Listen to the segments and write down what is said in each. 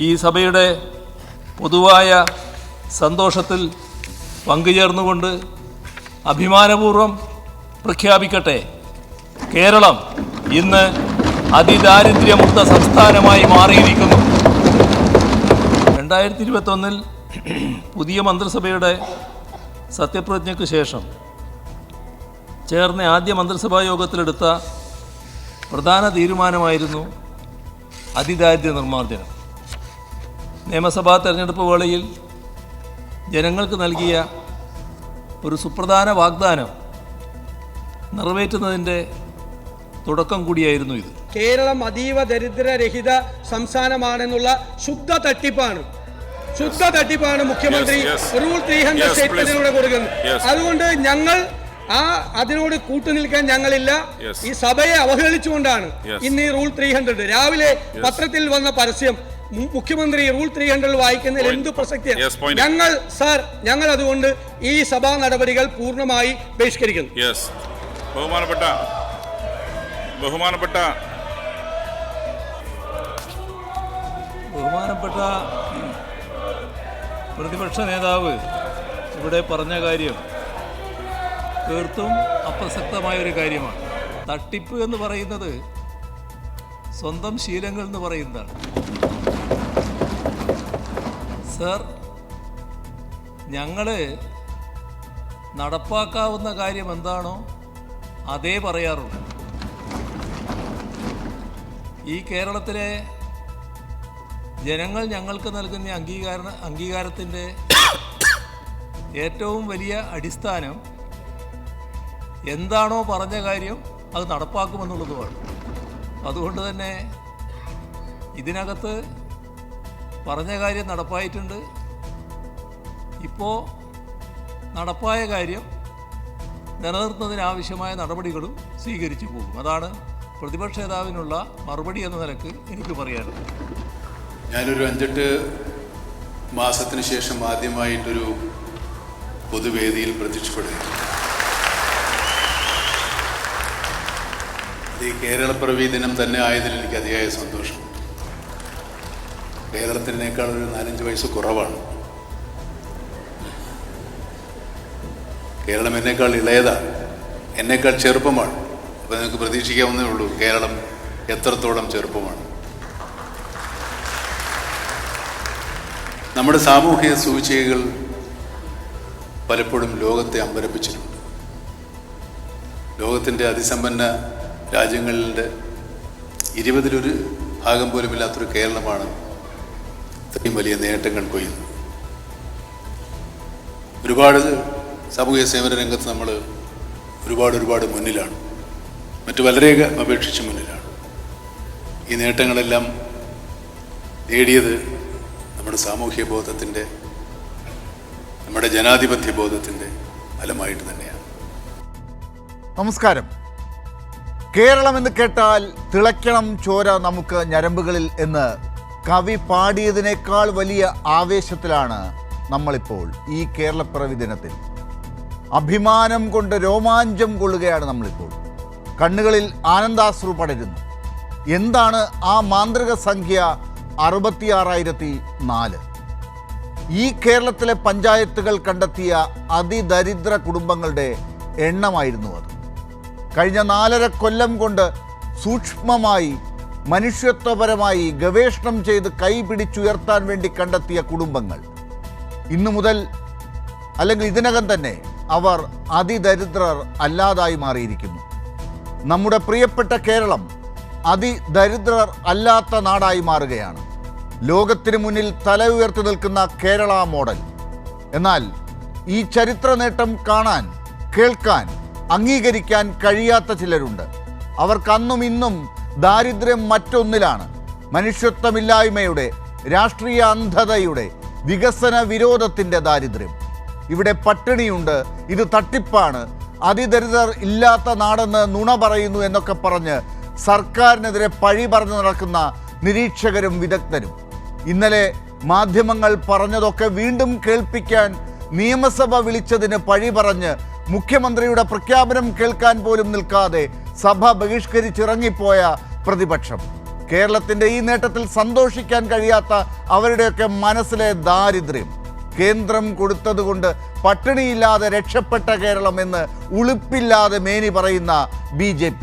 ഈ സഭയുടെ പൊതുവായ സന്തോഷത്തിൽ പങ്കുചേർന്നുകൊണ്ട് അഭിമാനപൂർവ്വം പ്രഖ്യാപിക്കട്ടെ, കേരളം ഇന്ന് അതിദാരിദ്ര്യമുക്ത സംസ്ഥാനമായി മാറിയിരിക്കുന്നു. 2021 പുതിയ മന്ത്രിസഭയുടെ സത്യപ്രതിജ്ഞയ്ക്ക് ശേഷം ചേർന്ന ആദ്യ മന്ത്രിസഭാ യോഗത്തിലെടുത്ത പ്രധാന തീരുമാനമായിരുന്നു അതിദാരിദ്ര്യ നിർമ്മാർജ്ജനം. നിയമസഭാ തെരഞ്ഞെടുപ്പ് വേളയിൽ ജനങ്ങൾക്ക് നൽകിയ ഒരു സുപ്രധാന വാഗ്ദാനം നിറവേറ്റുന്നതിൻ്റെ തുടക്കം കൂടിയായിരുന്നു ഇത്. കേരളം അതീവ ദരിദ്രരഹിത സംസ്ഥാനമാണെന്നുള്ള ശുദ്ധ തട്ടിപ്പാണ് മുഖ്യമന്ത്രി റൂൾ 300 സ്റ്റേറ്റ്മെന്റിലൂടെ കൊടുക്കുന്നത്. അതുകൊണ്ട് ഞങ്ങൾ അതിനോട് കൂട്ടുനിൽക്കാൻ ഞങ്ങളില്ല. ഈ സഭയെ അവഹേളിച്ചുകൊണ്ടാണ് ഇന്ന് ഈ റൂൾ 300 രാവിലെ പത്രത്തിൽ വന്ന പരസ്യം മുഖ്യമന്ത്രി റൂൾ 300 വായിക്കുന്നതിൽ എന്ത് പ്രസക്തിയാണ്? ഞങ്ങൾ അതുകൊണ്ട് ഈ സഭാ നടപടികൾ പൂർണ്ണമായി ബഹിഷ്കരിക്കുന്നു. ബഹുമാനപ്പെട്ട പ്രതിപക്ഷ നേതാവ് ഇവിടെ പറഞ്ഞ കാര്യം തീർത്തും അപ്രസക്തമായൊരു കാര്യമാണ്. തട്ടിപ്പ് എന്ന് പറയുന്നത് സ്വന്തം ശീലങ്ങൾ എന്ന് പറയുന്നതാണ്. സർ, ഞങ്ങൾ നടപ്പാക്കാവുന്ന കാര്യം എന്താണോ അതേ പറയാറുള്ളൂ. ഈ കേരളത്തിലെ ജനങ്ങൾ ഞങ്ങൾക്ക് നൽകുന്ന അംഗീകാരത്തിൻ്റെ ഏറ്റവും വലിയ അടിസ്ഥാനം എന്താണോ പറഞ്ഞ കാര്യം അത് നടപ്പാക്കുമെന്നുള്ളതുമാണ്. അതുകൊണ്ട് തന്നെ ഇതിനകത്ത് പറഞ്ഞ കാര്യം നടപ്പായിട്ടുണ്ട്. ഇപ്പോൾ നടപ്പായ കാര്യം നിലനിർത്തുന്നതിനാവശ്യമായ നടപടികളും സ്വീകരിച്ചു പോകും. അതാണ് പ്രതിപക്ഷ നേതാവിനുള്ള മറുപടി എന്ന നിലക്ക് എനിക്ക് പറയാനുള്ളത്. ഞാനൊരു 5-8 മാസത്തിന് ശേഷം ആദ്യമായിട്ടൊരു പൊതുവേദിയിൽ പ്രത്യക്ഷപ്പെടുക. ഈ കേരളപ്പിറവി ദിനം തന്നെ ആയതിൽ എനിക്ക് അതിയായ സന്തോഷം. കേരളത്തിനേക്കാൾ ഒരു 4-5 വയസ്സ് കുറവാണ്. കേരളം എന്നേക്കാൾ ഇളയതാണ്, എന്നേക്കാൾ ചെറുപ്പമാണ്. അപ്പോൾ നിങ്ങൾക്ക് പ്രതീക്ഷിക്കാവുന്നേ ഉള്ളൂ കേരളം എത്രത്തോളം ചെറുപ്പമാണ്. നമ്മുടെ സാമൂഹിക സൂചികകൾ പലപ്പോഴും ലോകത്തെ അമ്പരപ്പിച്ചിട്ടുണ്ട്. ലോകത്തിൻ്റെ അതിസമ്പന്ന രാജ്യങ്ങളുടെ 20-1 ഭാഗം പോലുമില്ലാത്തൊരു കേരളമാണ് ഇത്രയും വലിയ നേട്ടങ്ങൾ കൊയ്യുന്നത്. ഒരുപാട് സാമൂഹിക സേവന രംഗത്ത് നമ്മൾ ഒരുപാട് മുന്നിലാണ്, മറ്റു വളരെയൊക്കെ അപേക്ഷിച്ച് മുന്നിലാണ്. ഈ നേട്ടങ്ങളെല്ലാം നേടിയത് നമ്മുടെ സാമൂഹ്യ ബോധത്തിൻ്റെ, നമ്മുടെ ജനാധിപത്യ ബോധത്തിൻ്റെ ഫലമായിട്ട് തന്നെയാണ്. നമസ്കാരം. കേരളം എന്ന് കേട്ടാൽ തിളയ്ക്കണം ചോര നമുക്ക് ഞരമ്പുകളിൽ എന്ന് കവി പാടിയതിനേക്കാൾ വലിയ ആവേശത്തിലാണ് നമ്മളിപ്പോൾ ഈ കേരളപ്പിറവി ദിനത്തിൽ. അഭിമാനം കൊണ്ട് രോമാഞ്ചം കൊള്ളുകയാണ് നമ്മളിപ്പോൾ. കണ്ണുകളിൽ ആനന്ദാശ്രു പടരുന്നു. എന്താണ് ആ മാന്ത്രിക സംഖ്യ 66,004? ഈ കേരളത്തിലെ പഞ്ചായത്തുകൾ കണ്ടെത്തിയ അതിദരിദ്ര കുടുംബങ്ങളുടെ എണ്ണമായിരുന്നു അത്. കഴിഞ്ഞ 4.5 കൊല്ലം കൊണ്ട് സൂക്ഷ്മമായി മനുഷ്യത്വപരമായി ഗവേഷണം ചെയ്ത് കൈപിടിച്ചുയർത്താൻ വേണ്ടി കണ്ടെത്തിയ കുടുംബങ്ങൾ ഇന്നു മുതൽ അല്ലെങ്കിൽ ഇതിനകം തന്നെ അവർ അതിദരിദ്രർ അല്ലാതായി മാറിയിരിക്കുന്നു. നമ്മുടെ പ്രിയപ്പെട്ട കേരളം അതിദരിദ്രർ അല്ലാത്ത നാടായി മാറുകയാണ്. ലോകത്തിന് മുന്നിൽ തല ഉയർത്തി നിൽക്കുന്ന കേരള മോഡൽ. എന്നാൽ ഈ ചരിത്ര നേട്ടം കാണാൻ, കേൾക്കാൻ, അംഗീകരിക്കാൻ കഴിയാത്ത ചിലരുണ്ട്. അവർക്ക് അന്നും ഇന്നും ദാരിദ്ര്യം മറ്റൊന്നിലാണ്. മനുഷ്യത്വമില്ലായ്മയുടെ, രാഷ്ട്രീയ അന്ധതയുടെ, വികസന വിരോധത്തിൻ്റെ ദാരിദ്ര്യം. ഇവിടെ പട്ടിണിയുണ്ട്, ഇത് തട്ടിപ്പാണ്, അതിദരിദ്രർ ഇല്ലാത്ത നാടെന്ന് നുണ പറയുന്നു എന്നൊക്കെ പറഞ്ഞ് സർക്കാരിനെതിരെ പഴി പറഞ്ഞു നടക്കുന്ന നിരീക്ഷകരും വിദഗ്ധരും. ഇന്നലെ മാധ്യമങ്ങൾ പറഞ്ഞതൊക്കെ വീണ്ടും കേൾപ്പിക്കാൻ നിയമസഭ വിളിച്ചതിന് പഴി പറഞ്ഞ് മുഖ്യമന്ത്രിയുടെ പ്രഖ്യാപനം കേൾക്കാൻ പോലും നിൽക്കാതെ സഭ ബഹിഷ്കരിച്ചിറങ്ങിപ്പോയ പ്രതിപക്ഷം. കേരളത്തിൻ്റെ ഈ നേട്ടത്തിൽ സന്തോഷിക്കാൻ കഴിയാത്ത അവരുടെയൊക്കെ മനസ്സിലെ ദാരിദ്ര്യം, കേന്ദ്രം കൊടുത്തതുകൊണ്ട് പട്ടിണിയില്ലാതെ രക്ഷപ്പെട്ട കേരളം എന്ന് ഉളുപ്പില്ലാതെ മേനി പറയുന്ന BJP,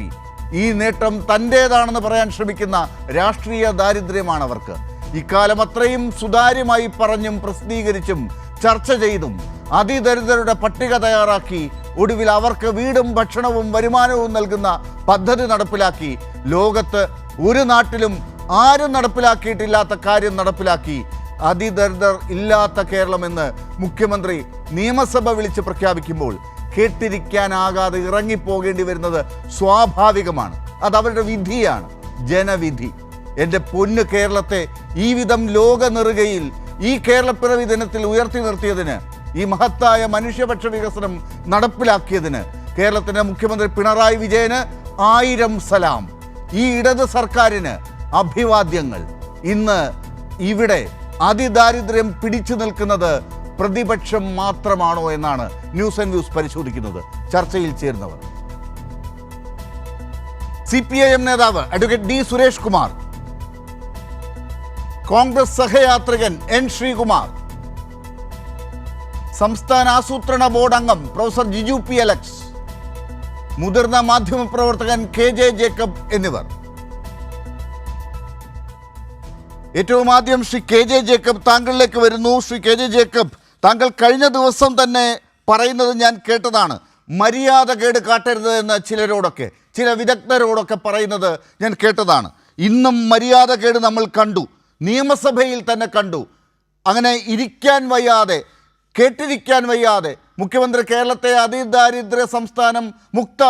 ഈ നേട്ടം തൻ്റേതാണെന്ന് പറയാൻ ശ്രമിക്കുന്ന രാഷ്ട്രീയ ദാരിദ്ര്യമാണ് അവർക്ക്. ഇക്കാലം അത്രയും സുതാര്യമായി പറഞ്ഞും പ്രസിദ്ധീകരിച്ചും ചർച്ച ചെയ്തും അതിദരിദ്രരുടെ പട്ടിക തയ്യാറാക്കി ഒടുവിൽ അവർക്ക് വീടും ഭക്ഷണവും വരുമാനവും നൽകുന്ന പദ്ധതി നടപ്പിലാക്കി. ലോകത്ത് ഒരു നാട്ടിലും ആരും നടപ്പിലാക്കിയിട്ടില്ലാത്ത കാര്യം നടപ്പിലാക്കി. അതിദരിദ്രർ ഇല്ലാത്ത കേരളമെന്ന് മുഖ്യമന്ത്രി നിയമസഭ വിളിച്ച് പ്രഖ്യാപിക്കുമ്പോൾ കേട്ടിരിക്കാനാകാതെ ഇറങ്ങിപ്പോകേണ്ടി വരുന്നത് സ്വാഭാവികമാണ്. അത് അവരുടെ വിധിയാണ്, ജനവിധി. എൻ്റെ പൊന്ന് കേരളത്തെ ഈ വിധം ലോക നെറുകയിൽ ഈ കേരളപ്പിറവി ദിനത്തിൽ ഉയർത്തി നിർത്തിയതിന്, ഈ മഹത്തായ മനുഷ്യപക്ഷ വികസനം നടപ്പിലാക്കിയതിന് കേരളത്തിൻ്റെ മുഖ്യമന്ത്രി പിണറായി വിജയന് 1000 സലാം. ഈ ഇടത് സർക്കാരിന് അഭിവാദ്യങ്ങൾ. ഇന്ന് ഇവിടെ അതിദാരിദ്ര്യം പിടിച്ചു നിൽക്കുന്നത് പ്രതിപക്ഷം മാത്രമാണോ എന്നാണ് ന്യൂസ് ആൻഡ് വ്യൂസ് പരിശോധിക്കുന്നത്. ചർച്ചയിൽ ചേർന്നവർ: CPIM നേതാവ് അഡ്വക്കേറ്റ് D. സുരേഷ് കുമാർ, കോൺഗ്രസ് സഹയാത്രികൻ N. ശ്രീകുമാർ, സംസ്ഥാന ആസൂത്രണ ബോർഡ് അംഗം പ്രൊഫസർ ജിജു P. അലക്സ്, മുതിർന്ന മാധ്യമപ്രവർത്തകൻ KJ ജേക്കബ് എന്നിവർ. ഏറ്റവും ആദ്യം ശ്രീ KJ ജേക്കബ്, താങ്കളിലേക്ക് വരുന്നു. ശ്രീ KJ ജേക്കബ്, താങ്കൾ കഴിഞ്ഞ ദിവസം തന്നെ പറയുന്നത് ഞാൻ കേട്ടതാണ്. മര്യാദകേട് കാട്ടരുത് എന്ന് ചിലരോടൊക്കെ, ചില വിദഗ്ധരോടൊക്കെ പറയുന്നത് ഞാൻ കേട്ടതാണ്. ഇന്നും മര്യാദകേട് നമ്മൾ കണ്ടു, നിയമസഭയിൽ തന്നെ കണ്ടു. അങ്ങനെ ഇരിക്കാൻ വയ്യാതെ, കേട്ടിരിക്കാൻ വയ്യാതെ മുഖ്യമന്ത്രി കേരളത്തെ അതിദാരിദ്ര്യ സംസ്ഥാനം, മുക്ത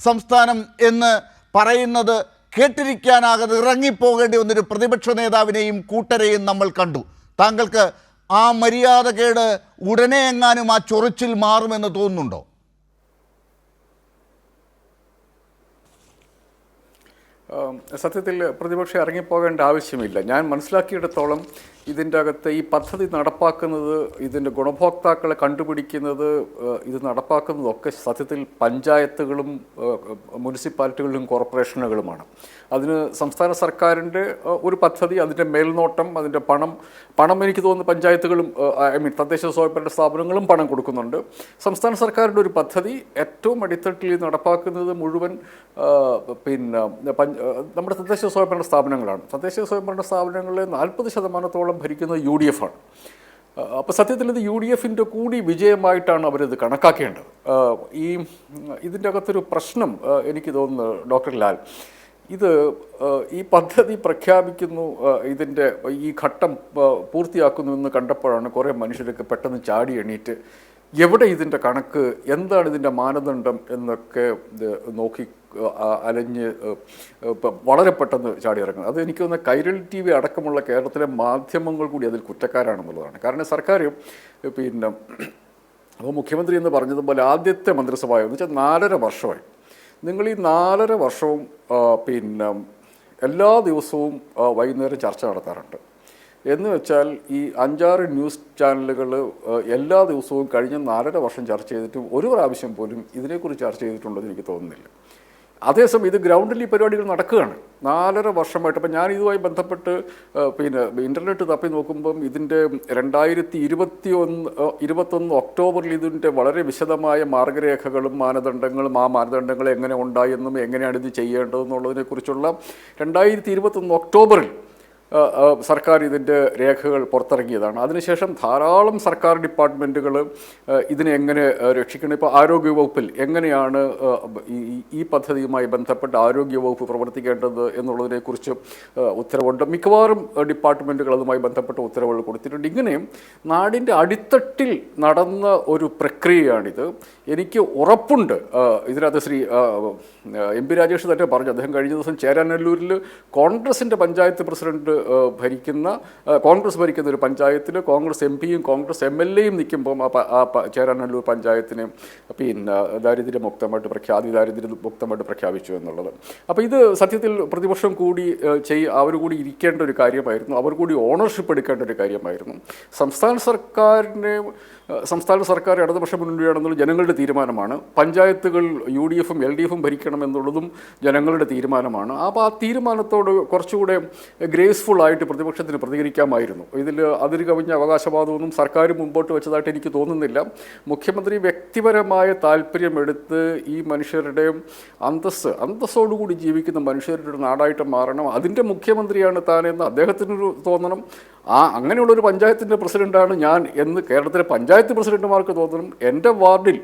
സംസ്ഥാനം എന്ന് പറയുന്നത് കേട്ടിരിക്കാനാകാതെ ഇറങ്ങിപ്പോകേണ്ടി വന്നൊരു പ്രതിപക്ഷ നേതാവിനെയും കൂട്ടരെയും നമ്മൾ കണ്ടു. താങ്കൾക്ക് ആ മര്യാദകേട് ഉടനെ എങ്ങാനും ആ ചൊറിച്ചിൽ മാറുമെന്ന് തോന്നുന്നുണ്ടോ? സത്യത്തിൽ പ്രതിപക്ഷം ഇറങ്ങിപ്പോകേണ്ട ആവശ്യമില്ല. ഞാൻ മനസ്സിലാക്കിയിടത്തോളം ഇതിൻ്റെ അകത്ത് ഈ പദ്ധതി നടപ്പാക്കുന്നത്, ഇതിൻ്റെ ഗുണഭോക്താക്കളെ കണ്ടുപിടിക്കുന്നത്, ഇത് നടപ്പാക്കുന്നതൊക്കെ സത്യത്തിൽ പഞ്ചായത്തുകളും മുനിസിപ്പാലിറ്റികളും കോർപ്പറേഷനുകളുമാണ്. അതിന് സംസ്ഥാന സർക്കാരിൻ്റെ ഒരു പദ്ധതി, അതിൻ്റെ മേൽനോട്ടം, അതിൻ്റെ പണം എനിക്ക് തോന്നുന്നു പഞ്ചായത്തുകളും തദ്ദേശ സ്വയംഭരണ സ്ഥാപനങ്ങളും പണം കൊടുക്കുന്നുണ്ട്. സംസ്ഥാന സർക്കാരിൻ്റെ ഒരു പദ്ധതി ഏറ്റവും അടിത്തട്ടിൽ നടപ്പാക്കുന്നത് മുഴുവൻ നമ്മുടെ തദ്ദേശ സ്വയംഭരണ സ്ഥാപനങ്ങളാണ്. തദ്ദേശ സ്വയംഭരണ സ്ഥാപനങ്ങളിലെ 40% ഭരിക്കുന്നത് UDF ആണ്. അപ്പോൾ സത്യത്തിൽ ഇത് UDFൻ്റെ കൂടി വിജയമായിട്ടാണ് അവരിത് കണക്കാക്കേണ്ടത്. ഇതിൻ്റെ അകത്തൊരു പ്രശ്നം എനിക്ക് തോന്നുന്നു ഡോക്ടർ ലാൽ, ഈ പദ്ധതി പ്രഖ്യാപിക്കുന്നു, ഇതിൻ്റെ ഈ ഘട്ടം പൂർത്തിയാക്കുന്നു എന്ന് കണ്ടപ്പോഴാണ് കുറേ മനുഷ്യരൊക്കെ പെട്ടെന്ന് ചാടി എണീറ്റ് എവിടെ ഇതിൻ്റെ കണക്ക്, എന്താണ് ഇതിൻ്റെ മാനദണ്ഡം എന്നൊക്കെ നോക്കി അലഞ്ഞ് വളരെ പെട്ടെന്ന് ചാടിയിറങ്ങുന്നത്. അത് എനിക്ക് തോന്നുന്നത് കൈരളി TV അടക്കമുള്ള കേരളത്തിലെ മാധ്യമങ്ങൾ കൂടി അതിൽ കുറ്റക്കാരാണെന്നുള്ളതാണ്. കാരണം സർക്കാർ അപ്പോൾ മുഖ്യമന്ത്രി എന്ന് പറഞ്ഞതുപോലെ ആദ്യത്തെ മന്ത്രിസഭ എന്ന് വെച്ചാൽ 4.5 വർഷമായി. നിങ്ങൾ ഈ 4.5 വർഷവും എല്ലാ ദിവസവും വൈകുന്നേരം ചർച്ച നടത്താറുണ്ട്. എന്ന് വെച്ചാൽ ഈ 5-6 ന്യൂസ് ചാനലുകൾ എല്ലാ ദിവസവും കഴിഞ്ഞ 4.5 വർഷം ചർച്ച ചെയ്തിട്ടും ഒരു പ്രാവശ്യം പോലും ഇതിനെക്കുറിച്ച് ചർച്ച ചെയ്തിട്ടുണ്ടെന്ന് എനിക്ക് തോന്നുന്നില്ല. അതേസമയം ഇത് ഗ്രൗണ്ടിൽ ഈ പരിപാടികൾ നടക്കുകയാണ് 4.5 വർഷമായിട്ട്. അപ്പം ഞാൻ ഇതുമായി ബന്ധപ്പെട്ട് ഇൻ്റർനെറ്റ് തപ്പി നോക്കുമ്പം ഇതിൻ്റെ 2021 ഒക്ടോബറിൽ ഇതിൻ്റെ വളരെ വിശദമായ മാർഗരേഖകളും മാനദണ്ഡങ്ങളും, ആ മാനദണ്ഡങ്ങൾ എങ്ങനെ ഉണ്ടായെന്നും എങ്ങനെയാണ് ഇത് ചെയ്യേണ്ടതെന്നുള്ളതിനെക്കുറിച്ചുള്ള 2021 ഒക്ടോബറിൽ സർക്കാർ ഇതിൻ്റെ രേഖകൾ പുറത്തിറങ്ങിയതാണ്. അതിനുശേഷം ധാരാളം സർക്കാർ ഡിപ്പാർട്ട്മെൻറ്റുകൾ ഇതിനെ എങ്ങനെ രക്ഷിക്കണം, ഇപ്പോൾ ആരോഗ്യവകുപ്പിൽ എങ്ങനെയാണ് ഈ പദ്ധതിയുമായി ബന്ധപ്പെട്ട് ആരോഗ്യവകുപ്പ് പ്രവർത്തിക്കേണ്ടത് എന്നുള്ളതിനെക്കുറിച്ച് ഉത്തരവുണ്ട്. മിക്കവാറും ഡിപ്പാർട്ട്മെൻറ്റുകൾ അതുമായി ബന്ധപ്പെട്ട ഉത്തരവുകൾ കൊടുത്തിട്ടുണ്ട്. ഇങ്ങനെ നാടിൻ്റെ അടിത്തട്ടിൽ നടന്ന ഒരു പ്രക്രിയയാണിത്. എനിക്ക് ഉറപ്പുണ്ട് ഇതിനകത്ത് ശ്രീ MP രാജേഷ് തന്നെ പറഞ്ഞു, അദ്ദേഹം കഴിഞ്ഞ ദിവസം ചേരാനല്ലൂരിൽ കോൺഗ്രസിൻ്റെ പഞ്ചായത്ത് പ്രസിഡന്റ് കോൺഗ്രസ് ഭരിക്കുന്ന ഒരു പഞ്ചായത്തിൽ കോൺഗ്രസ് MPയും കോൺഗ്രസ് MLAയും നിൽക്കുമ്പം ആ ചേരാനല്ലൂർ പഞ്ചായത്തിന് അതിദാരിദ്ര്യമുക്തമായിട്ട് പ്രഖ്യാപിച്ചു എന്നുള്ളത്. അപ്പോൾ ഇത് സത്യത്തിൽ പ്രതിപക്ഷം കൂടി അവർ കൂടി ഇരിക്കേണ്ട ഒരു കാര്യമായിരുന്നു, അവർ കൂടി ഓണർഷിപ്പ് എടുക്കേണ്ട ഒരു കാര്യമായിരുന്നു. സംസ്ഥാന സർക്കാരിനെ സംസ്ഥാന സർക്കാർ ഇടതുപക്ഷ മുന്നണിയാണെന്നുള്ള ജനങ്ങളുടെ തീരുമാനമാണ്. പഞ്ചായത്തുകൾ UDFും LDFും ഭരിക്കണമെന്നുള്ളതും ജനങ്ങളുടെ തീരുമാനമാണ്. അപ്പോൾ ആ തീരുമാനത്തോട് കുറച്ചുകൂടെ ഗ്രേസ്ഫുൾ ആയിട്ട് പ്രതിപക്ഷത്തിന് പ്രതികരിക്കാമായിരുന്നു. ഇതിൽ അതിര് കവിഞ്ഞ അവകാശവാദമൊന്നും സർക്കാർ മുമ്പോട്ട് വെച്ചതായിട്ട് എനിക്ക് തോന്നുന്നില്ല. മുഖ്യമന്ത്രി വ്യക്തിപരമായ താല്പര്യമെടുത്ത് ഈ മനുഷ്യരുടെ അന്തസ്സോടുകൂടി ജീവിക്കുന്ന മനുഷ്യരുടെ നാടായിട്ട് മാറണം, അതിൻ്റെ മുഖ്യമന്ത്രിയാണ് താനെന്ന് അദ്ദേഹത്തിനൊരു തോന്നണം. അങ്ങനെയുള്ളൊരു പഞ്ചായത്തിൻ്റെ പ്രസിഡൻ്റാണ് ഞാൻ എന്ന് കേരളത്തിലെ പഞ്ചായത്ത് പ്രസിഡന്റുമാർക്ക് തോന്നണം. എൻ്റെ വാർഡിൽ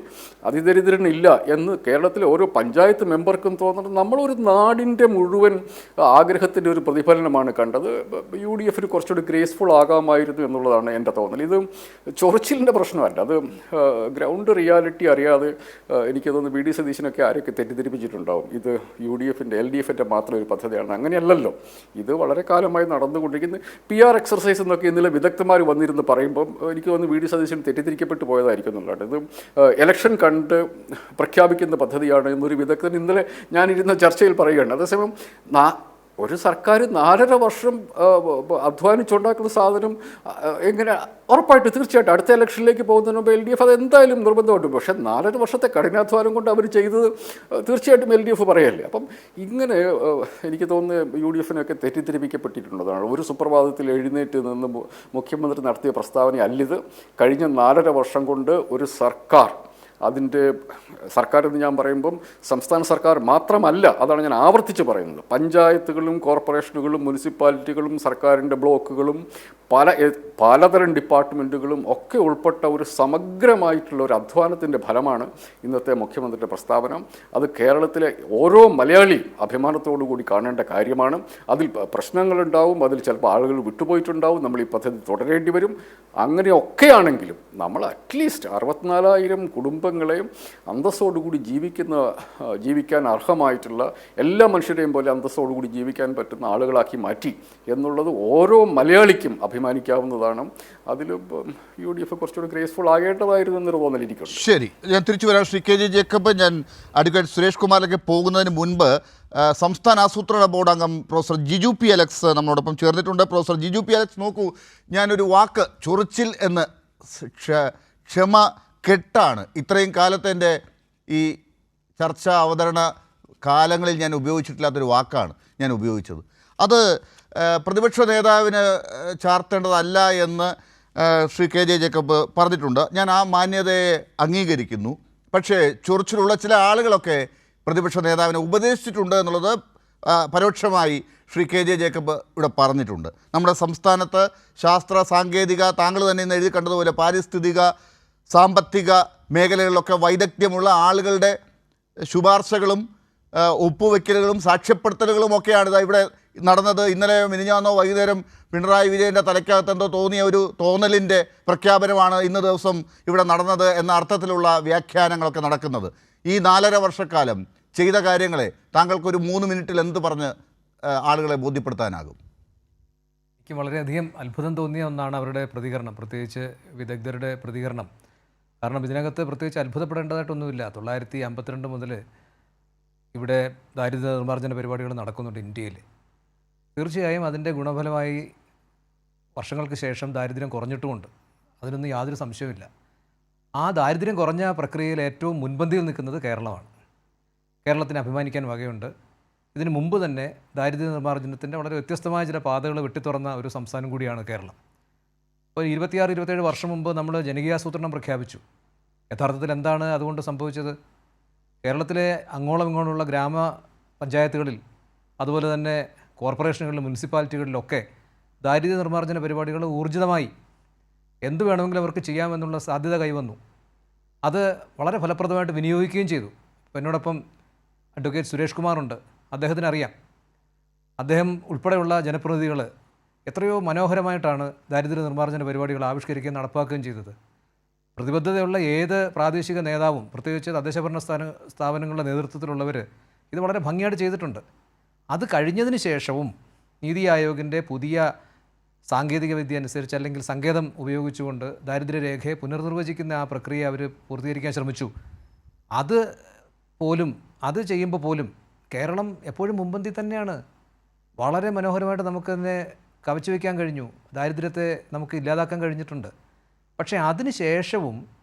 അതിദരിദ്രനില്ല എന്ന് കേരളത്തിലെ ഓരോ പഞ്ചായത്ത് മെമ്പർക്കും തോന്നണം. നമ്മളൊരു നാടിൻ്റെ മുഴുവൻ ആഗ്രഹത്തിൻ്റെ ഒരു പ്രതിഫലനമാണ് കണ്ടത്. UDFന് കുറച്ചുകൂടി ഗ്രേസ്ഫുൾ ആകാമായിരുന്നു എന്നുള്ളതാണ് എൻ്റെ തോന്നൽ. ഇത് ചൊറിച്ചിലിൻ്റെ പ്രശ്നമല്ല, അത് ഗ്രൗണ്ട് റിയാലിറ്റി അറിയാതെ എനിക്ക് തോന്നുന്നു VD സതീശനൊക്കെ ആരൊക്കെ തെറ്റിദ്ധരിപ്പിച്ചിട്ടുണ്ടാവും. ഇത് UDFൻ്റെ LDFൻ്റെ മാത്രം ഒരു പദ്ധതിയാണ്. അങ്ങനെയല്ലല്ലോ, ഇത് വളരെ കാലമായി നടന്നുകൊണ്ടിരിക്കുന്ന PR എക്സർസൈസ് എന്നൊക്കെ ഇന്നലെ വിദഗ്ധന്മാർ വന്നിരുന്ന് പറയുമ്പോൾ എനിക്ക് തോന്നുന്നു VD സതീശൻ തെറ്റിദ്ധരിക്കപ്പെട്ടു പോയതായിരിക്കും എന്നുള്ളത്. ഇത് ഇലക്ഷൻ കണ്ട് പ്രഖ്യാപിക്കുന്ന പദ്ധതിയാണ് എന്നൊരു വിദഗ്ധൻ ഇന്നലെ ഞാനിരുന്ന ചർച്ചയിൽ പറയുകയാണ്. അതേസമയം ഒരു സർക്കാർ 4.5 വർഷം അധ്വാനിച്ചുണ്ടാക്കുന്ന സാധനം എങ്ങനെ ഉറപ്പായിട്ട് തീർച്ചയായിട്ടും അടുത്ത ഇലക്ഷനിലേക്ക് പോകുന്നതിന് മുമ്പ് LDF അത് എന്തായാലും നിർബന്ധമുണ്ട്. പക്ഷേ 4.5 വർഷത്തെ കഠിനാധ്വാനം കൊണ്ട് അവർ ചെയ്തത് തീർച്ചയായിട്ടും LDF പറയല്ലേ. അപ്പം ഇങ്ങനെ എനിക്ക് തോന്നുന്നു UDFനൊക്കെ തെറ്റിദ്ധരിപ്പിക്കപ്പെട്ടിട്ടുള്ളതാണ്. ഒരു സുപ്രഭാതത്തിൽ എഴുന്നേറ്റ് നിന്ന് മുഖ്യമന്ത്രി നടത്തിയ പ്രസ്താവന അല്ലിത്. കഴിഞ്ഞ 4.5 വർഷം കൊണ്ട് ഒരു അതിൻ്റെ സർക്കാർ എന്ന് ഞാൻ പറയുമ്പം സംസ്ഥാന സർക്കാർ മാത്രമല്ല, അതാണ് ഞാൻ ആവർത്തിച്ച് പറയുന്നത്. പഞ്ചായത്തുകളും കോർപ്പറേഷനുകളും മുനിസിപ്പാലിറ്റികളും സർക്കാരിൻ്റെ ബ്ലോക്കുകളും പലതരം ഡിപ്പാർട്ട്മെൻറ്റുകളും ഒക്കെ ഉൾപ്പെട്ട ഒരു സമഗ്രമായിട്ടുള്ള ഒരു അധ്വാനത്തിൻ്റെ ഫലമാണ് ഇന്നത്തെ മുഖ്യമന്ത്രിയുടെ പ്രസ്താവന. അത് കേരളത്തിലെ ഓരോ മലയാളിയും അഭിമാനത്തോടു കൂടി കാണേണ്ട കാര്യമാണ്. അതിൽ പ്രശ്നങ്ങളുണ്ടാവും, അതിൽ ചിലപ്പോൾ ആളുകൾ വിട്ടുപോയിട്ടുണ്ടാവും, നമ്മൾ ഈ പദ്ധതി തുടരേണ്ടി വരും. അങ്ങനെയൊക്കെയാണെങ്കിലും നമ്മൾ അറ്റ്ലീസ്റ്റ് 64,000 കുടുംബങ്ങളെയും അന്തസ്സോടുകൂടി ജീവിക്കാൻ അർഹമായിട്ടുള്ള എല്ലാ മനുഷ്യരെയും പോലെ അന്തസ്സോടുകൂടി ജീവിക്കാൻ പറ്റുന്ന ആളുകളാക്കി മാറ്റി എന്നുള്ളത് ഓരോ മലയാളിക്കും അഭിമാനിക്കാവുന്നതാണ്. അതിൽ UDF കുറച്ചുകൂടി ഗ്രേസ്ഫുൾ ആകേണ്ടതായിരുന്നു എന്നൊരു തോന്നലിരിക്കുന്നു. ശരി, ഞാൻ തിരിച്ചു വരാം. ശ്രീ KJ ജേക്കബ്, ഞാൻ അഡ്വക്കേറ്റ് സുരേഷ് കുമാറിലേക്ക് പോകുന്നതിന് മുൻപ് സംസ്ഥാന ആസൂത്രണ ബോർഡ് അംഗം പ്രൊഫസർ ജിജു P. അലക്സ് നമ്മളോടൊപ്പം ചേർന്നിട്ടുണ്ട്. Professor Jiju P. അലക്സ്, നോക്കൂ, ഞാനൊരു വാക്ക് ചൊറിച്ചിൽ എന്ന് ക്ഷമ കെട്ടാണ് ഇത്രയും കാലത്തെ എൻ്റെ ഈ ചർച്ചാ അവതരണ കാലങ്ങളിൽ ഞാൻ ഉപയോഗിച്ചിട്ടില്ലാത്തൊരു വാക്കാണ് ഞാൻ ഉപയോഗിച്ചത്. അത് പ്രതിപക്ഷ നേതാവിന് ചാർത്തേണ്ടതല്ല എന്ന് ശ്രീ KJ ജേക്കബ് പറഞ്ഞിട്ടുണ്ട്. ഞാൻ ആ മാന്യതയെ അംഗീകരിക്കുന്നു. പക്ഷേ ചൊറിച്ചിലുള്ള ചില ആളുകളൊക്കെ പ്രതിപക്ഷ നേതാവിനെ ഉപദേശിച്ചിട്ടുണ്ട് എന്നുള്ളത് പരോക്ഷമായി ശ്രീ KJ ജേക്കബ് ഇവിടെ പറഞ്ഞിട്ടുണ്ട്. നമ്മുടെ സംസ്ഥാനത്ത് ശാസ്ത്ര സാങ്കേതിക, താങ്കൾ തന്നെ ഇന്ന് എഴുതി കണ്ടതുപോലെ പാരിസ്ഥിതിക സാമ്പത്തിക മേഖലകളിലൊക്കെ വൈദഗ്ധ്യമുള്ള ആളുകളുടെ ശുപാർശകളും ഒപ്പുവെക്കലുകളും സാക്ഷ്യപ്പെടുത്തലുകളും ഒക്കെയാണ് ഇവിടെ നടന്നത്. ഇന്നലെ മിനിഞ്ഞാന്നോ വൈകുന്നേരം പിണറായി വിജയൻ്റെ തലയ്ക്കകത്ത് എന്തോ തോന്നിയ ഒരു തോന്നലിൻ്റെ പ്രഖ്യാപനമാണ് ഇന്ന് ദിവസം ഇവിടെ നടന്നത് എന്ന അർത്ഥത്തിലുള്ള വ്യാഖ്യാനങ്ങളൊക്കെ നടക്കുന്നത്. ഈ 4.5 വർഷക്കാലം ചെയ്ത കാര്യങ്ങളെ താങ്കൾക്കൊരു 3 മിനിറ്റിൽ എന്ത് പറഞ്ഞ് ആളുകളെ ബോധ്യപ്പെടുത്താനാകും? എനിക്ക് വളരെയധികം അത്ഭുതം തോന്നിയ ഒന്നാണ് അവരുടെ പ്രതികരണം, പ്രത്യേകിച്ച് വിദഗ്ധരുടെ പ്രതികരണം. കാരണം ഇതിനകത്ത് പ്രത്യേകിച്ച് അത്ഭുതപ്പെടേണ്ടതായിട്ടൊന്നുമില്ല. 1952 മുതൽ ഇവിടെ ദാരിദ്ര്യ നിർമ്മാർജ്ജന പരിപാടികൾ നടക്കുന്നുണ്ട് ഇന്ത്യയിൽ. തീർച്ചയായും അതിൻ്റെ ഗുണഫലമായി വർഷങ്ങൾക്ക് ശേഷം ദാരിദ്ര്യം കുറഞ്ഞിട്ടുമുണ്ട്, അതിനൊന്നും യാതൊരു സംശയവുമില്ല. ആ ദാരിദ്ര്യം കുറഞ്ഞ പ്രക്രിയയിൽ ഏറ്റവും മുൻപന്തിയിൽ നിൽക്കുന്നത് കേരളമാണ്. കേരളത്തിന് അഭിമാനിക്കാൻ വകയുണ്ട്. ഇതിന് മുമ്പ് തന്നെ ദാരിദ്ര്യ നിർമ്മാർജ്ജനത്തിൻ്റെ വളരെ വ്യത്യസ്തമായ ചില പാതകൾ വെട്ടിത്തുറന്ന ഒരു സംസ്ഥാനം കൂടിയാണ് കേരളം. ഇപ്പോൾ 26-27 വർഷം മുമ്പ് നമ്മൾ ജനകീയാസൂത്രണം പ്രഖ്യാപിച്ചു. യഥാർത്ഥത്തിൽ എന്താണ് അതുകൊണ്ട് സംഭവിച്ചത്? കേരളത്തിലെ അങ്ങോളം ഇങ്ങോളമുള്ള ഗ്രാമപഞ്ചായത്തുകളിൽ, അതുപോലെ തന്നെ കോർപ്പറേഷനുകളിലും മുനിസിപ്പാലിറ്റികളിലൊക്കെ ദാരിദ്ര്യ നിർമ്മാർജ്ജന പരിപാടികൾ ഊർജിതമായി എന്ത് വേണമെങ്കിലും അവർക്ക് ചെയ്യാമെന്നുള്ള സാധ്യത കൈവന്നു. അത് വളരെ ഫലപ്രദമായിട്ട് വിനിയോഗിക്കുകയും ചെയ്തു. അപ്പോൾ എന്നോടൊപ്പം അഡ്വക്കേറ്റ് സുരേഷ് കുമാറുണ്ട്. അദ്ദേഹത്തിന് അറിയാം, അദ്ദേഹം ഉൾപ്പെടെയുള്ള ജനപ്രതിനിധികൾ എത്രയോ മനോഹരമായിട്ടാണ് ദാരിദ്ര്യ നിർമ്മാർജ്ജന പരിപാടികൾ ആവിഷ്കരിക്കുകയും നടപ്പാക്കുകയും ചെയ്തത്. പ്രതിബദ്ധതയുള്ള ഏത് പ്രാദേശിക നേതാവും, പ്രത്യേകിച്ച് തദ്ദേശഭരണ സ്ഥാപനങ്ങളുടെ നേതൃത്വത്തിലുള്ളവർ ഇത് വളരെ ഭംഗിയായിട്ട് ചെയ്തിട്ടുണ്ട്. അത് കഴിഞ്ഞതിന് ശേഷവും നീതി ആയോഗിൻ്റെ പുതിയ സാങ്കേതിക വിദ്യ അനുസരിച്ച്, അല്ലെങ്കിൽ സങ്കേതം ഉപയോഗിച്ചുകൊണ്ട് ദാരിദ്ര്യരേഖയെ പുനർനിർവചിക്കുന്ന ആ പ്രക്രിയ അവർ പൂർത്തീകരിക്കാൻ ശ്രമിച്ചു. അത് ചെയ്യുമ്പോൾ പോലും കേരളം എപ്പോഴും മുൻപന്തി തന്നെയാണ്. വളരെ മനോഹരമായിട്ട് നമുക്ക് തന്നെ കവച്ചു വയ്ക്കാൻ കഴിഞ്ഞു. ദാരിദ്ര്യത്തെ നമുക്ക് ഇല്ലാതാക്കാൻ കഴിഞ്ഞിട്ടുണ്ട്. പക്ഷേ അതിന് ശേഷവും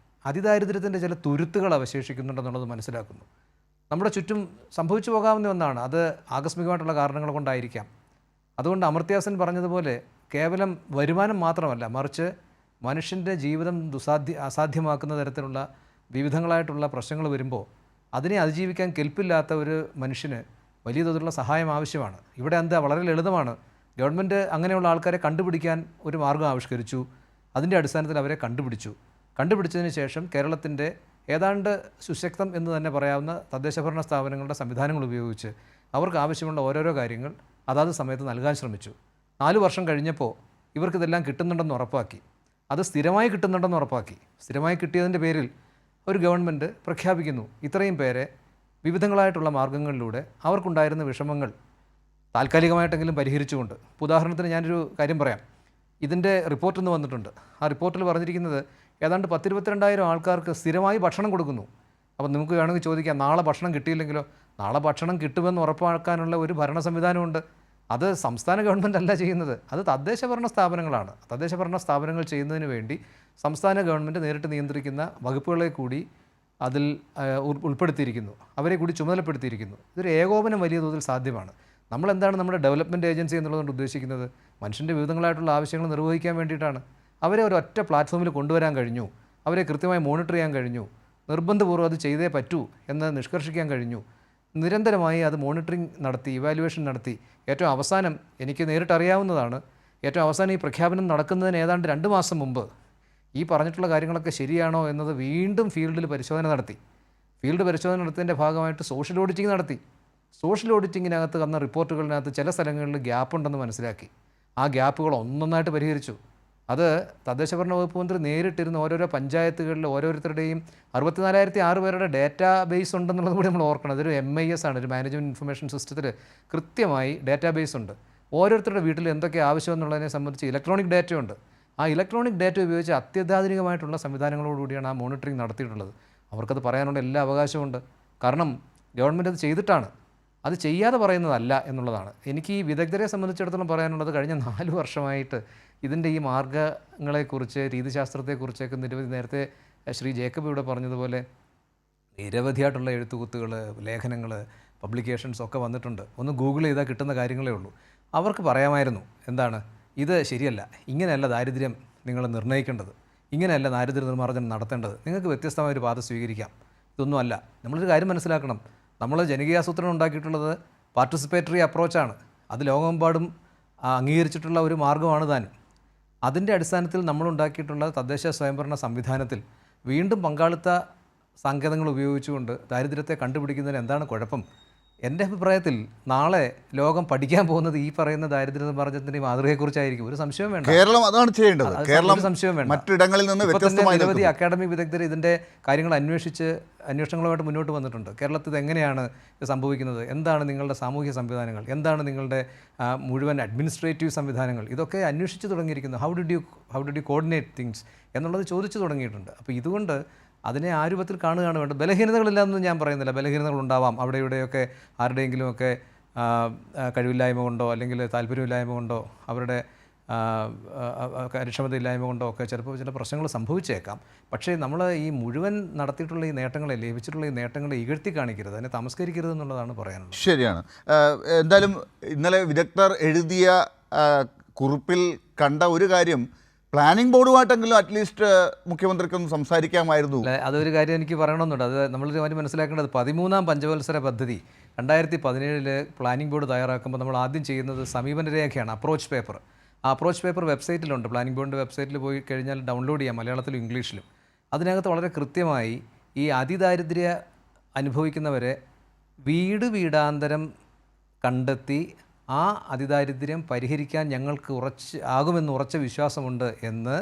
അതിദാരിദ്ര്യത്തിൻ്റെ ചില തുരുത്തുകൾ അവശേഷിക്കുന്നുണ്ടെന്നുള്ളത് മനസ്സിലാക്കുന്നു. നമ്മുടെ ചുറ്റും സംഭവിച്ചു പോകാവുന്ന ഒന്നാണ്, അത് ആകസ്മികമായിട്ടുള്ള കാരണങ്ങൾ കൊണ്ടായിരിക്കാം. അതുകൊണ്ട് അമർത്യ സെൻ പറഞ്ഞതുപോലെ കേവലം വരുമാനം മാത്രമല്ല, മറിച്ച് മനുഷ്യൻ്റെ ജീവിതം അസാധ്യമാക്കുന്ന തരത്തിലുള്ള വിവിധങ്ങളായിട്ടുള്ള പ്രശ്നങ്ങൾ വരുമ്പോൾ അതിനെ അതിജീവിക്കാൻ കെൽപ്പില്ലാത്ത ഒരു മനുഷ്യന് വലിയ തോതിലുള്ള സഹായം ആവശ്യമാണ്. ഇവിടെ എന്താ വളരെ ലളിതമാണ്. ഗവൺമെൻറ് അങ്ങനെയുള്ള ആൾക്കാരെ കണ്ടുപിടിക്കാൻ ഒരു മാർഗ്ഗം ആവിഷ്കരിച്ചു. അതിൻ്റെ അടിസ്ഥാനത്തിൽ അവരെ കണ്ടുപിടിച്ചതിന് ശേഷം കേരളത്തിൻ്റെ ഏതാണ്ട് സുശക്തം എന്ന് തന്നെ പറയാവുന്ന തദ്ദേശഭരണ സ്ഥാപനങ്ങളുടെ സംവിധാനങ്ങൾ ഉപയോഗിച്ച് അവർക്ക് ആവശ്യമുള്ള ഓരോരോ കാര്യങ്ങൾ അതാത് സമയത്ത് നൽകാൻ ശ്രമിച്ചു. 4 വർഷം കഴിഞ്ഞപ്പോൾ ഇവർക്കിതെല്ലാം കിട്ടുന്നുണ്ടെന്ന് ഉറപ്പാക്കി. അത് സ്ഥിരമായി കിട്ടുന്നുണ്ടെന്ന് ഉറപ്പാക്കി. സ്ഥിരമായി കിട്ടിയതിൻ്റെ പേരിൽ ഒരു ഗവൺമെൻറ് പ്രഖ്യാപിക്കുന്നു ഇത്രയും പേരെ വിവിധങ്ങളായിട്ടുള്ള മാർഗ്ഗങ്ങളിലൂടെ അവർക്കുണ്ടായിരുന്ന വിഷമങ്ങൾ താൽക്കാലികമായിട്ടെങ്കിലും പരിഹരിച്ചുകൊണ്ട്. ഉദാഹരണത്തിന് ഞാനൊരു കാര്യം പറയാം. ഇതിൻ്റെ റിപ്പോർട്ടൊന്ന് വന്നിട്ടുണ്ട്. ആ റിപ്പോർട്ടിൽ പറഞ്ഞിരിക്കുന്നത് ഏതാണ്ട് 10-22,000 ആൾക്കാർക്ക് സ്ഥിരമായി ഭക്ഷണം കൊടുക്കുന്നു. അപ്പം നമുക്ക് വേണമെങ്കിൽ ചോദിക്കാം, നാളെ ഭക്ഷണം കിട്ടിയില്ലെങ്കിലോ? നാളെ ഭക്ഷണം കിട്ടുമെന്ന് ഉറപ്പാക്കാനുള്ള ഒരു ഭരണ സംവിധാനമുണ്ട്. അത് സംസ്ഥാന ഗവൺമെൻറ് അല്ല ചെയ്യുന്നത്, അത് തദ്ദേശഭരണ സ്ഥാപനങ്ങളാണ്. തദ്ദേശഭരണ സ്ഥാപനങ്ങൾ ചെയ്യുന്നതിന് വേണ്ടി സംസ്ഥാന ഗവൺമെൻറ് നേരിട്ട് നിയന്ത്രിക്കുന്ന വകുപ്പുകളെ കൂടി അതിൽ ഉൾപ്പെടുത്തിയിരിക്കുന്നു, അവരെ കൂടി ചുമതലപ്പെടുത്തിയിരിക്കുന്നു. ഇതൊരു ഏകോപനം വലിയ തോതിൽ സാധ്യമാണ്. നമ്മളെന്താണ് നമ്മുടെ ഡെവലപ്മെൻറ്റ് ഏജൻസി എന്നുള്ളതുകൊണ്ട് ഉദ്ദേശിക്കുന്നത്? മനുഷ്യൻ്റെ വിവിധങ്ങളായിട്ടുള്ള ആവശ്യങ്ങൾ നിർവഹിക്കാൻ വേണ്ടിയിട്ടാണ്. അവരെ ഒരൊറ്റ പ്ലാറ്റ്ഫോമിൽ കൊണ്ടുവരാൻ കഴിഞ്ഞു, അവരെ കൃത്യമായി മോണിറ്റർ ചെയ്യാൻ കഴിഞ്ഞു, നിർബന്ധപൂർവ്വം അത് ചെയ്തേ പറ്റൂ എന്ന് നിഷ്കർഷിക്കാൻ കഴിഞ്ഞു. നിരന്തരമായി അത് മോണിറ്ററിംഗ് നടത്തി, ഇവാലുവേഷൻ നടത്തി. ഏറ്റവും അവസാനം എനിക്ക് നേരിട്ട് അറിയാവുന്നതാണ്, ഏറ്റവും അവസാനം ഈ പ്രഖ്യാപനം നടക്കുന്നതിന് ഏതാണ്ട് 2 മാസം മുമ്പ് ഈ പറഞ്ഞിട്ടുള്ള കാര്യങ്ങളൊക്കെ ശരിയാണോ എന്നത് വീണ്ടും ഫീൽഡിൽ പരിശോധന നടത്തി. ഫീൽഡ് പരിശോധന നടത്തിയതിൻ്റെ ഭാഗമായിട്ട് സോഷ്യൽ ഓഡിറ്റിംഗ് നടത്തി. സോഷ്യൽ ഓഡിറ്റിങ്ങിനകത്ത് വന്ന റിപ്പോർട്ടുകളിനകത്ത് ചില സ്ഥലങ്ങളിൽ ഗ്യാപ്പുണ്ടെന്ന് മനസ്സിലാക്കി. ആ ഗ്യാപ്പുകൾ ഒന്നൊന്നായിട്ട് പരിഹരിച്ചു. അത് തദ്ദേശഭരണ വകുപ്പ് മന്ത്രി നേരിട്ടിരുന്ന ഓരോരോ പഞ്ചായത്തുകളിൽ ഓരോരുത്തരുടെയും 64,006 പേരുടെ ഡാറ്റാ ബേസ് ഉണ്ടെന്നുള്ളത് കൂടി നമ്മൾ ഓർക്കണം. അതൊരു MIS ആണ്, ഒരു മാനേജ്മെൻറ്റ് ഇൻഫർമേഷൻ സിസ്റ്റത്തിൽ കൃത്യമായി ഡാറ്റാ ബേസ് ഉണ്ട്. ഓരോരുത്തരുടെ വീട്ടിൽ എന്തൊക്കെ ആവശ്യമെന്നുള്ളതിനെ സംബന്ധിച്ച് ഇലക്ട്രോണിക് ഡാറ്റയുണ്ട്. ആ ഇലക്ട്രോണിക് ഡാറ്റ ഉപയോഗിച്ച് അത്യന്താധുനികമായിട്ടുള്ള സംവിധാനങ്ങളോടുകൂടിയാണ് ആ മോണിറ്ററിംഗ് നടത്തിയിട്ടുള്ളത്. അവർക്കത് പറയാനുള്ള എല്ലാ അവകാശമുണ്ട്. കാരണം ഗവൺമെൻറ് അത് ചെയ്തിട്ടാണ്, അത് ചെയ്യാതെ പറയുന്നതല്ല എന്നുള്ളതാണ്. എനിക്ക് ഈ വിദഗ്ധരെ സംബന്ധിച്ചിടത്തോളം പറയാനുള്ളത്, കഴിഞ്ഞ 4 വർഷമായിട്ട് ഇതിൻ്റെ ഈ മാർഗ്ഗങ്ങളെക്കുറിച്ച്, രീതിശാസ്ത്രത്തെക്കുറിച്ചൊക്കെ നിരവധി, നേരത്തെ ശ്രീ ജേക്കബ് ഇവിടെ പറഞ്ഞതുപോലെ നിരവധിയായിട്ടുള്ള എഴുത്തുകുത്തുകൾ, ലേഖനങ്ങൾ, പബ്ലിക്കേഷൻസ് ഒക്കെ വന്നിട്ടുണ്ട്. ഒന്ന് ഗൂഗിൾ ചെയ്താൽ കിട്ടുന്ന കാര്യങ്ങളേ ഉള്ളൂ. അവർക്ക് പറയാമായിരുന്നു എന്താണ്, ഇത് ശരിയല്ല, ഇങ്ങനെയല്ല ദാരിദ്ര്യം നിങ്ങൾ നിർണ്ണയിക്കേണ്ടത്, ഇങ്ങനെയല്ല ദാരിദ്ര്യ നിർമ്മാർജ്ജനം നടത്തേണ്ടത്, നിങ്ങൾക്ക് വ്യത്യസ്തമായൊരു പാത സ്വീകരിക്കാം. ഇതൊന്നുമല്ല. നമ്മളൊരു കാര്യം മനസ്സിലാക്കണം, നമ്മൾ ജനകീയാസൂത്രണം ഉണ്ടാക്കിയിട്ടുള്ളത് പാർട്ടിസിപ്പേറ്ററി അപ്രോച്ചാണ്. അത് ലോകമെമ്പാടും അംഗീകരിച്ചിട്ടുള്ള ഒരു മാർഗ്ഗമാണ് താനും. അതിൻ്റെ അടിസ്ഥാനത്തിൽ നമ്മളുണ്ടാക്കിയിട്ടുള്ള തദ്ദേശ സ്വയംഭരണ സംവിധാനത്തിൽ വീണ്ടും പങ്കാളിത്ത സങ്കേതങ്ങൾ ഉപയോഗിച്ചുകൊണ്ട് ദാരിദ്ര്യത്തെ കണ്ടുപിടിക്കുന്നതിന് എന്താണ് കുഴപ്പം? എൻ്റെ അഭിപ്രായത്തിൽ നാളെ ലോകം പഠിക്കാൻ പോകുന്നത് ഈ പറയുന്ന ദാരിദ്ര്യ നിർമ്മാർജ്ജനത്തിൻ്റെ മാതൃകയെക്കുറിച്ചായിരിക്കും. ഒരു സംശയവും വേണ്ട. കേരളം അതാണ് ചെയ്യേണ്ടത്. കേരളം സംശയം വേണ്ട. മറ്റിടങ്ങളിൽ നിന്ന് വ്യത്യസ്തമായി നിരവധി അക്കാഡമിക് വിദഗ്ധർ ഇതിൻ്റെ കാര്യങ്ങൾ അന്വേഷണങ്ങളുമായിട്ട് മുന്നോട്ട് വന്നിട്ടുണ്ട്. കേരളത്തിൽ എങ്ങനെയാണ് ഇത് സംഭവിക്കുന്നത്, എന്താണ് നിങ്ങളുടെ സാമൂഹ്യ സംവിധാനങ്ങൾ, എന്താണ് നിങ്ങളുടെ മുഴുവൻ അഡ്മിനിസ്ട്രേറ്റീവ് സംവിധാനങ്ങൾ, ഇതൊക്കെ അന്വേഷിച്ച് തുടങ്ങിയിരിക്കുന്നു. How did you coordinate things എന്നുള്ളത് ചോദിച്ചു തുടങ്ങിയിട്ടുണ്ട്. അപ്പോൾ ഇതുകൊണ്ട് അതിനെ ആ രൂപത്തിൽ കാണുകയാണ് വേണ്ടത്. ബലഹീനതകളില്ലാതെന്ന് ഞാൻ പറയുന്നില്ല, ബലഹീനതകൾ ഉണ്ടാവാം. അവിടെ ഇവിടെയൊക്കെ ആരുടെയെങ്കിലുമൊക്കെ കഴിവില്ലായ്മ കൊണ്ടോ അല്ലെങ്കിൽ താല്പര്യമില്ലായ്മ കൊണ്ടോ അവരുടെ കാര്യക്ഷമതയില്ലായ്മ കൊണ്ടോ ഒക്കെ ചിലപ്പോൾ ചില പ്രശ്നങ്ങൾ സംഭവിച്ചേക്കാം. പക്ഷേ നമ്മൾ ഈ മുഴുവൻ നടത്തിയിട്ടുള്ള ഈ നേട്ടങ്ങളെ, ലഭിച്ചിട്ടുള്ള ഈ നേട്ടങ്ങളെ ഇകഴ്ത്തി കാണിക്കരുത്, അതിനെ തമസ്കരിക്കരുത് എന്നുള്ളതാണ് പറയാനുള്ളത്. ശരിയാണ്. എന്തായാലും ഇന്നലെ വിദഗ്ധർ എഴുതിയ കുറിപ്പിൽ കണ്ട ഒരു കാര്യം, പ്ലാനിംഗ് ബോർഡുമായിട്ടെങ്കിലും അറ്റ്ലീസ്റ്റ് മുഖ്യമന്ത്രിക്കൊന്ന് സംസാരിക്കാമായിരുന്നു. അതൊരു കാര്യം എനിക്ക് പറയണമെന്നുണ്ട്. അത് നമ്മളൊരു കാര്യം മനസ്സിലാക്കേണ്ടത്, 13ാം പഞ്ചവത്സര പദ്ധതി 2017 പ്ലാനിംഗ് ബോർഡ് തയ്യാറാക്കുമ്പോൾ നമ്മൾ ആദ്യം ചെയ്യുന്നത് സമീപന രേഖയാണ്, അപ്രോച്ച് പേപ്പർ. ആ അപ്രോച്ച് പേപ്പർ വെബ്സൈറ്റിലുണ്ട്. പ്ലാനിംഗ് ബോർഡിൻ്റെ വെബ്സൈറ്റിൽ പോയി കഴിഞ്ഞാൽ ഡൗൺലോഡ് ചെയ്യാം, മലയാളത്തിലും ഇംഗ്ലീഷിലും. അതിനകത്ത് വളരെ കൃത്യമായി ഈ അതിദാരിദ്ര്യ അനുഭവിക്കുന്നവരെ വീടാന്തരം കണ്ടെത്തി ആ അതിദാരിദ്ര്യം പരിഹരിക്കാൻ ഞങ്ങൾക്ക് ആകുമെന്ന് ഉറച്ച വിശ്വാസമുണ്ട് എന്ന്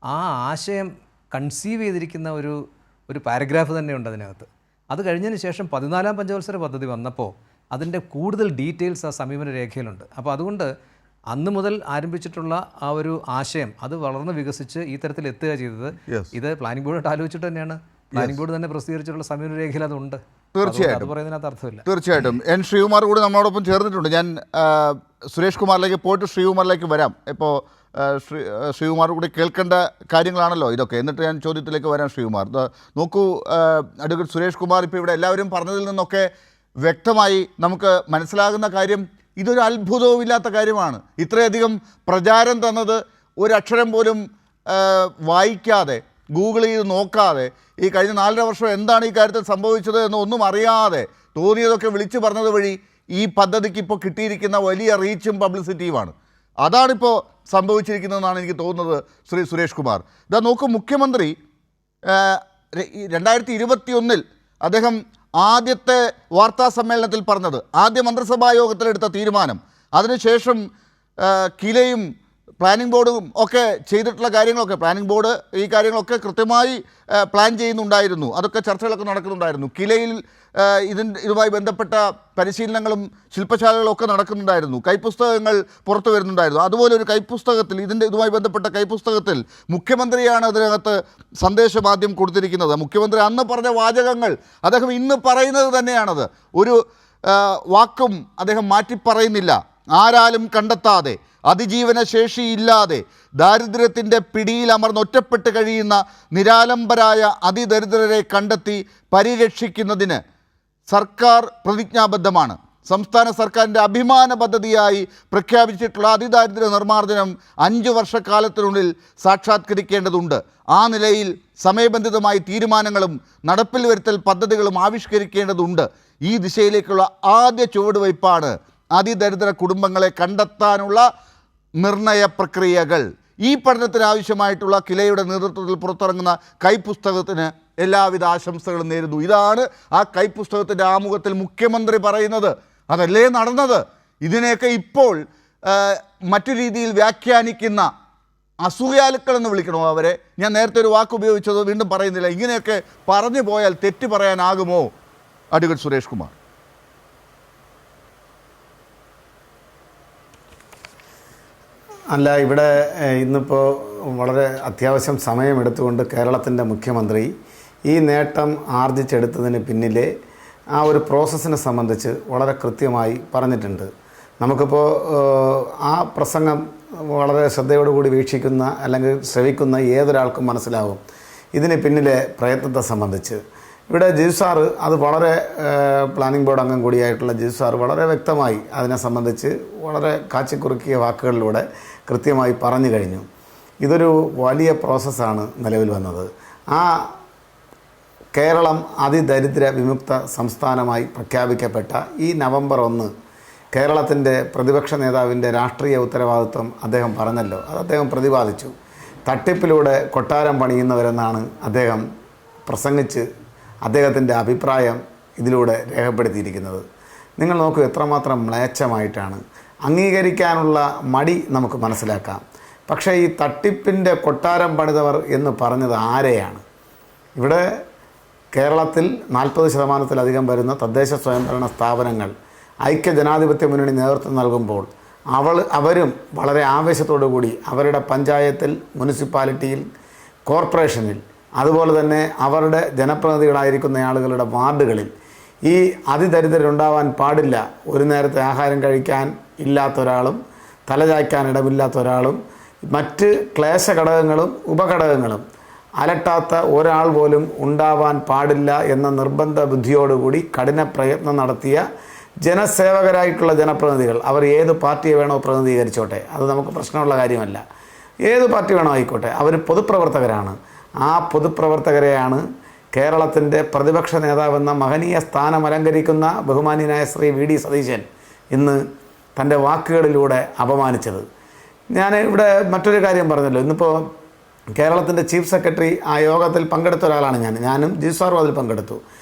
ആ ആശയം കൺസീവ് ചെയ്തിരിക്കുന്ന ഒരു പാരഗ്രാഫ് തന്നെയുണ്ട് അതിനകത്ത്. അത് കഴിഞ്ഞതിന് ശേഷം 14ാം പഞ്ചവത്സര പദ്ധതി വന്നപ്പോൾ അതിൻ്റെ കൂടുതൽ ഡീറ്റെയിൽസ് ആ സമീപന രേഖയിലുണ്ട്. അപ്പോൾ അതുകൊണ്ട് അന്ന് മുതൽ ആരംഭിച്ചിട്ടുള്ള ആ ഒരു ആശയം അത് വളർന്ന് വികസിച്ച് ഈ തരത്തിൽ എത്തുക ചെയ്തത് ഇത് പ്ലാനിംഗ് ബോർഡായിട്ട് ആലോചിച്ചിട്ട് തന്നെയാണ്. പ്ലാനിംഗ് ബോർഡ് തന്നെ പ്രസിദ്ധീകരിച്ചിട്ടുള്ള സമീപന രേഖയിൽ അതുണ്ട്. തീർച്ചയായിട്ടും അത് പറയുന്നതിനകത്ത് അർത്ഥമില്ല. തീർച്ചയായിട്ടും. എൻ ശ്രീകുമാർ കൂടി നമ്മളോടൊപ്പം ചേർന്നിട്ടുണ്ട്. ഞാൻ സുരേഷ് കുമാറിലേക്ക് പോയിട്ട് ശ്രീകുമാറിലേക്ക് വരാം. ഇപ്പോൾ ശ്രീകുമാർ കൂടി കേൾക്കേണ്ട കാര്യങ്ങളാണല്ലോ ഇതൊക്കെ. എന്നിട്ട് ഞാൻ ചോദ്യത്തിലേക്ക് വരാം. ശ്രീകുമാർ, നോക്കൂ, അഡ്വക്കേറ്റ് സുരേഷ് കുമാർ ഇപ്പോൾ ഇവിടെ എല്ലാവരും പറഞ്ഞതിൽ നിന്നൊക്കെ വ്യക്തമായി നമുക്ക് മനസ്സിലാകുന്ന കാര്യം ഇതൊരു അത്ഭുതവുമില്ലാത്ത കാര്യമാണ്. ഇത്രയധികം പ്രചാരം തന്നത് ഒരക്ഷരം പോലും വായിക്കാതെ, ഗൂഗിൾ ചെയ്ത് നോക്കാതെ, ഈ കഴിഞ്ഞ 4.5 വർഷം എന്താണ് ഈ കാര്യത്തിൽ സംഭവിച്ചത് എന്നൊന്നും അറിയാതെ തോന്നിയതൊക്കെ വിളിച്ചു പറഞ്ഞത് വഴി ഈ പദ്ധതിക്ക് ഇപ്പോൾ കിട്ടിയിരിക്കുന്ന വലിയ റീച്ചും പബ്ലിസിറ്റിയുമാണ്. അതാണിപ്പോൾ സംഭവിച്ചിരിക്കുന്നതെന്നാണ് എനിക്ക് തോന്നുന്നത്. ശ്രീ സുരേഷ് കുമാർ, ഇതാ നോക്കൂ, മുഖ്യമന്ത്രി 2021 അദ്ദേഹം ആദ്യത്തെ വാർത്താ സമ്മേളനത്തിൽ പറഞ്ഞത്, ആദ്യ മന്ത്രിസഭാ യോഗത്തിലെടുത്ത തീരുമാനം, അതിനുശേഷം കിലയും പ്ലാനിംഗ് ബോർഡും ഒക്കെ ചെയ്തിട്ടുള്ള കാര്യങ്ങളൊക്കെ, പ്ലാനിംഗ് ബോർഡ് ഈ കാര്യങ്ങളൊക്കെ കൃത്യമായി പ്ലാൻ ചെയ്യുന്നുണ്ടായിരുന്നു. അതൊക്കെ ചർച്ചകളൊക്കെ നടക്കുന്നുണ്ടായിരുന്നു. കിലയിൽ ഇതുമായി ബന്ധപ്പെട്ട പരിശീലനങ്ങളും ശില്പശാലകളും ഒക്കെ നടക്കുന്നുണ്ടായിരുന്നു. കൈപ്പുസ്തകങ്ങൾ പുറത്തു വരുന്നുണ്ടായിരുന്നു. അതുപോലെ ഒരു കൈപ്പുസ്തകത്തിൽ, ഇതുമായി ബന്ധപ്പെട്ട കൈപ്പുസ്തകത്തിൽ മുഖ്യമന്ത്രിയാണ് അതിനകത്ത് സന്ദേശം ആദ്യം കൊടുത്തിരിക്കുന്നത്. മുഖ്യമന്ത്രി അന്ന് പറഞ്ഞ വാചകങ്ങൾ അദ്ദേഹം ഇന്ന് പറയുന്നത് തന്നെയാണത്. ഒരു വാക്കും അദ്ദേഹം മാറ്റി പറയുന്നില്ല. ആരാലും കണ്ടെത്താതെ, അതിജീവന ശേഷിയില്ലാതെ, ദാരിദ്ര്യത്തിൻ്റെ പിടിയിൽ അമർന്നൊറ്റപ്പെട്ട് കഴിയുന്ന നിരാലംബരായ അതിദരിദ്രരെ കണ്ടെത്തി പരിരക്ഷിക്കുന്നതിന് സർക്കാർ പ്രതിജ്ഞാബദ്ധമാണ്. സംസ്ഥാന സർക്കാരിൻ്റെ അഭിമാന പദ്ധതിയായി പ്രഖ്യാപിച്ചിട്ടുള്ള അതിദാരിദ്ര്യ നിർമ്മാർജ്ജനം 5 വർഷക്കാലത്തിനുള്ളിൽ സാക്ഷാത്കരിക്കേണ്ടതുണ്ട്. ആ നിലയിൽ സമയബന്ധിതമായി തീരുമാനങ്ങളും നടപ്പിൽ വരുത്തൽ പദ്ധതികളും ആവിഷ്കരിക്കേണ്ടതുണ്ട്. ഈ ദിശയിലേക്കുള്ള ആദ്യ ചുവടുവയ്പ്പാണ് അതിദരിദ്ര കുടുംബങ്ങളെ കണ്ടെത്താനുള്ള നിർണയ പ്രക്രിയകൾ. ഈ പഠനത്തിന് ആവശ്യമായിട്ടുള്ള കിലയുടെ നേതൃത്വത്തിൽ പുറത്തിറങ്ങുന്ന കൈപ്പുസ്തകത്തിന് എല്ലാവിധ ആശംസകളും നേരുന്നു. ഇതാണ് ആ കൈപ്പുസ്തകത്തിൻ്റെ ആമുഖത്തിൽ മുഖ്യമന്ത്രി പറയുന്നത്. അതല്ലേ നടന്നത്? ഇതിനെയൊക്കെ ഇപ്പോൾ മറ്റു രീതിയിൽ വ്യാഖ്യാനിക്കുന്ന അസൂയാലുക്കൾ എന്ന് വിളിക്കണോ അവരെ? ഞാൻ നേരത്തെ ഒരു വാക്ക് ഉപയോഗിച്ചത് വീണ്ടും പറയുന്നില്ല. ഇങ്ങനെയൊക്കെ പറഞ്ഞു പോയാൽ തെറ്റ് പറയാനാകുമോ അഡ്വക്കേറ്റ് സുരേഷ് കുമാർ? അല്ല, ഇവിടെ ഇന്നിപ്പോൾ വളരെ അത്യാവശ്യം സമയമെടുത്തുകൊണ്ട് കേരളത്തിൻ്റെ മുഖ്യമന്ത്രി ഈ നേട്ടം ആർജിച്ചെടുത്തതിന് പിന്നിലെ ആ ഒരു പ്രോസസ്സിനെ സംബന്ധിച്ച് വളരെ കൃത്യമായി പറഞ്ഞിട്ടുണ്ട്. നമുക്കിപ്പോൾ ആ പ്രസംഗം വളരെ ശ്രദ്ധയോടുകൂടി വീക്ഷിക്കുന്ന അല്ലെങ്കിൽ ശ്രവിക്കുന്ന ഏതൊരാൾക്കും മനസ്സിലാവും ഇതിന് പിന്നിലെ പ്രയത്നത്തെ സംബന്ധിച്ച്. ഇവിടെ ജിജു സാറ് അത് വളരെ പ്ലാനിംഗ് ബോർഡ് അംഗം കൂടിയായിട്ടുള്ള ജിജു സാറ് വളരെ വ്യക്തമായി അതിനെ സംബന്ധിച്ച് വളരെ കാച്ചിക്കുറുക്കിയ വാക്കുകളിലൂടെ കൃത്യമായി പറഞ്ഞു കഴിഞ്ഞു. ഇതൊരു വലിയ പ്രോസസ്സാണ് നിലവിൽ വന്നത്. ആ കേരളം അതിദരിദ്ര വിമുക്ത സംസ്ഥാനമായി പ്രഖ്യാപിക്കപ്പെട്ട ഈ നവംബർ 1 കേരളത്തിൻ്റെ പ്രതിപക്ഷ നേതാവിൻ്റെ രാഷ്ട്രീയ ഉത്തരവാദിത്വം അദ്ദേഹം പറഞ്ഞല്ലോ, അത് അദ്ദേഹം പ്രതിപാദിച്ചു. തട്ടിപ്പിലൂടെ കൊട്ടാരം പണിയുന്നവരെന്നാണ് അദ്ദേഹം പ്രസംഗിച്ച് അദ്ദേഹത്തിൻ്റെ അഭിപ്രായം ഇതിലൂടെ രേഖപ്പെടുത്തിയിരിക്കുന്നത്. നിങ്ങൾ നോക്കൂ എത്രമാത്രം മ്ലേച്ഛമായിട്ടാണ്. അംഗീകരിക്കാനുള്ള മടി നമുക്ക് മനസ്സിലാക്കാം. പക്ഷേ ഈ തട്ടിപ്പിൻ്റെ കൊട്ടാരം പണിതവർ എന്ന് പറഞ്ഞത് ആരെയാണ്? ഇവിടെ കേരളത്തിൽ 40% വരുന്ന തദ്ദേശ സ്വയംഭരണ സ്ഥാപനങ്ങൾ ഐക്യജനാധിപത്യ മുന്നണി നേതൃത്വം നൽകുമ്പോൾ അവരും വളരെ ആവേശത്തോടു കൂടി അവരുടെ പഞ്ചായത്തിൽ, മുനിസിപ്പാലിറ്റിയിൽ, കോർപ്പറേഷനിൽ, അതുപോലെ തന്നെ അവരുടെ ജനപ്രതിനിധികളായിരിക്കുന്ന ആളുകളുടെ വാർഡുകളിൽ ഈ അതിദരിദ്രരുണ്ടാവാൻ പാടില്ല, ഒരു നേരത്തെ ആഹാരം കഴിക്കാൻ ഇല്ലാത്ത ഒരാളും തലചായ്ക്കാൻ ഇടമില്ലാത്ത ഒരാളും മറ്റ് ക്ലേശ ഘടകങ്ങളും ഉപഘടകങ്ങളും അലട്ടാത്ത ഒരാൾ പോലും ഉണ്ടാവാൻ പാടില്ല എന്ന നിർബന്ധ ബുദ്ധിയോടുകൂടി കഠിന പ്രയത്നം നടത്തിയ ജനസേവകരായിട്ടുള്ള ജനപ്രതിനിധികൾ, അവർ ഏത് പാർട്ടിയെ വേണോ പ്രതിനിധീകരിച്ചോട്ടെ, അത് നമുക്ക് പ്രശ്നമുള്ള കാര്യമല്ല. ഏത് പാർട്ടി വേണോ ആയിക്കോട്ടെ, അവർ പൊതുപ്രവർത്തകരാണ്. ആ പൊതുപ്രവർത്തകരെയാണ് കേരളത്തിൻ്റെ പ്രതിപക്ഷ നേതാവെന്ന മഹനീയ സ്ഥാനം അലങ്കരിക്കുന്ന ബഹുമാന്യനായ ശ്രീ വി.ഡി. സതീശൻ ഇന്ന് തൻ്റെ വാക്കുകളിലൂടെ അപമാനിച്ചത്. ഞാൻ ഇവിടെ മറ്റൊരു കാര്യം പറഞ്ഞല്ലോ, ഇന്നിപ്പോൾ കേരളത്തിൻ്റെ ചീഫ് സെക്രട്ടറി ആ യോഗത്തിൽ പങ്കെടുത്ത ഒരാളാണ് ഞാനും ജിജു സാറും അതിൽ പങ്കെടുത്തു.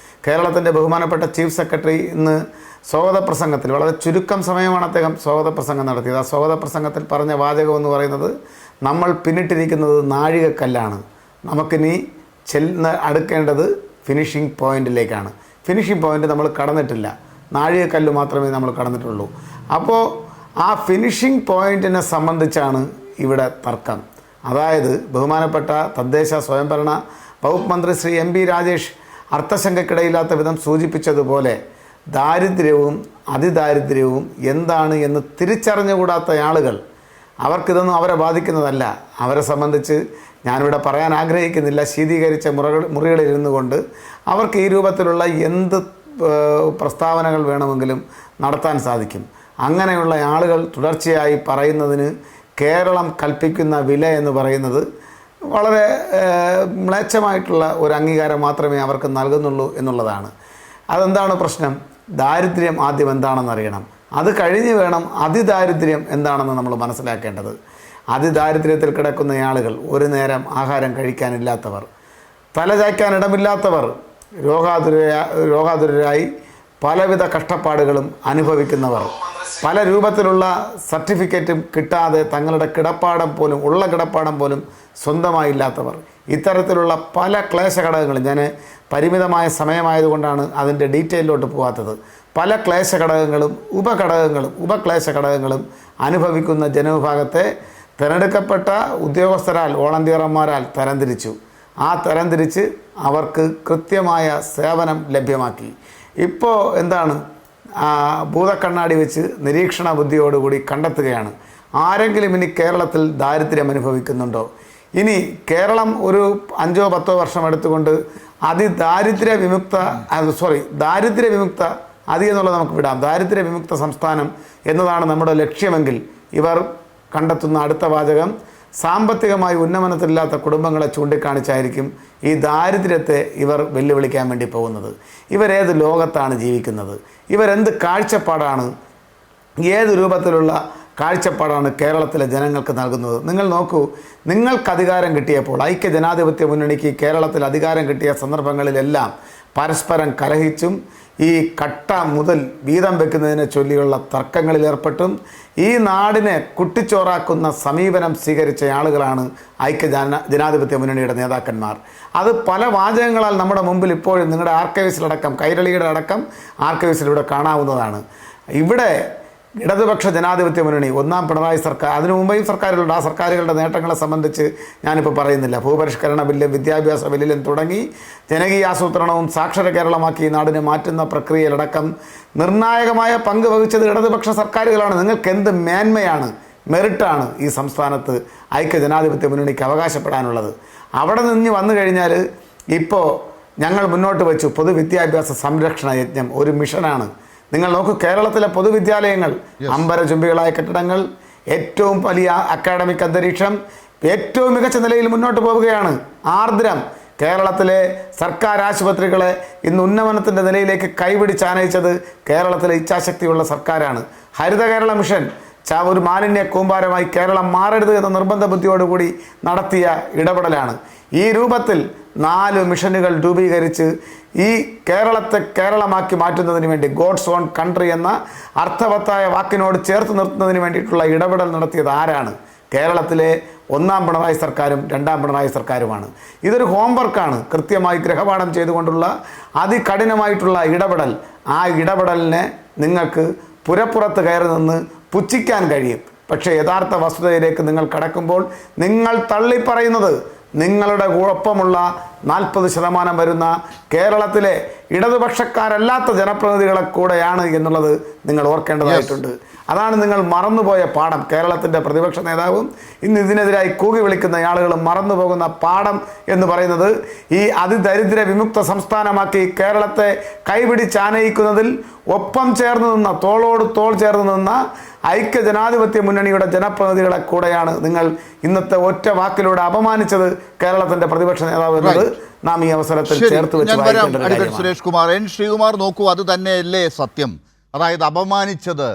കേരളത്തിൻ്റെ ബഹുമാനപ്പെട്ട ചീഫ് സെക്രട്ടറി ഇന്ന് സ്വാഗത പ്രസംഗത്തിൽ, വളരെ ചുരുക്കം സമയമാണ് അദ്ദേഹം സ്വാഗത പ്രസംഗം നടത്തിയത്. ആ സ്വാഗത പ്രസംഗത്തിൽ പറഞ്ഞ വാചകം എന്ന് പറയുന്നത്, നമ്മൾ പിന്നിട്ടിരിക്കുന്നത് നാഴികക്കല്ലാണ്, നമുക്കിനി അടുക്കേണ്ടത് ഫിനിഷിംഗ് പോയിന്റിലേക്കാണ്. ഫിനിഷിംഗ് പോയിന്റ് നമ്മൾ കടന്നിട്ടില്ല, നാഴികക്കല്ല് മാത്രമേ നമ്മൾ കടന്നിട്ടുള്ളൂ. അപ്പോൾ ആ ഫിനിഷിംഗ് പോയിന്റിനെ സംബന്ധിച്ചാണ് ഇവിടെ തർക്കം. അതായത് ബഹുമാനപ്പെട്ട തദ്ദേശ സ്വയംഭരണ വകുപ്പ് മന്ത്രി ശ്രീ എം.പി. രാജേഷ് അർത്ഥശങ്കയ്ക്കിടയില്ലാത്ത വിധം സൂചിപ്പിച്ചതുപോലെ ദാരിദ്ര്യവും അതിദാരിദ്ര്യവും എന്താണ് എന്ന് തിരിച്ചറിഞ്ഞുകൂടാത്ത ആളുകൾ, അവർക്കിതൊന്നും അവരെ ബാധിക്കുന്നതല്ല. അവരെ സംബന്ധിച്ച് ഞാനിവിടെ പറയാൻ ആഗ്രഹിക്കുന്നില്ല, ശീതീകരിച്ച മുറികളിലിരുന്നു കൊണ്ട് അവർക്ക് ഈ രൂപത്തിലുള്ള എന്ത് പ്രസ്താവനകൾ വേണമെങ്കിലും നടത്താൻ സാധിക്കും. അങ്ങനെയുള്ള ആളുകൾ തുടർച്ചയായി പറയുന്നതിന് കേരളം കൽപ്പിക്കുന്ന വില എന്ന് പറയുന്നത് വളരെ മ്ലേച്ഛമായിട്ടുള്ള ഒരു അംഗീകാരം മാത്രമേ അവർക്ക് നൽകുന്നുള്ളൂ എന്നുള്ളതാണ്. അതെന്താണ് പ്രശ്നം? ദാരിദ്ര്യം ആദ്യം എന്താണെന്നറിയണം. അത് കഴിഞ്ഞ് വേണം അതിദാരിദ്ര്യം എന്താണെന്ന് നമ്മൾ മനസ്സിലാക്കേണ്ടത്. അതിദാരിദ്ര്യത്തിൽ കിടക്കുന്ന ആളുകൾ, ഒരു നേരം ആഹാരം കഴിക്കാനില്ലാത്തവർ, തലചായ്ക്കാൻ ഇടമില്ലാത്തവർ, രോഗാതുരരായി പലവിധ കഷ്ടപ്പാടുകളും അനുഭവിക്കുന്നവർ, പല രൂപത്തിലുള്ള സർട്ടിഫിക്കറ്റും കിട്ടാതെ തങ്ങളുടെ കിടപ്പാടം പോലും, ഉള്ള കിടപ്പാടം പോലും സ്വന്തമായില്ലാത്തവർ, ഇത്തരത്തിലുള്ള പല ക്ലേശഘടകങ്ങളും, ഞാൻ പരിമിതമായ സമയമായതുകൊണ്ടാണ് അതിൻ്റെ ഡീറ്റെയിലോട്ട് പോകാത്തത്, പല ക്ലേശഘടകങ്ങളും ഉപക്ലേശ ഘടകങ്ങളും അനുഭവിക്കുന്ന ജനവിഭാഗത്തെ തിരഞ്ഞെടുക്കപ്പെട്ട ഉദ്യോഗസ്ഥരാൽ, വോളണ്ടിയർമാരാൽ തരംതിരിച്ചു. ആ തരംതിരിച്ച് അവർക്ക് കൃത്യമായ സേവനം ലഭ്യമാക്കി. ഇപ്പോൾ എന്താണ്, ഭൂതക്കണ്ണാടി വെച്ച് നിരീക്ഷണ ബുദ്ധിയോടുകൂടി കണ്ടെത്തുകയാണ്, ആരെങ്കിലും ഇനി കേരളത്തിൽ ദാരിദ്ര്യം അനുഭവിക്കുന്നുണ്ടോ? ഇനി കേരളം ഒരു 5-10 വർഷം എടുത്തുകൊണ്ട് ദാരിദ്ര്യ വിമുക്ത അതി എന്നുള്ളത് നമുക്ക് വിടാം, ദാരിദ്ര്യ വിമുക്ത സംസ്ഥാനം എന്നതാണ് നമ്മുടെ ലക്ഷ്യമെങ്കിൽ ഇവർ കണ്ടെത്തുന്ന അടുത്ത വാചകം സാമ്പത്തികമായി ഉന്നമനത്തിലില്ലാത്ത കുടുംബങ്ങളെ ചൂണ്ടിക്കാണിച്ചായിരിക്കും ഈ ദാരിദ്ര്യത്തെ ഇവർ വെല്ലുവിളിക്കാൻ വേണ്ടി പോകുന്നത്. ഇവരേത് ലോകത്താണ് ജീവിക്കുന്നത്? ഇവരെന്ത് കാഴ്ചപ്പാടാണ്, ഏത് രൂപത്തിലുള്ള കാഴ്ചപ്പാടാണ് കേരളത്തിലെ ജനങ്ങൾക്ക് നൽകുന്നത്? നിങ്ങൾ നോക്കൂ, നിങ്ങൾക്ക് അധികാരം കിട്ടിയപ്പോൾ, ഐക്യ ജനാധിപത്യ മുന്നണിക്ക് കേരളത്തിൽ അധികാരം കിട്ടിയ സന്ദർഭങ്ങളിലെല്ലാം പരസ്പരം കലഹിച്ചും ഈ കട്ട മുതൽ വീതം വെക്കുന്നതിനെ ചൊല്ലിയുള്ള തർക്കങ്ങളിൽ ഏർപ്പെട്ടും ഈ നാടിനെ കുട്ടിച്ചോറാക്കുന്ന സമീപനം സ്വീകരിച്ച ആളുകളാണ് ഐക്യ ജനാധിപത്യ മുന്നണിയുടെ നേതാക്കന്മാർ. അത് പല വാചകങ്ങളാൽ നമ്മുടെ മുമ്പിൽ ഇപ്പോഴും നിങ്ങളുടെ ആർക്കൈവ്സിലടക്കം, കൈരളിയുടെ അടക്കം ആർക്കൈവ്സിലൂടെ കാണാവുന്നതാണ്. ഇവിടെ ഇടതുപക്ഷ ജനാധിപത്യ മുന്നണി, ഒന്നാം പിണറായി സർക്കാർ, അതിനു മുമ്പേയും സർക്കാരുകളുണ്ട്, ആ സർക്കാരുകളുടെ നേട്ടങ്ങളെ സംബന്ധിച്ച് ഞാനിപ്പോൾ പറയുന്നില്ല. ഭൂപരിഷ്കരണ ബില്ലും വിദ്യാഭ്യാസ ബില്ലിലും തുടങ്ങി ജനകീയാസൂത്രണവും സാക്ഷര കേരളമാക്കി ഈ നാടിനെ മാറ്റുന്ന പ്രക്രിയയിലടക്കം നിർണായകമായ പങ്ക് വഹിച്ചത് ഇടതുപക്ഷ സർക്കാരുകളാണ്. നിങ്ങൾക്ക് എന്ത് മേന്മയാണ്, മെറിറ്റാണ് ഈ സംസ്ഥാനത്ത് ഐക്യ ജനാധിപത്യ മുന്നണിക്ക് അവകാശപ്പെടാനുള്ളത്? അവിടെ നിന്ന് വന്നു കഴിഞ്ഞാൽ ഇപ്പോൾ ഞങ്ങൾ മുന്നോട്ട് വെച്ചു പൊതുവിദ്യാഭ്യാസ സംരക്ഷണ യജ്ഞം, ഒരു മിഷനാണ്. നിങ്ങൾ നോക്കൂ, കേരളത്തിലെ പൊതുവിദ്യാലയങ്ങൾ, അമ്പരചുംബികളായ കെട്ടിടങ്ങൾ, ഏറ്റവും വലിയ അക്കാഡമിക് അന്തരീക്ഷം, ഏറ്റവും മികച്ച നിലയിൽ മുന്നോട്ട് പോവുകയാണ്. ആർദ്രം കേരളത്തിലെ സർക്കാർ ആശുപത്രികളെ ഇന്ന് ഉന്നമനത്തിൻ്റെ നിലയിലേക്ക് കൈപിടിച്ചാനയിച്ചത് കേരളത്തിലെ ഇച്ഛാശക്തിയുള്ള സർക്കാരാണ്. ഹരിത കേരള മിഷൻ ഒരു മാലിന്യ കൂമ്പാരമായി കേരളം മാറരുത് എന്ന നിർബന്ധ ബുദ്ധിയോടുകൂടി നടത്തിയ ഇടപെടലാണ്. ഈ രൂപത്തിൽ 4 മിഷനുകൾ രൂപീകരിച്ച് ഈ കേരളത്തെ കേരളമാക്കി മാറ്റുന്നതിന് വേണ്ടി, ഗോഡ്സ് ഓൺ കൺട്രി എന്ന അർത്ഥവത്തായ വാക്കിനോട് ചേർത്ത് നിർത്തുന്നതിന് വേണ്ടിയിട്ടുള്ള ഇടപെടൽ നടത്തിയത് ആരാണ്? കേരളത്തിലെ ഒന്നാം പിണറായി സർക്കാരും രണ്ടാം പിണറായി സർക്കാരുമാണ്. ഇതൊരു ഹോംവർക്കാണ്, കൃത്യമായി ഗൃഹപാഠം ചെയ്തുകൊണ്ടുള്ള അതികഠിനമായിട്ടുള്ള ഇടപെടൽ. ആ ഇടപെടലിനെ നിങ്ങൾക്ക് പുരപ്പുറത്ത് കയറി നിന്ന് പുച്ഛിക്കാൻ കഴിയും. പക്ഷേ യഥാർത്ഥ വസ്തുതയിലേക്ക് നിങ്ങൾ കടക്കുമ്പോൾ നിങ്ങൾ തള്ളിപ്പറയുന്നത് നിങ്ങളുടെ ഒപ്പമുള്ള 40% വരുന്ന കേരളത്തിലെ ഇടതുപക്ഷക്കാരല്ലാത്ത ജനപ്രതിനിധികളെ കൂടെയാണ് എന്നുള്ളത് നിങ്ങൾ ഓർക്കേണ്ടതായിട്ടുണ്ട്. അതാണ് നിങ്ങൾ മറന്നുപോയ പാഠം. കേരളത്തിൻ്റെ പ്രതിപക്ഷ നേതാവും ഇന്ന് ഇതിനെതിരായി കൂകി വിളിക്കുന്ന ആളുകളും മറന്നുപോകുന്ന പാഠം എന്ന് പറയുന്നത് ഈ അതിദരിദ്ര വിമുക്ത സംസ്ഥാനമാക്കി കേരളത്തെ കൈപിടിച്ചാനയിക്കുന്നതിൽ ഒപ്പം ചേർന്ന് നിന്ന, തോളോട് തോൾ ചേർന്ന് നിന്ന ഐക്യ ജനാധിപത്യ മുന്നണിയുടെ ജനപ്രതിനിധികളെ കൂടെയാണ് നിങ്ങൾ ഇന്നത്തെ ഒറ്റ വാക്കിലൂടെ അപമാനിച്ചത് കേരളത്തിന്റെ പ്രതിപക്ഷ നേതാവ് എന്നത് നാം ഈ അവസരത്തിൽ ചേർത്ത് വെച്ച്. സുരേഷ് കുമാർ, എൻ ശ്രീകുമാർ, നോക്കൂ, അത് തന്നെയല്ലേ സത്യം? അതായത് അപമാനിച്ചത്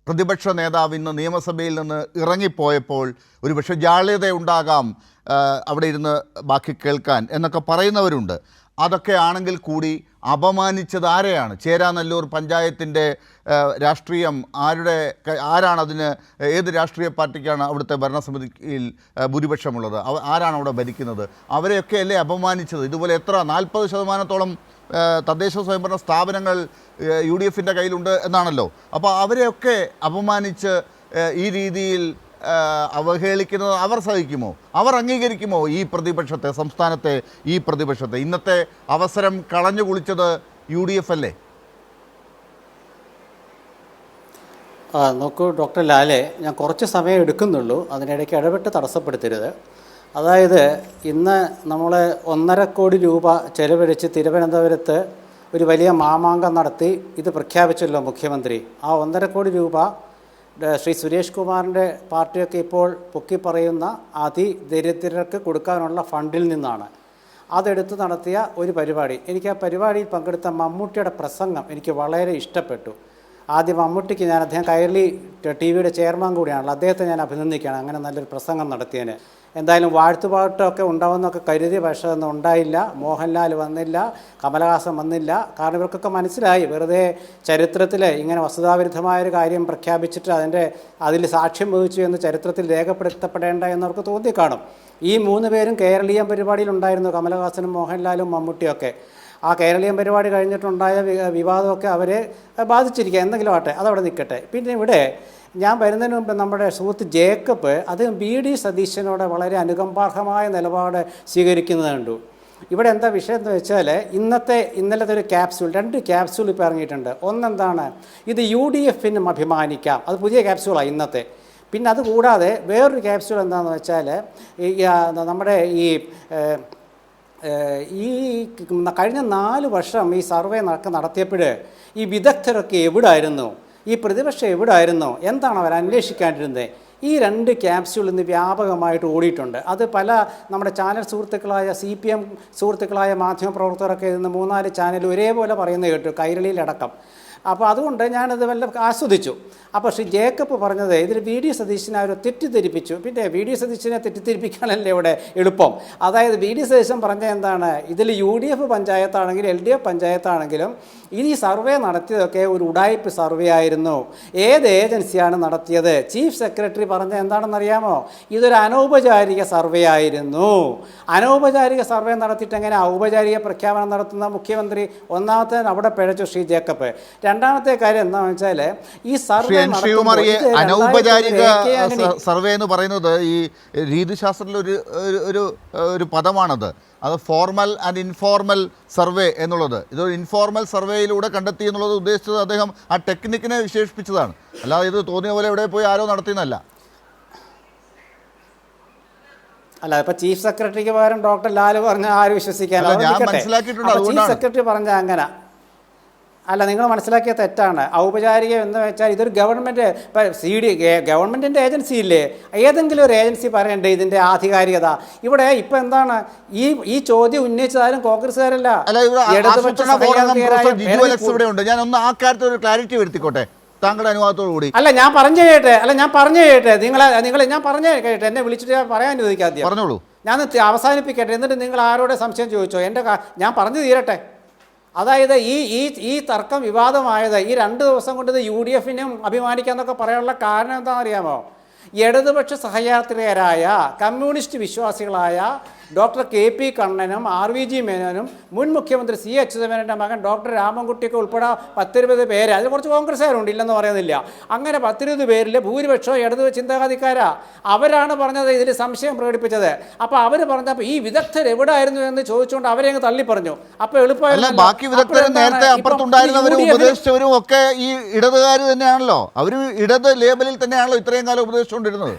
പ്രതിപക്ഷ നേതാവ് ഇന്ന് നിയമസഭയിൽ നിന്ന് ഇറങ്ങിപ്പോയപ്പോൾ ഒരു പക്ഷേ ജാള്യതയുണ്ടാകാം അവിടെ ഇരുന്ന് ബാക്കി കേൾക്കാൻ എന്നൊക്കെ പറയുന്നവരുണ്ട്. അതൊക്കെ ആണെങ്കിൽ കൂടി അപമാനിച്ചത് ആരെയാണ്? ചേരാനല്ലൂർ പഞ്ചായത്തിൻ്റെ രാഷ്ട്രീയം ആരാണതിന്? ഏത് രാഷ്ട്രീയ പാർട്ടിക്കാണ് അവിടുത്തെ ഭരണസമിതിയിൽ ഭൂരിപക്ഷമുള്ളത്? ആരാണ് അവിടെ ഭരിക്കുന്നത്? അവരെയൊക്കെ അല്ലേ അപമാനിച്ചത്? ഇതുപോലെ എത്ര 40% തദ്ദേശ സ്വയംഭരണ സ്ഥാപനങ്ങൾ UDFൻ്റെ കയ്യിലുണ്ട് എന്നാണല്ലോ. അപ്പോൾ അവരെയൊക്കെ അപമാനിച്ച് ഈ രീതിയിൽ അവഹേളിക്കുന്നത് അവർ സഹിക്കുമോ? അവർ അംഗീകരിക്കുമോ ഈ പ്രതിപക്ഷത്തെ, സംസ്ഥാനത്തെ ഈ പ്രതിപക്ഷത്തെ? ഇന്നത്തെ അവസരം കളഞ്ഞു കുളിച്ചത് UDF അല്ലേ? നോക്കൂ ഡോക്ടർ ലാലെ, ഞാൻ കുറച്ച് സമയം എടുക്കുന്നുള്ളൂ, അതിനിടയ്ക്ക് ഇടപെട്ട് തടസ്സപ്പെടുത്തരുത്. അതായത് ഇന്ന് നമ്മൾ 1.5 കോടി രൂപ ചെലവഴിച്ച് തിരുവനന്തപുരത്ത് ഒരു വലിയ മാമാങ്കം നടത്തി ഇത് പ്രഖ്യാപിച്ചല്ലോ മുഖ്യമന്ത്രി. ആ 1.5 കോടി രൂപ ശ്രീ സുരേഷ് കുമാറിൻ്റെ പാർട്ടിയൊക്കെ ഇപ്പോൾ പൊക്കി പറയുന്ന അതിദരിദ്രർക്ക് കൊടുക്കാനുള്ള ഫണ്ടിൽ നിന്നാണ് അതെടുത്ത് നടത്തിയ ഒരു പരിപാടി. എനിക്ക് ആ പരിപാടിയിൽ പങ്കെടുത്ത മമ്മൂട്ടിയുടെ പ്രസംഗം എനിക്ക് വളരെ ഇഷ്ടപ്പെട്ടു. ആദ്യം മമ്മൂട്ടിക്ക് അദ്ദേഹം കൈരളി TV-യുടെ ചെയർമാൻ കൂടിയാണല്ലോ, അദ്ദേഹത്തെ ഞാൻ അഭിനന്ദിക്കുകയാണ് അങ്ങനെ നല്ലൊരു പ്രസംഗം നടത്തിയതിന്. എന്തായാലും വാഴ്ത്തുപാട്ടൊക്കെ ഉണ്ടാവുമെന്നൊക്കെ കരുതി, പക്ഷേ ഒന്നും ഉണ്ടായില്ല. മോഹൻലാൽ വന്നില്ല, കമലഹാസൻ വന്നില്ല. കാരണം ഇവർക്കൊക്കെ മനസ്സിലായി വെറുതെ ചരിത്രത്തിൽ ഇങ്ങനെ വസ്തുതാവിരുദ്ധമായൊരു കാര്യം പ്രഖ്യാപിച്ചിട്ട് അതിൽ സാക്ഷ്യം വഹിച്ചു എന്ന് ചരിത്രത്തിൽ രേഖപ്പെടുത്തപ്പെടേണ്ട എന്നവർക്ക് തോന്നിക്കാണും. ഈ 3 പേരും കേരളീയം പരിപാടിയിലുണ്ടായിരുന്നു, കമലഹാസനും മോഹൻലാലും മമ്മൂട്ടിയൊക്കെ. ആ കേരളീയം പരിപാടി കഴിഞ്ഞിട്ടുണ്ടായ വിവാദമൊക്കെ അവരെ ബാധിച്ചിരിക്കുക. എന്തെങ്കിലും ആട്ടെ, അതവിടെ നിൽക്കട്ടെ. പിന്നെ ഇവിടെ ഞാൻ വരുന്നതിന് മുമ്പ് നമ്മുടെ സുഹൃത്ത് ജേക്കബ് അദ്ദേഹം BD സതീശനോട് വളരെ അനുകമ്പാർഹമായ നിലപാട് സ്വീകരിക്കുന്നത് കണ്ടു. ഇവിടെ എന്താ വിഷയം എന്ന് വെച്ചാൽ ഇന്നലത്തെ ഒരു ക്യാപ്സ്യൂൾ, 2 ക്യാപ്സ്യൂൾ ഇപ്പോൾ ഇറങ്ങിയിട്ടുണ്ട്. ഒന്നെന്താണ്, ഇത് UDF-നും അഭിമാനിക്കാം, അത് പുതിയ ക്യാപ്സ്യൂളാണ് ഇന്നത്തെ. പിന്നെ അതുകൂടാതെ വേറൊരു ക്യാപ്സ്യൂൾ എന്താണെന്ന് വെച്ചാൽ നമ്മുടെ ഈ കഴിഞ്ഞ 4 വർഷം ഈ സർവേ നടത്തിയപ്പോൾ ഈ വിദഗ്ധരൊക്കെ എവിടായിരുന്നു, ഈ പ്രതിപക്ഷം എവിടായിരുന്നു, എന്താണ് അവർ അന്വേഷിക്കാണ്ടിരുന്നത്? ഈ 2 ക്യാപ്സ്യൂൾ ഇന്ന് വ്യാപകമായിട്ട് ഓടിയിട്ടുണ്ട്. അത് പല നമ്മുടെ ചാനൽ സുഹൃത്തുക്കളായ CPM സുഹൃത്തുക്കളായ മാധ്യമപ്രവർത്തകരൊക്കെ ഇന്ന് 3-4 ചാനൽ ഒരേപോലെ പറയുന്നത് കേട്ടു, കൈരളിയിലടക്കം. അപ്പോൾ അതുകൊണ്ട് ഞാനത് വല്ല ആസ്വദിച്ചു. അപ്പോൾ ശ്രീ ജേക്കബ് പറഞ്ഞത് ഇതിൽ VD സതീശനെ അവർ തെറ്റിദ്ധരിപ്പിച്ചു. പിന്നെ VD സതീശനെ തെറ്റിദ്ധരിപ്പിക്കാനല്ലേ ഇവിടെ എളുപ്പം. അതായത് VD സതീശൻ പറഞ്ഞ എന്താണ്, ഇതിൽ UDF പഞ്ചായത്താണെങ്കിലും LDF പഞ്ചായത്താണെങ്കിലും ഈ സർവേ നടത്തിയതൊക്കെ ഒരു ഉടായ്പ് സർവേ ആയിരുന്നു. ഏത് ഏജൻസിയാണ് നടത്തിയത്? ചീഫ് സെക്രട്ടറി പറഞ്ഞ എന്താണെന്നറിയാമോ? ഇതൊരു അനൗപചാരിക സർവേ ആയിരുന്നു. അനൗപചാരിക സർവേ നടത്തിയിട്ട് എങ്ങനെ ഔപചാരിക പ്രഖ്യാപനം നടത്തുന്ന മുഖ്യമന്ത്രി? ഒന്നാമത്തെ അവിടെ പിഴച്ചു ശ്രീ ജേക്കബ്. രണ്ടാമത്തെ കാര്യം എന്താണെന്ന് വെച്ചാൽ ഈ സർവേ അനൗപചാരിക സർവേ എന്ന് പറയുന്നത് ഈ രീതിശാസ്ത്രത്തിൽ ഒരു പദമാണത്. അത് ഫോർമൽ ആൻഡ് ഇൻഫോർമൽ സർവേ എന്നുള്ളത്. ഇതൊരു ഇൻഫോർമൽ സർവേയിലൂടെ കണ്ടെത്തി എന്നുള്ളത് ഉദ്ദേശിച്ചത് അദ്ദേഹം ആ ടെക്നിക്കിനെ വിശേഷിപ്പിച്ചതാണ്. അല്ലാതെ ഇത് തോന്നിയ പോലെ എവിടെ പോയി ആരോ നടത്തിയെന്നല്ല. അല്ല, ഇപ്പൊ ചീഫ് സെക്രട്ടറിക്ക് പകരം ഡോക്ടർ ലാൽ പറഞ്ഞ ആര് വിശ്വസിക്കാൻ? ചീഫ് സെക്രട്ടറി പറഞ്ഞ അങ്ങനെ അല്ല, നിങ്ങൾ മനസ്സിലാക്കിയ തെറ്റാണ്. ഔപചാരികം എന്ന് വെച്ചാൽ ഇതൊരു ഗവൺമെൻറ്, ഇപ്പം ഗവൺമെൻറ്റിൻ്റെ ഏജൻസി ഇല്ലേ, ഏതെങ്കിലും ഒരു ഏജൻസി പറയണ്ടേ ഇതിൻ്റെ ആധികാരികത? ഇവിടെ ഇപ്പം എന്താണ് ഈ ചോദ്യം ഉന്നയിച്ചതാരും കോൺഗ്രസ്സുകാരല്ല, ഞാൻ ഒന്ന് ആ കാര്യത്തിൽ ഒരു ക്ലാരിറ്റി വരുത്തിക്കോട്ടെ താങ്കളുടെ അനുവാദത്തോടു കൂടി. അല്ല ഞാൻ പറഞ്ഞു കേട്ടെ നിങ്ങൾ ഞാൻ പറഞ്ഞു കേട്ടെ, എന്നെ വിളിച്ചിട്ട് പറയാൻ ചോദിക്കാതെ പറഞ്ഞോളൂ, ഞാൻ അവസാനിപ്പിക്കട്ടെ, എന്നിട്ട് നിങ്ങൾ ആരോടെ സംശയം ചോദിച്ചോ. ഞാൻ പറഞ്ഞു തീരട്ടെ. അതായത് ഈ തർക്കം വിവാദമായത് ഈ 2 ദിവസം കൊണ്ട് ഇത് UDF-നും അഭിമാനിക്കാമെന്നൊക്കെ പറയാനുള്ള കാരണം എന്താണെന്ന് അറിയാമോ? ഇടതുപക്ഷ സഹയാത്രികരായ കമ്മ്യൂണിസ്റ്റ് വിശ്വാസികളായ ഡോക്ടർ KP കണ്ണനും RVG മേനോനും മുൻ മുഖ്യമന്ത്രി C അച്യുതമേനോൻ്റെ മകൻ ഡോക്ടർ രാമൻകുട്ടിയൊക്കെ ഉൾപ്പെടെ 10-20 പേര്, അതിൽ കുറച്ച് കോൺഗ്രസ്സുകാരുണ്ട്, ഇല്ലെന്ന് പറയുന്നില്ല, അങ്ങനെ 10-20 പേരിൽ ഭൂരിപക്ഷം ഇടതു ചിന്താഗതിക്കാരാ. അവരാണ് പറഞ്ഞത്, ഇതിൽ സംശയം പ്രകടിപ്പിച്ചത്. അപ്പോൾ അവർ പറഞ്ഞപ്പോൾ ഈ വിദഗ്ധർ എവിടെയായിരുന്നു എന്ന് ചോദിച്ചുകൊണ്ട് അവരെ അങ്ങ് തള്ളി പറഞ്ഞു. അപ്പോൾ എളുപ്പമായിരുന്നു. ബാക്കി വിദഗ്ധരും നേരത്തെ അപ്പുറത്തുണ്ടായിരുന്നവരും ഉപദേശിച്ചവരും ഒക്കെ ഈ ഇടതുകാർ തന്നെയാണല്ലോ, അവർ ഇടത് ലേബലിൽ തന്നെയാണല്ലോ ഇത്രയും കാലം ഉപദേശിച്ചുകൊണ്ടിരുന്നത്.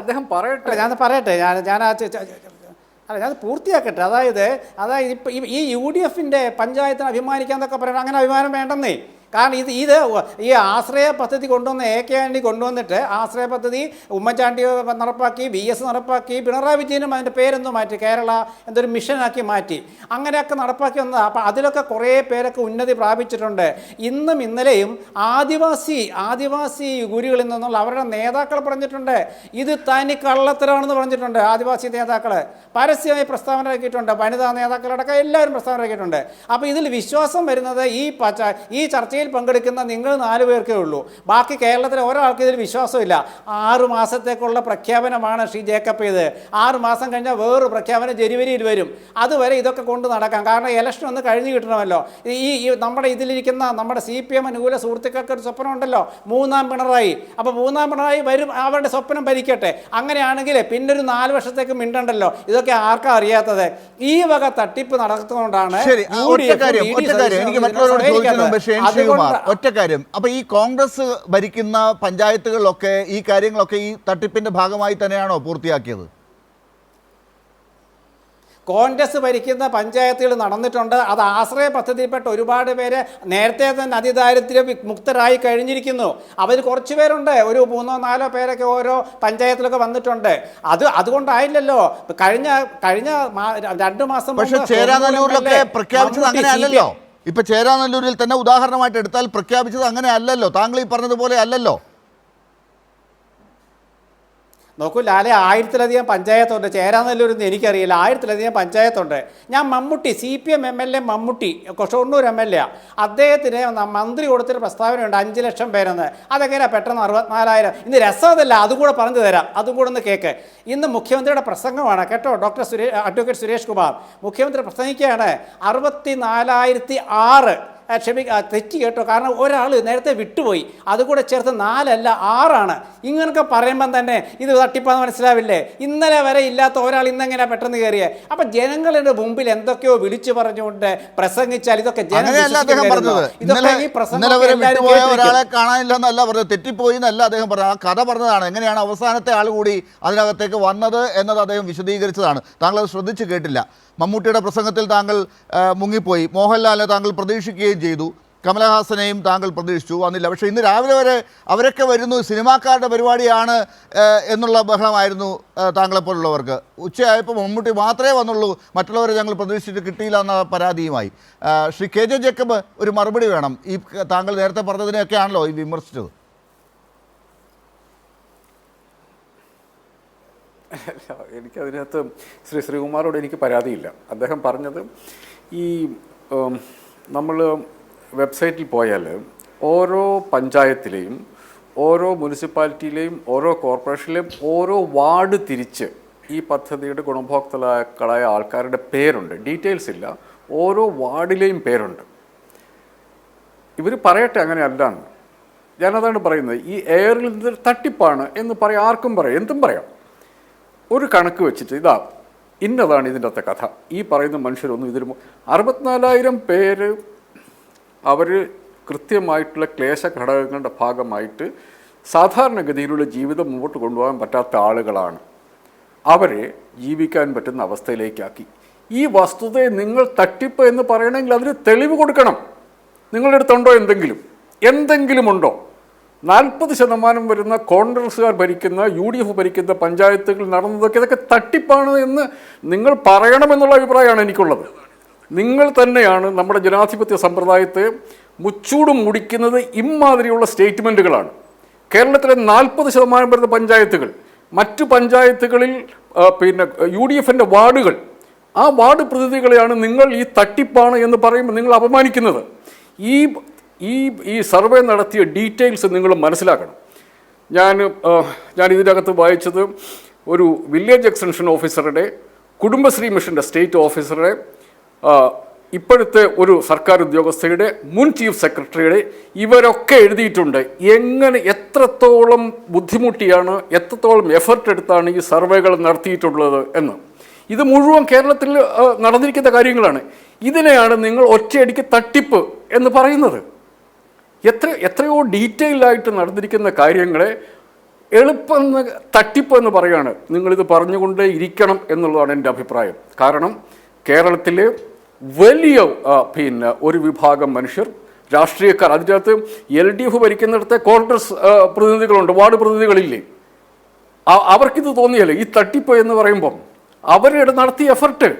അദ്ദേഹം പറയട്ടെ, ഞാൻ പൂർത്തിയാക്കട്ടെ. അതായത് ഇപ്പം ഈ UDF-ന്റെ പഞ്ചായത്തിന് അഭിമാനിക്കാന്നൊക്കെ പറയണം. അങ്ങനെ അഭിമാനം വേണ്ടെന്നേ. കാരണം ഈ ആശ്രയ പദ്ധതി കൊണ്ടുവന്ന് AK ആന്റണി കൊണ്ടുവന്നിട്ട് ആശ്രയ പദ്ധതി ഉമ്മൻചാണ്ടി നടപ്പാക്കി, VS നടപ്പാക്കി, പിണറായി വിജയനും അതിൻ്റെ പേരൊന്നും മാറ്റി, കേരള എന്തൊരു മിഷനാക്കി മാറ്റി, അങ്ങനെയൊക്കെ നടപ്പാക്കി വന്നത്. അപ്പം അതിലൊക്കെ കുറേ പേരൊക്കെ ഉന്നതി പ്രാപിച്ചിട്ടുണ്ട്. ഇന്നും ഇന്നലെയും ആദിവാസി ഗുരുകളിൽ നിന്നുള്ള അവരുടെ നേതാക്കൾ പറഞ്ഞിട്ടുണ്ട്, ഇത് തനി കള്ളത്തരമാണെന്ന് പറഞ്ഞിട്ടുണ്ട്. ആദിവാസി നേതാക്കൾ പരസ്യമായി പ്രസ്താവന ഇറക്കിയിട്ടുണ്ട്, വനിതാ നേതാക്കളടക്കം എല്ലാവരും പ്രസ്താവന ഇറക്കിയിട്ടുണ്ട്. അപ്പോൾ ഇതിൽ വിശ്വാസം വരുന്നത് ഈ ചർച്ചയിൽ പങ്കെടുക്കുന്ന നിങ്ങൾ 4 പേർക്കേ ഉള്ളൂ. ബാക്കി കേരളത്തിലെ ഒരാൾക്ക് ഇതിൽ വിശ്വാസമില്ല. 6 മാസത്തേക്കുള്ള പ്രഖ്യാപനമാണ് ശ്രീ ജേക്കബ് ഇത്. 6 മാസം കഴിഞ്ഞാൽ വേറൊരു പ്രഖ്യാപനം ജനുവരിയിൽ വരും. അതുവരെ ഇതൊക്കെ കൊണ്ട് നടക്കാം. കാരണം ഇലക്ഷൻ ഒന്ന് കഴിഞ്ഞ് കിട്ടണമല്ലോ. ഈ നമ്മുടെ ഇതിലിരിക്കുന്ന നമ്മുടെ CPM അനുകൂല സുഹൃത്തുക്കൾക്ക് ഒരു സ്വപ്നം ഉണ്ടല്ലോ, 3ാം പിണറായി. അപ്പോൾ 3ാം പിണറായി വരും, അവരുടെ സ്വപ്നം ഭരിക്കട്ടെ. അങ്ങനെയാണെങ്കിൽ പിന്നെ ഒരു 4 വർഷത്തേക്ക് മിണ്ടണ്ടല്ലോ. ഇതൊക്കെ ആർക്കാ അറിയാത്തത്? ഈ വക തട്ടിപ്പ് നടത്തുന്നതുകൊണ്ടാണ് ശ്രീകുമാർ, ഒറ്റ കാര്യം. അപ്പൊ ഈ കോൺഗ്രസ് ഭരിക്കുന്ന പഞ്ചായത്തുകളിലൊക്കെ ഈ കാര്യങ്ങളൊക്കെ ഈ തട്ടിപ്പിന്റെ ഭാഗമായി തന്നെയാണോ പൂർത്തിയാക്കിയത്? കോൺഗ്രസ് ഭരിക്കുന്ന പഞ്ചായത്തുകൾ നടന്നിട്ടുണ്ട്. അത് ആശ്രയ പദ്ധതിയിൽപ്പെട്ട ഒരുപാട് പേര് നേരത്തെ തന്നെ അതിദാരിദ്ര്യ മുക്തരായി കഴിഞ്ഞിരിക്കുന്നു. അവർ കുറച്ച് പേരുണ്ട്, ഒരു 3-4 പേരൊക്കെ ഓരോ പഞ്ചായത്തിലൊക്കെ വന്നിട്ടുണ്ട്. അതുകൊണ്ടായില്ലല്ലോ കഴിഞ്ഞ 2 മാസം പക്ഷെ ചേരാനല്ലൂരിലൊക്കെ പ്രഖ്യാപിച്ചത് അങ്ങനെ അല്ലല്ലോ. ഇപ്പൊ ചേരാനല്ലൂരിൽ തന്നെ ഉദാഹരണമായിട്ട് എടുത്താൽ പ്രഖ്യാപിച്ചത് അങ്ങനെ അല്ലല്ലോ. താങ്കൾ ഈ പറഞ്ഞതുപോലെ അല്ലല്ലോ. നോക്കൂ ലാലെ, 1000-ലധികം പഞ്ചായത്തുണ്ട്. ചേരാനല്ലൂരെന്ന് എനിക്കറിയില്ല, 1000-ലധികം പഞ്ചായത്തുണ്ട്. ഞാൻ Mammootty, CPM MLA Mammootty, Shoranur MLA, അദ്ദേഹത്തിന് മന്ത്രി കൊടുത്തൊരു പ്രസ്താവനയുണ്ട് 5 ലക്ഷം പേരെന്ന്. അതെങ്ങനെയാണ് പെട്ടെന്ന് 64,000? ഇന്ന് രസമതല്ല, അതും കൂടെ പറഞ്ഞു തരാം, അതും കൂടെ ഒന്ന് കേൾക്ക്. ഇന്ന് മുഖ്യമന്ത്രിയുടെ പ്രസംഗമാണ് കേട്ടോ. അഡ്വക്കേറ്റ് സുരേഷ് കുമാർ മുഖ്യമന്ത്രി പ്രസംഗിക്കുകയാണ്. 64,006 തെറ്റി കേട്ടോ. കാരണം ഒരാൾ നേരത്തെ വിട്ടുപോയി, അതുകൂടെ ചേർത്ത് 4 അല്ല 6 ഇങ്ങനൊക്കെ പറയുമ്പം തന്നെ ഇത് തട്ടിപ്പാന്ന് മനസ്സിലാവില്ലേ? ഇന്നലെ വരെ ഇല്ലാത്ത ഒരാൾ ഇന്നെങ്ങനെ പെട്ടെന്ന് കയറിയേ? അപ്പം ജനങ്ങളുടെ മുമ്പിൽ എന്തൊക്കെയോ വിളിച്ചു പറഞ്ഞുകൊണ്ട് പ്രസംഗിച്ചാൽ ഇതൊക്കെ ഒരാളെ കാണാനില്ലെന്നല്ല പറഞ്ഞത്, തെറ്റിപ്പോയി എന്നല്ല അദ്ദേഹം പറഞ്ഞത്. ആ കഥ പറഞ്ഞതാണ്, എങ്ങനെയാണ് അവസാനത്തെ ആൾ കൂടി അതിനകത്തേക്ക് വന്നത് എന്നത് അദ്ദേഹം വിശദീകരിച്ചതാണ്. താങ്കൾ അത് ശ്രദ്ധിച്ച് കേട്ടില്ല. മമ്മൂട്ടിയുടെ പ്രസംഗത്തിൽ താങ്കൾ മുങ്ങിപ്പോയി. മോഹൻലാലിനെ താങ്കൾ പ്രതീക്ഷിക്കുകയും ചെയ്തു, കമലഹാസനെയും താങ്കൾ പ്രതീക്ഷിച്ചു, വന്നില്ല. പക്ഷേ ഇന്ന് രാവിലെ വരെ അവരൊക്കെ വരുന്നു, സിനിമാക്കാരുടെ പരിപാടിയാണ് എന്നുള്ള ബഹളമായിരുന്നു താങ്കളെപ്പോലുള്ളവർക്ക്. ഉച്ചയായപ്പോൾ മമ്മൂട്ടി മാത്രമേ വന്നുള്ളൂ, മറ്റുള്ളവരെ ഞങ്ങൾ പ്രതീക്ഷിച്ചിട്ട് കിട്ടിയില്ല എന്ന പരാതിയുമായി. ശ്രീ KJ ജേക്കബ്, ഒരു മറുപടി വേണം. ഈ താങ്കൾ നേരത്തെ പറഞ്ഞതിനെയൊക്കെയാണല്ലോ ഈ വിമർശിച്ചത്. എനിക്കതിനകത്ത് ശ്രീകുമാറോട് എനിക്ക് പരാതിയില്ല. അദ്ദേഹം പറഞ്ഞത് ഈ നമ്മൾ വെബ്സൈറ്റിൽ പോയാൽ ഓരോ പഞ്ചായത്തിലെയും ഓരോ മുനിസിപ്പാലിറ്റിയിലെയും ഓരോ കോർപ്പറേഷനിലെയും ഓരോ വാർഡ് തിരിച്ച് ഈ പദ്ധതിയുടെ ഗുണഭോക്താക്കളായ ആൾക്കാരുടെ പേരുണ്ട്. ഡീറ്റെയിൽസ് ഇല്ല, ഓരോ വാർഡിലെയും പേരുണ്ട്. ഇവർ പറയട്ടെ അങ്ങനെ അല്ലാന്ന്. ഞാനതാണ് പറയുന്നത്. ഈ എയറിൽ നിന്ന് തട്ടിപ്പാണ് എന്ന് പറയാം, ആർക്കും പറയാം, എന്തും പറയാം. ഒരു കണക്ക് വെച്ചിട്ട് ഇതാ ഇന്നതാണ് ഇതിൻ്റെ അകത്തെ കഥ. ഈ പറയുന്ന മനുഷ്യരൊന്നും ഇതിൽ 64,000 പേര് അവർ കൃത്യമായിട്ടുള്ള ക്ലേശ ഘടകങ്ങളുടെ ഭാഗമായിട്ട് സാധാരണഗതിയിലുള്ള ജീവിതം മുമ്പോട്ട് കൊണ്ടുപോകാൻ പറ്റാത്ത ആളുകളാണ്. അവരെ ജീവിക്കാൻ പറ്റുന്ന അവസ്ഥയിലേക്കാക്കി. ഈ വസ്തുതയെ നിങ്ങൾ തട്ടിപ്പ് എന്ന് പറയണമെങ്കിൽ അതിന് തെളിവ് കൊടുക്കണം. നിങ്ങളുടെ അടുത്തുണ്ടോ എന്തെങ്കിലും ഉണ്ടോ? 40% വരുന്ന കോൺഗ്രസ്സുകാർ ഭരിക്കുന്ന UDF ഭരിക്കുന്ന പഞ്ചായത്തുകൾ നടന്നതൊക്കെ ഇതൊക്കെ തട്ടിപ്പാണ് എന്ന് നിങ്ങൾ പറയണമെന്നുള്ള അഭിപ്രായമാണ് എനിക്കുള്ളത്. നിങ്ങൾ തന്നെയാണ് നമ്മുടെ ജനാധിപത്യ സമ്പ്രദായത്തെ മുച്ചൂടും മുടിക്കുന്നത്. ഇമാതിരിയുള്ള സ്റ്റേറ്റ്മെൻറ്റുകളാണ്. കേരളത്തിലെ 40% വരുന്ന പഞ്ചായത്തുകൾ, മറ്റു പഞ്ചായത്തുകളിൽ UDFൻ്റെ വാർഡുകൾ, ആ വാർഡ് പ്രതിനിധികളെയാണ് നിങ്ങൾ ഈ തട്ടിപ്പാണ് എന്ന് പറയുമ്പോൾ നിങ്ങൾ അപമാനിക്കുന്നത്. ഈ സർവേ നടത്തിയ ഡീറ്റെയിൽസ് നിങ്ങൾ മനസ്സിലാക്കണം. ഞാൻ ഇതിനകത്ത് വായിച്ചത് ഒരു വില്ലേജ് എക്സ്റ്റൻഷൻ ഓഫീസറുടെ, കുടുംബശ്രീ മിഷൻ്റെ സ്റ്റേറ്റ് ഓഫീസറുടെ, ഇപ്പോഴത്തെ ഒരു സർക്കാർ ഉദ്യോഗസ്ഥയുടെ, മുൻ ചീഫ് സെക്രട്ടറിയുടെ, ഇവരൊക്കെ എഴുതിയിട്ടുണ്ട് എത്രത്തോളം ബുദ്ധിമുട്ടിയാണ്, എത്രത്തോളം എഫർട്ട് എടുത്താണ് ഈ സർവേകൾ നടത്തിയിട്ടുള്ളത് എന്ന്. ഇത് മുഴുവൻ കേരളത്തിൽ നടന്നിരിക്കുന്ന കാര്യങ്ങളാണ്. ഇതിനെയാണ് നിങ്ങൾ ഒറ്റയടിക്ക് തട്ടിപ്പ് എന്ന് പറയുന്നത്. എത്രയോ ഡീറ്റെയിൽഡായിട്ട് നടന്നിരിക്കുന്ന കാര്യങ്ങളെ എളുപ്പം തട്ടിപ്പ് എന്ന് പറയുകയാണ്. നിങ്ങളിത് പറഞ്ഞുകൊണ്ടേ ഇരിക്കണം എന്നുള്ളതാണ് എൻ്റെ അഭിപ്രായം. കാരണം കേരളത്തിലെ വലിയ ഒരു വിഭാഗം മനുഷ്യർ, രാഷ്ട്രീയക്കാർ, അതിനകത്ത് LDF ഭരിക്കുന്നിടത്തെ കോൺഗ്രസ് പ്രതിനിധികളുണ്ട്, വാർഡ് പ്രതിനിധികളില്ലേ, അവർക്കിത് തോന്നിയല്ലേ ഈ തട്ടിപ്പ് എന്ന് പറയുമ്പം? അവരുടെ നടത്തിയ എഫർട്ട്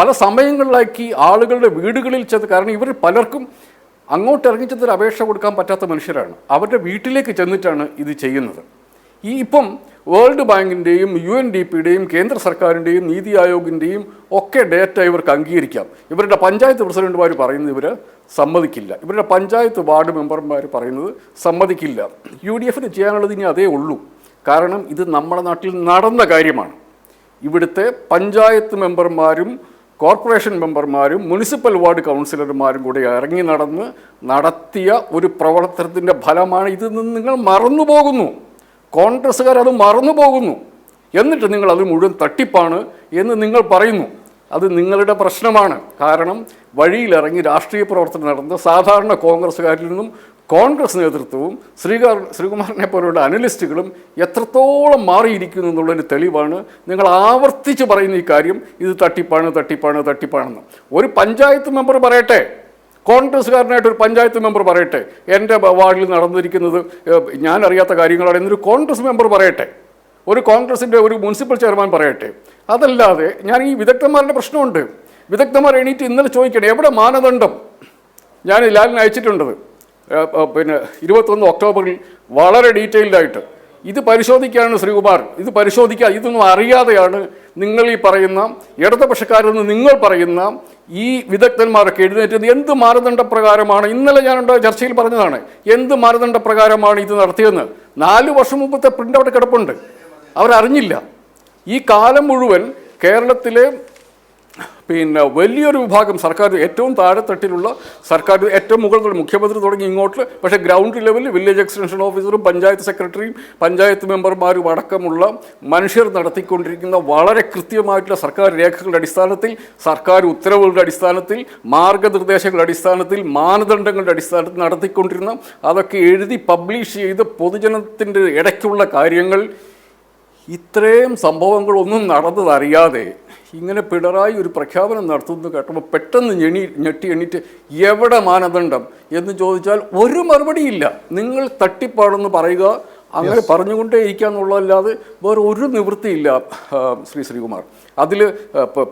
പല സമയങ്ങളിലാക്കി ആളുകളുടെ വീടുകളിൽ ചെന്ന്, കാരണം ഇവർ പലർക്കും അങ്ങോട്ട് ഇറങ്ങിച്ചെന്നൊരു അപേക്ഷ കൊടുക്കാൻ പറ്റാത്ത മനുഷ്യരാണ്. അവരുടെ വീട്ടിലേക്ക് ചെന്നിട്ടാണ് ഇത് ചെയ്യുന്നത്. ഇപ്പം വേൾഡ് ബാങ്കിൻ്റെയും UNDPയുടെയും കേന്ദ്ര സർക്കാരിൻ്റെയും നീതി ആയോഗിൻ്റെയും ഒക്കെ ഡേറ്റ ഇവർക്ക് അംഗീകരിക്കാം. ഇവരുടെ പഞ്ചായത്ത് പ്രസിഡന്റുമാർ പറയുന്നത് ഇവർ സമ്മതിക്കില്ല. ഇവരുടെ പഞ്ചായത്ത് വാർഡ് മെമ്പർമാർ പറയുന്നത് സമ്മതിക്കില്ല. UDFന് ചെയ്യാനുള്ളത് ഇനി അതേ ഉള്ളൂ. കാരണം ഇത് നമ്മുടെ നാട്ടിൽ നടന്ന കാര്യമാണ്. ഇവിടുത്തെ പഞ്ചായത്ത് മെമ്പർമാരും കോർപ്പറേഷൻ മെമ്പർമാരും മുനിസിപ്പൽ വാർഡ് കൗൺസിലർമാരും കൂടി ഇറങ്ങി നടത്തിയ ഒരു പ്രവർത്തനത്തിൻ്റെ ഫലമാണ് ഇതെന്ന് നിങ്ങൾ മറന്നു പോകുന്നു. കോൺഗ്രസ്സുകാർ അത് മറന്നു പോകുന്നു. എന്നിട്ട് നിങ്ങൾ അത് മുഴുവൻ തട്ടിപ്പാണ് എന്ന് നിങ്ങൾ പറയുന്നു. അത് നിങ്ങളുടെ പ്രശ്നമാണ്. കാരണം വഴിയിലിറങ്ങി രാഷ്ട്രീയ പ്രവർത്തനം നടന്ന സാധാരണ കോൺഗ്രസ്സുകാരിൽ നിന്നും കോൺഗ്രസ് നേതൃത്വവും ശ്രീകുമാറിനെ പോലുള്ള അനലിസ്റ്റുകളും എത്രത്തോളം മാറിയിരിക്കുന്നു എന്നുള്ളൊരു തെളിവാണ് നിങ്ങൾ ആവർത്തിച്ച് പറയുന്ന ഈ കാര്യം. ഇത് തട്ടിപ്പാണെന്ന് ഒരു പഞ്ചായത്ത് മെമ്പർ പറയട്ടെ, കോൺഗ്രസ്സുകാരനായിട്ടൊരു പഞ്ചായത്ത് മെമ്പർ പറയട്ടെ, എൻ്റെ വാർഡിൽ നടന്നിരിക്കുന്നത് ഞാൻ അറിയാത്ത കാര്യങ്ങളാണ് എന്നൊരു കോൺഗ്രസ് മെമ്പർ പറയട്ടെ, ഒരു കോൺഗ്രസിൻ്റെ ഒരു മുനിസിപ്പൽ ചെയർമാൻ പറയട്ടെ. അതല്ലാതെ ഞാൻ ഈ വിദഗ്ധന്മാരുടെ പ്രശ്നമുണ്ട്. വിദഗ്ധന്മാർ എണീറ്റ് ഇന്നലെ ചോദിക്കണം, എവിടെ മാനദണ്ഡം? ഞാൻ ലാലിന് അയച്ചിട്ടുണ്ടത് 21 ഒക്ടോബറിൽ വളരെ ഡീറ്റെയിൽഡായിട്ട്. ഇത് പരിശോധിക്കുകയാണ് ശ്രീകുമാർ, ഇതൊന്നും അറിയാതെയാണ് നിങ്ങൾ ഈ പറയുന്ന ഇടതുപക്ഷക്കാരെന്ന് നിങ്ങൾ പറയുന്ന ഈ വിദഗ്ധന്മാരൊക്കെ എഴുന്നേറ്റത്. എന്ത് മാനദണ്ഡപ്രകാരമാണ്? ഇന്നലെ ഞാൻ ചർച്ചയിൽ പറഞ്ഞതാണ്, എന്ത് മാനദണ്ഡപ്രകാരമാണ് ഇത് നടത്തിയതെന്ന്. 4 വർഷം മുമ്പത്തെ പ്രിൻ്റ് അവിടെ കിടപ്പുണ്ട്, അവരറിഞ്ഞില്ല. ഈ കാലം മുഴുവൻ കേരളത്തിലെ വലിയൊരു വിഭാഗം സർക്കാർ, ഏറ്റവും താഴെത്തട്ടിലുള്ള സർക്കാർ, ഏറ്റവും മുകളിൽ മുഖ്യമന്ത്രി തുടങ്ങി ഇങ്ങോട്ട്, പക്ഷേ ഗ്രൗണ്ട് ലെവലിൽ വില്ലേജ് എക്സ്റ്റൻഷൻ ഓഫീസറും പഞ്ചായത്ത് സെക്രട്ടറിയും പഞ്ചായത്ത് മെമ്പർമാരും അടക്കമുള്ള മനുഷ്യർ നടത്തിക്കൊണ്ടിരിക്കുന്ന വളരെ കൃത്യമായിട്ടുള്ള സർക്കാർ രേഖകളുടെ അടിസ്ഥാനത്തിൽ, സർക്കാർ ഉത്തരവുകളുടെ അടിസ്ഥാനത്തിൽ, മാർഗനിർദ്ദേശങ്ങളുടെ അടിസ്ഥാനത്തിൽ, മാനദണ്ഡങ്ങളുടെ അടിസ്ഥാനത്തിൽ നടത്തിക്കൊണ്ടിരുന്ന, അതൊക്കെ എഴുതി പബ്ലിഷ് ചെയ്ത് പൊതുജനത്തിൻ്റെ ഇടയ്ക്കുള്ള കാര്യങ്ങൾ, ഇത്രയും സംഭവങ്ങളൊന്നും നടന്നതറിയാതെ ഇങ്ങനെ പിണറായി ഒരു പ്രഖ്യാപനം നടത്തുന്നു കേട്ടപ്പോൾ പെട്ടെന്ന് ഞെട്ടി എണീറ്റ് എവിടെ മാനദണ്ഡം എന്ന് ചോദിച്ചാൽ ഒരു മറുപടിയില്ല. നിങ്ങൾ തട്ടിപ്പാടെന്ന് പറയുക, അങ്ങനെ പറഞ്ഞുകൊണ്ടേ ഇരിക്കുക എന്നുള്ളതല്ലാതെ വേറെ ഒരു നിവൃത്തിയില്ല ശ്രീകുമാർ. അതിൽ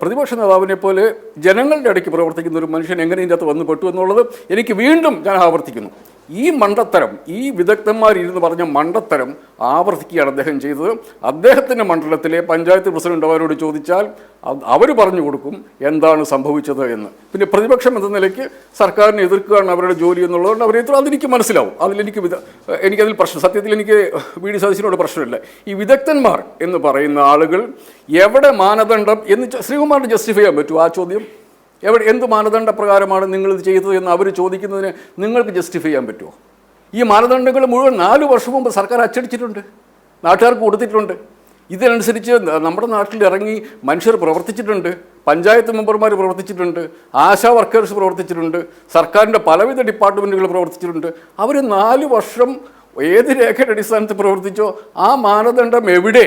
പ്രതിപക്ഷ നേതാവിനെ പോലെ ജനങ്ങളുടെ ഇടയ്ക്ക് പ്രവർത്തിക്കുന്ന ഒരു മനുഷ്യൻ എങ്ങനെ ഇതിൻ്റെ അകത്ത് വന്നു പെട്ടു എന്നുള്ളത് എനിക്ക് വീണ്ടും ഞാൻ ആവർത്തിക്കുന്നു. ഈ മണ്ടത്തരം, ഈ വിദഗ്ധന്മാരിരുന്ന് പറഞ്ഞ മണ്ടത്തരം ആവർത്തിക്കുകയാണ് അദ്ദേഹം ചെയ്തത്. അദ്ദേഹത്തിൻ്റെ മണ്ഡലത്തിലെ പഞ്ചായത്ത് പ്രസിഡന്റ് അവരോട് ചോദിച്ചാൽ അവർ പറഞ്ഞു കൊടുക്കും എന്താണ് സംഭവിച്ചത് എന്ന്. പിന്നെ പ്രതിപക്ഷം എന്ന നിലയ്ക്ക് സർക്കാരിനെ എതിർക്കുകയാണ് അവരുടെ ജോലി എന്നുള്ളതുകൊണ്ട് അവരെ അതെനിക്ക് മനസ്സിലാവും. എനിക്കതിൽ പ്രശ്നം, സത്യത്തിൽ എനിക്ക് വി ഡി സതീശനോട് പ്രശ്നമില്ല. ഈ വിദഗ്ധന്മാർ എന്ന് പറയുന്ന ആളുകൾ എവിടെ മാനദണ്ഡം എന്ന് ശ്രീകുമാറിന് ജസ്റ്റിഫൈ ചെയ്യാൻ പറ്റുമോ? ആ ചോദ്യം എന്ത് മാനദണ്ഡ പ്രകാരമാണ് നിങ്ങളിത് ചെയ്തത് എന്ന് അവർ ചോദിക്കുന്നതിന് നിങ്ങൾക്ക് ജസ്റ്റിഫൈ ചെയ്യാൻ പറ്റുമോ? ഈ മാനദണ്ഡങ്ങൾ മുഴുവൻ 4 വർഷം മുമ്പ് സർക്കാർ അച്ചടിച്ചിട്ടുണ്ട്, നാട്ടുകാർക്ക് കൊടുത്തിട്ടുണ്ട്. ഇതിനനുസരിച്ച് നമ്മുടെ നാട്ടിൽ ഇറങ്ങി മനുഷ്യർ പ്രവർത്തിച്ചിട്ടുണ്ട്, പഞ്ചായത്ത് മെമ്പർമാർ പ്രവർത്തിച്ചിട്ടുണ്ട്, ആശാ വർക്കേഴ്സ് പ്രവർത്തിച്ചിട്ടുണ്ട്, സർക്കാരിൻ്റെ പലവിധ ഡിപ്പാർട്ട്മെൻറ്റുകൾ പ്രവർത്തിച്ചിട്ടുണ്ട്. അവർ 4 വർഷം ഏത് രേഖയുടെ അടിസ്ഥാനത്തിൽ പ്രവർത്തിച്ചോ ആ മാനദണ്ഡം എവിടെ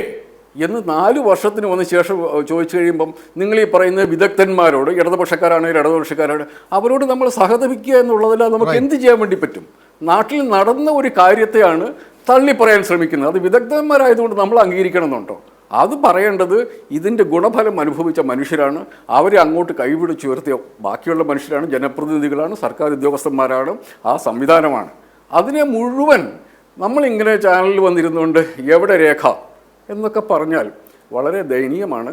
എന്ന് 4 വർഷത്തിന് വന്ന ശേഷം ചോദിച്ചു കഴിയുമ്പം നിങ്ങൾ ഈ പറയുന്ന വിദഗ്ധന്മാരോട്, ഇടതുപക്ഷക്കാരാണെങ്കിൽ ഇടതുപക്ഷക്കാരോട്, അവരോട് നമ്മൾ സഹതപിക്കുക എന്നുള്ളതിൽ നമുക്ക് എന്ത് ചെയ്യാൻ വേണ്ടി പറ്റും? നാട്ടിൽ നടന്ന ഒരു കാര്യത്തെയാണ് തള്ളി പറയാൻ ശ്രമിക്കുന്നത്. അത് വിദഗ്ധന്മാരായതുകൊണ്ട് നമ്മൾ അംഗീകരിക്കണമെന്നുണ്ടോ? അത് പറയേണ്ടത് ഇതിൻ്റെ ഗുണഫലം അനുഭവിച്ച മനുഷ്യരാണ്. അവരെ അങ്ങോട്ട് കൈപിടിച്ചുയർത്തിയ ബാക്കിയുള്ള മനുഷ്യരാണ്, ജനപ്രതിനിധികളാണ്, സർക്കാർ ഉദ്യോഗസ്ഥന്മാരാണ്, ആ സംവിധാനമാണ്. അതിനെ മുഴുവൻ നമ്മളിങ്ങനെ ചാനലിൽ വന്നിരുന്നുകൊണ്ട് എവിടെ രേഖ എന്നൊക്കെ പറഞ്ഞാൽ വളരെ ദയനീയമാണ്.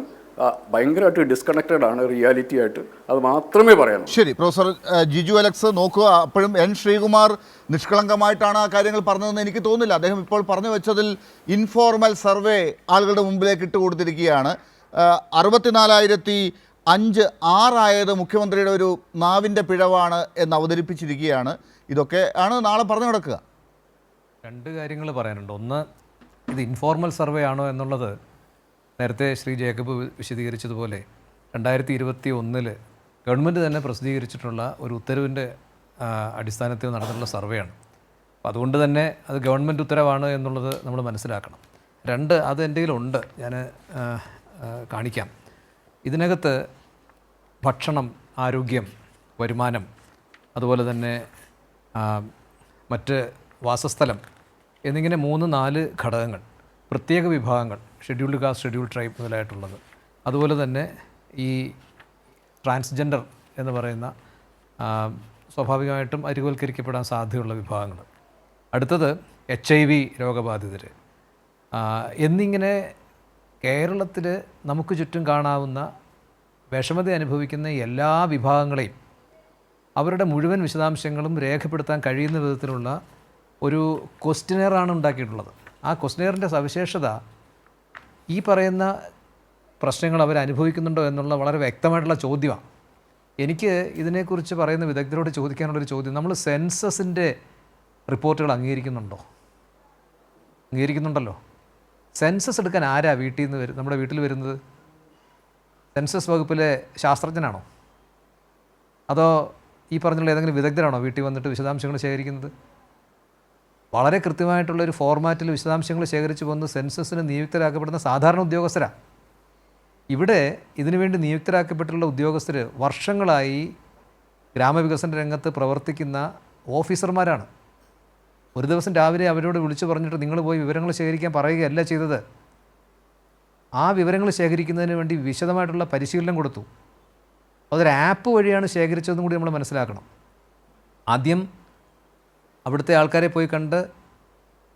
ഭയങ്കരമായിട്ട് ഡിസ്കണക്റ്റഡ് ആണ് റിയാലിറ്റി ആയിട്ട്. അത് മാത്രമേ പറയാനൂ. ശരി, പ്രൊഫസർ ജിജു അലക്സ് നോക്കുക. അപ്പോഴും എൻ ശ്രീകുമാർ നിഷ്കളങ്കമായിട്ടാണ് ആ കാര്യങ്ങൾ പറഞ്ഞതെന്ന് എനിക്ക് തോന്നുന്നില്ല. അദ്ദേഹം ഇപ്പോൾ പറഞ്ഞു വെച്ചതിൽ ഇൻഫോർമൽ സർവേ ആളുകളുടെ മുമ്പിലേക്ക് ഇട്ട് കൊടുത്തിരിക്കുകയാണ്. 64,005 6 മുഖ്യമന്ത്രിയുടെ ഒരു നാവിൻ്റെ പിഴവാണ് എന്ന് അവതരിപ്പിച്ചിരിക്കുകയാണ്. ഇതൊക്കെ ആണ് നാളെ പറഞ്ഞു നടക്കുക. 2 കാര്യങ്ങൾ പറയാനുണ്ട്. ഒന്ന്, ഇത് ഇൻഫോർമൽ സർവേ ആണോ എന്നുള്ളത് നേരത്തെ ശ്രീ ജേക്കബ് വിശദീകരിച്ചതുപോലെ 2021 ഗവൺമെൻറ് തന്നെ പ്രസിദ്ധീകരിച്ചിട്ടുള്ള ഒരു ഉത്തരവിൻ്റെ അടിസ്ഥാനത്തിൽ നടന്നിട്ടുള്ള സർവേയാണ്. അപ്പോൾ അതുകൊണ്ട് തന്നെ അത് ഗവൺമെൻറ് ഉത്തരവാണ് എന്നുള്ളത് നമ്മൾ മനസ്സിലാക്കണം. 2, അത് എൻ്റെ കയ്യിലുണ്ട്, ഞാൻ കാണിക്കാം. ഇതിനകത്ത് ഭക്ഷണം, ആരോഗ്യം, വരുമാനം, അതുപോലെ തന്നെ മറ്റ് വാസസ്ഥലം എന്നിങ്ങനെ 3-4 ഘടകങ്ങൾ, പ്രത്യേക വിഭാഗങ്ങൾ, ഷെഡ്യൂൾഡ് കാസ്റ്റ്, ഷെഡ്യൂൾഡ് ട്രൈബ് മുതലായിട്ടുള്ളത്, അതുപോലെ തന്നെ ഈ ട്രാൻസ്ജെൻഡർ എന്ന് പറയുന്ന സ്വാഭാവികമായിട്ടും അരികുവൽക്കരിക്കപ്പെടാൻ സാധ്യതയുള്ള വിഭാഗങ്ങൾ, അടുത്തത് HIV രോഗബാധിതർ എന്നിങ്ങനെ കേരളത്തിൽ നമുക്ക് ചുറ്റും കാണാവുന്ന വിഷമത അനുഭവിക്കുന്ന എല്ലാ വിഭാഗങ്ങളെയും അവരുടെ മുഴുവൻ വിശദാംശങ്ങളും രേഖപ്പെടുത്താൻ കഴിയുന്ന വിധത്തിലുള്ള ഒരു ക്വസ്റ്റ്യനെയറാണ് ഉണ്ടാക്കിയിട്ടുള്ളത്. ആ ക്വസ്റ്റ്യനെയറിൻ്റെ സവിശേഷത ഈ പറയുന്ന പ്രശ്നങ്ങൾ അവർ അനുഭവിക്കുന്നുണ്ടോ എന്നുള്ള വളരെ വ്യക്തമായിട്ടുള്ള ചോദ്യമാണ്. എനിക്ക് ഇതിനെക്കുറിച്ച് പറയുന്ന വിദഗ്ധരോട് ചോദിക്കാനുള്ളൊരു ചോദ്യം, നമ്മൾ സെൻസസിൻ്റെ റിപ്പോർട്ടുകൾ അംഗീകരിക്കുന്നുണ്ടല്ലോ. സെൻസസ് എടുക്കാൻ ആരാ വീട്ടിൽ നിന്ന് നമ്മുടെ വീട്ടിൽ വരുന്നത്? സെൻസസ് വകുപ്പിലെ ശാസ്ത്രജ്ഞനാണോ, അതോ ഈ പറഞ്ഞുള്ള ഏതെങ്കിലും വിദഗ്ധരാണോ വീട്ടിൽ വന്നിട്ട് വിശദാംശങ്ങൾ ശേഖരിക്കുന്നത്? വളരെ കൃത്യമായിട്ടുള്ളൊരു ഫോർമാറ്റിൽ വിശദാംശങ്ങൾ ശേഖരിച്ചു പോകുന്ന സെൻസസിന് നിയുക്തരാക്കപ്പെടുന്ന സാധാരണ ഉദ്യോഗസ്ഥരാണ്. ഇവിടെ ഇതിനുവേണ്ടി നിയുക്തരാക്കപ്പെട്ടിട്ടുള്ള ഉദ്യോഗസ്ഥർ വർഷങ്ങളായി ഗ്രാമവികസന രംഗത്ത് പ്രവർത്തിക്കുന്ന ഓഫീസർമാരാണ്. ഒരു ദിവസം രാവിലെ അവരോട് വിളിച്ചു പറഞ്ഞിട്ട് നിങ്ങൾ പോയി വിവരങ്ങൾ ശേഖരിക്കാൻ പറയുകയല്ല ചെയ്തത്. ആ വിവരങ്ങൾ ശേഖരിക്കുന്നതിന് വേണ്ടി വിശദമായിട്ടുള്ള പരിശീലനം കൊടുത്തു. അതൊരു ആപ്പ് വഴിയാണ് ശേഖരിച്ചതെന്നും കൂടി നമ്മൾ മനസ്സിലാക്കണം. ആദ്യം അവിടുത്തെ ആൾക്കാരെ പോയി കണ്ട്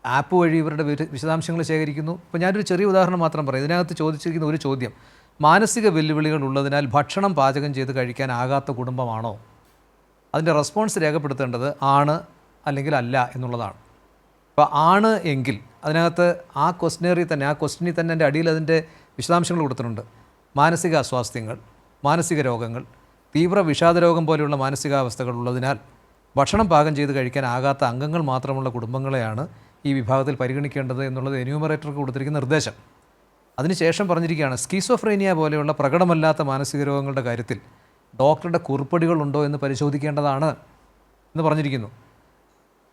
ആപ്പ് വഴി ഇവരുടെ വിശദാംശങ്ങൾ ശേഖരിക്കുന്നു. ഇപ്പോൾ ഞാനൊരു ചെറിയ ഉദാഹരണം മാത്രം പറയാം. ഇതിനകത്ത് ചോദിച്ചിരിക്കുന്ന ഒരു ചോദ്യം, മാനസിക വെല്ലുവിളികൾ ഉള്ളതിനാൽ ഭക്ഷണം പാചകം ചെയ്ത് കഴിക്കാനാകാത്ത കുടുംബമാണോ? അതിൻ്റെ റെസ്പോൺസ് രേഖപ്പെടുത്തേണ്ടത് ആണ് അല്ലെങ്കിൽ അല്ല എന്നുള്ളതാണ്. അപ്പോൾ ആണ് എങ്കിൽ അതിനകത്ത് ആ ക്വസ്റ്റ്യനിൽ തന്നെ എൻ്റെ അടിയിൽ അതിൻ്റെ വിശദാംശങ്ങൾ കൊടുത്തിട്ടുണ്ട്. മാനസിക അസ്വാസ്ഥ്യങ്ങൾ, മാനസിക രോഗങ്ങൾ, തീവ്ര വിഷാദരോഗം പോലെയുള്ള മാനസികാവസ്ഥകൾ ഉള്ളതിനാൽ ഭക്ഷണം പാകം ചെയ്ത് കഴിക്കാനാകാത്ത അംഗങ്ങൾ മാത്രമുള്ള കുടുംബങ്ങളെയാണ് ഈ വിഭാഗത്തിൽ പരിഗണിക്കേണ്ടത് എന്നുള്ളത് എന്യൂമറേറ്റർക്ക് കൊടുത്തിരിക്കുന്ന നിർദ്ദേശം. അതിനുശേഷം പറഞ്ഞിരിക്കുകയാണ്, സ്കീസോഫ്രീനിയ പോലെയുള്ള പ്രകടമല്ലാത്ത മാനസിക രോഗങ്ങളുടെ കാര്യത്തിൽ ഡോക്ടറുടെ കുറിപ്പടികളുണ്ടോ എന്ന് പരിശോധിക്കേണ്ടതാണ് എന്ന് പറഞ്ഞിരിക്കുന്നു.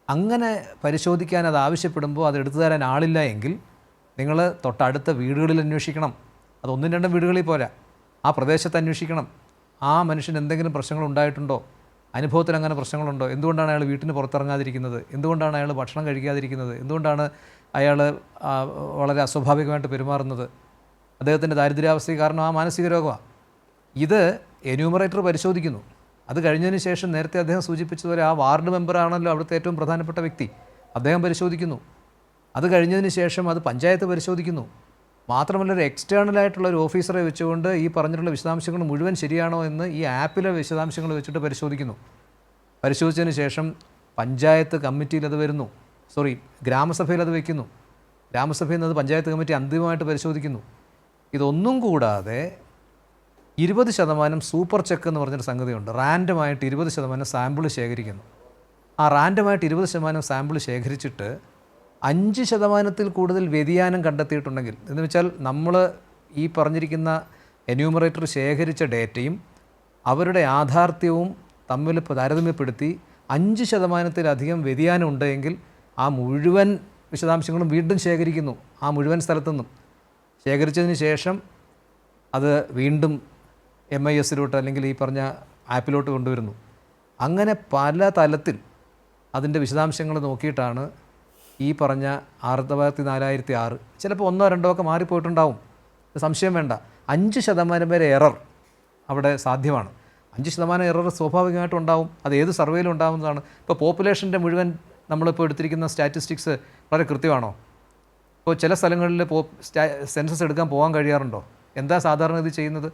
അങ്ങനെ പരിശോധിക്കാൻ അത് ആവശ്യപ്പെടുമ്പോൾ അത് എടുത്തു തരാൻ ആളില്ല എങ്കിൽ നിങ്ങൾ തൊട്ടടുത്ത വീടുകളിൽ അന്വേഷിക്കണം. അത് 1-2 വീടുകളിൽ പോരാ, ആ പ്രദേശത്ത് അന്വേഷിക്കണം. ആ മനുഷ്യന് എന്തെങ്കിലും പ്രശ്നങ്ങൾ ഉണ്ടായിട്ടുണ്ടോ, അനുഭവത്തിൽ അങ്ങനെ പ്രശ്നങ്ങളുണ്ടോ, എന്തുകൊണ്ടാണ് അയാൾ വീട്ടിന് പുറത്തിറങ്ങാതിരിക്കുന്നത്, എന്തുകൊണ്ടാണ് അയാൾ ഭക്ഷണം കഴിക്കാതിരിക്കുന്നത്, എന്തുകൊണ്ടാണ് അയാൾ വളരെ അസ്വാഭാവികമായിട്ട് പെരുമാറുന്നത്, അദ്ദേഹത്തിൻ്റെ ദാരിദ്ര്യാവസ്ഥ കാരണം ആ മാനസിക രോഗമാണ്. ഇത് എന്യൂമറേറ്റർ പരിശോധിക്കുന്നു. അത് കഴിഞ്ഞതിന് ശേഷം നേരത്തെ അദ്ദേഹം സൂചിപ്പിച്ചതുപോലെ ആ വാർഡ് മെമ്പറാണല്ലോ അവിടുത്തെ ഏറ്റവും പ്രധാനപ്പെട്ട വ്യക്തി, അദ്ദേഹം പരിശോധിക്കുന്നു. അത് കഴിഞ്ഞതിന് ശേഷം അത് പഞ്ചായത്ത് പരിശോധിക്കുന്നു. മാത്രമല്ല ഒരു എക്സ്റ്റേണലായിട്ടുള്ള ഒരു ഓഫീസറെ വെച്ചുകൊണ്ട് ഈ പറഞ്ഞിട്ടുള്ള വിശദാംശങ്ങൾ മുഴുവൻ ശരിയാണോ എന്ന് ഈ ആപ്പിലെ വിശദാംശങ്ങൾ വെച്ചിട്ട് പരിശോധിക്കുന്നു. പരിശോധിച്ചതിന് ശേഷം പഞ്ചായത്ത് കമ്മിറ്റിയിൽ അത് വരുന്നു, ഗ്രാമസഭയിൽ അത് വയ്ക്കുന്നു. ഗ്രാമസഭയിൽ നിന്ന് പഞ്ചായത്ത് കമ്മിറ്റി അന്തിമമായിട്ട് പരിശോധിക്കുന്നു. ഇതൊന്നും കൂടാതെ 20% സൂപ്പർ ചെക്ക് എന്ന് പറഞ്ഞൊരു സംഗതിയുണ്ട്. റാൻഡമായിട്ട് 20% സാമ്പിൾ ശേഖരിക്കുന്നു. ആ റാൻഡമായിട്ട് 20% സാമ്പിൾ ശേഖരിച്ചിട്ട് 5% കൂടുതൽ വ്യതിയാനം കണ്ടെത്തിയിട്ടുണ്ടെങ്കിൽ, എന്ന് വെച്ചാൽ നമ്മൾ ഈ പറഞ്ഞിരിക്കുന്ന എന്യൂമറേറ്റർ ശേഖരിച്ച ഡേറ്റയും അവരുടെ യാഥാർത്ഥ്യവും തമ്മിൽ താരതമ്യപ്പെടുത്തി 5%-ലധികം വ്യതിയാനം ഉണ്ടെങ്കിൽ ആ മുഴുവൻ വിശദാംശങ്ങളും വീണ്ടും ശേഖരിക്കുന്നു. ആ മുഴുവൻ സ്ഥലത്തുനിന്നും ശേഖരിച്ചതിന് ശേഷം അത് വീണ്ടും MIS-ലോട്ട് അല്ലെങ്കിൽ ഈ പറഞ്ഞ ആപ്പിലോട്ട് കൊണ്ടുവരുന്നു. അങ്ങനെ പല തലത്തിൽ അതിൻ്റെ വിശദാംശങ്ങൾ നോക്കിയിട്ടാണ് ഈ പറഞ്ഞ 64,006 ചിലപ്പോൾ 1-2 ഒക്കെ മാറിപ്പോയിട്ടുണ്ടാവും, സംശയം വേണ്ട. 5% വരെ എറർ അവിടെ സാധ്യമാണ്. 5% എറർ സ്വാഭാവികമായിട്ടും ഉണ്ടാവും. അത് ഏത് സർവേയിലും ഉണ്ടാകുന്നതാണ്. ഇപ്പോൾ പോപ്പുലേഷൻ്റെ മുഴുവൻ നമ്മളിപ്പോൾ എടുത്തിരിക്കുന്ന സ്റ്റാറ്റിസ്റ്റിക്സ് വളരെ കൃത്യമാണോ? ഇപ്പോൾ ചില സ്ഥലങ്ങളിൽ സെൻസസ് എടുക്കാൻ പോകാൻ കഴിയാറുണ്ടോ? എന്താ സാധാരണ ഇത് ചെയ്യുന്നത്?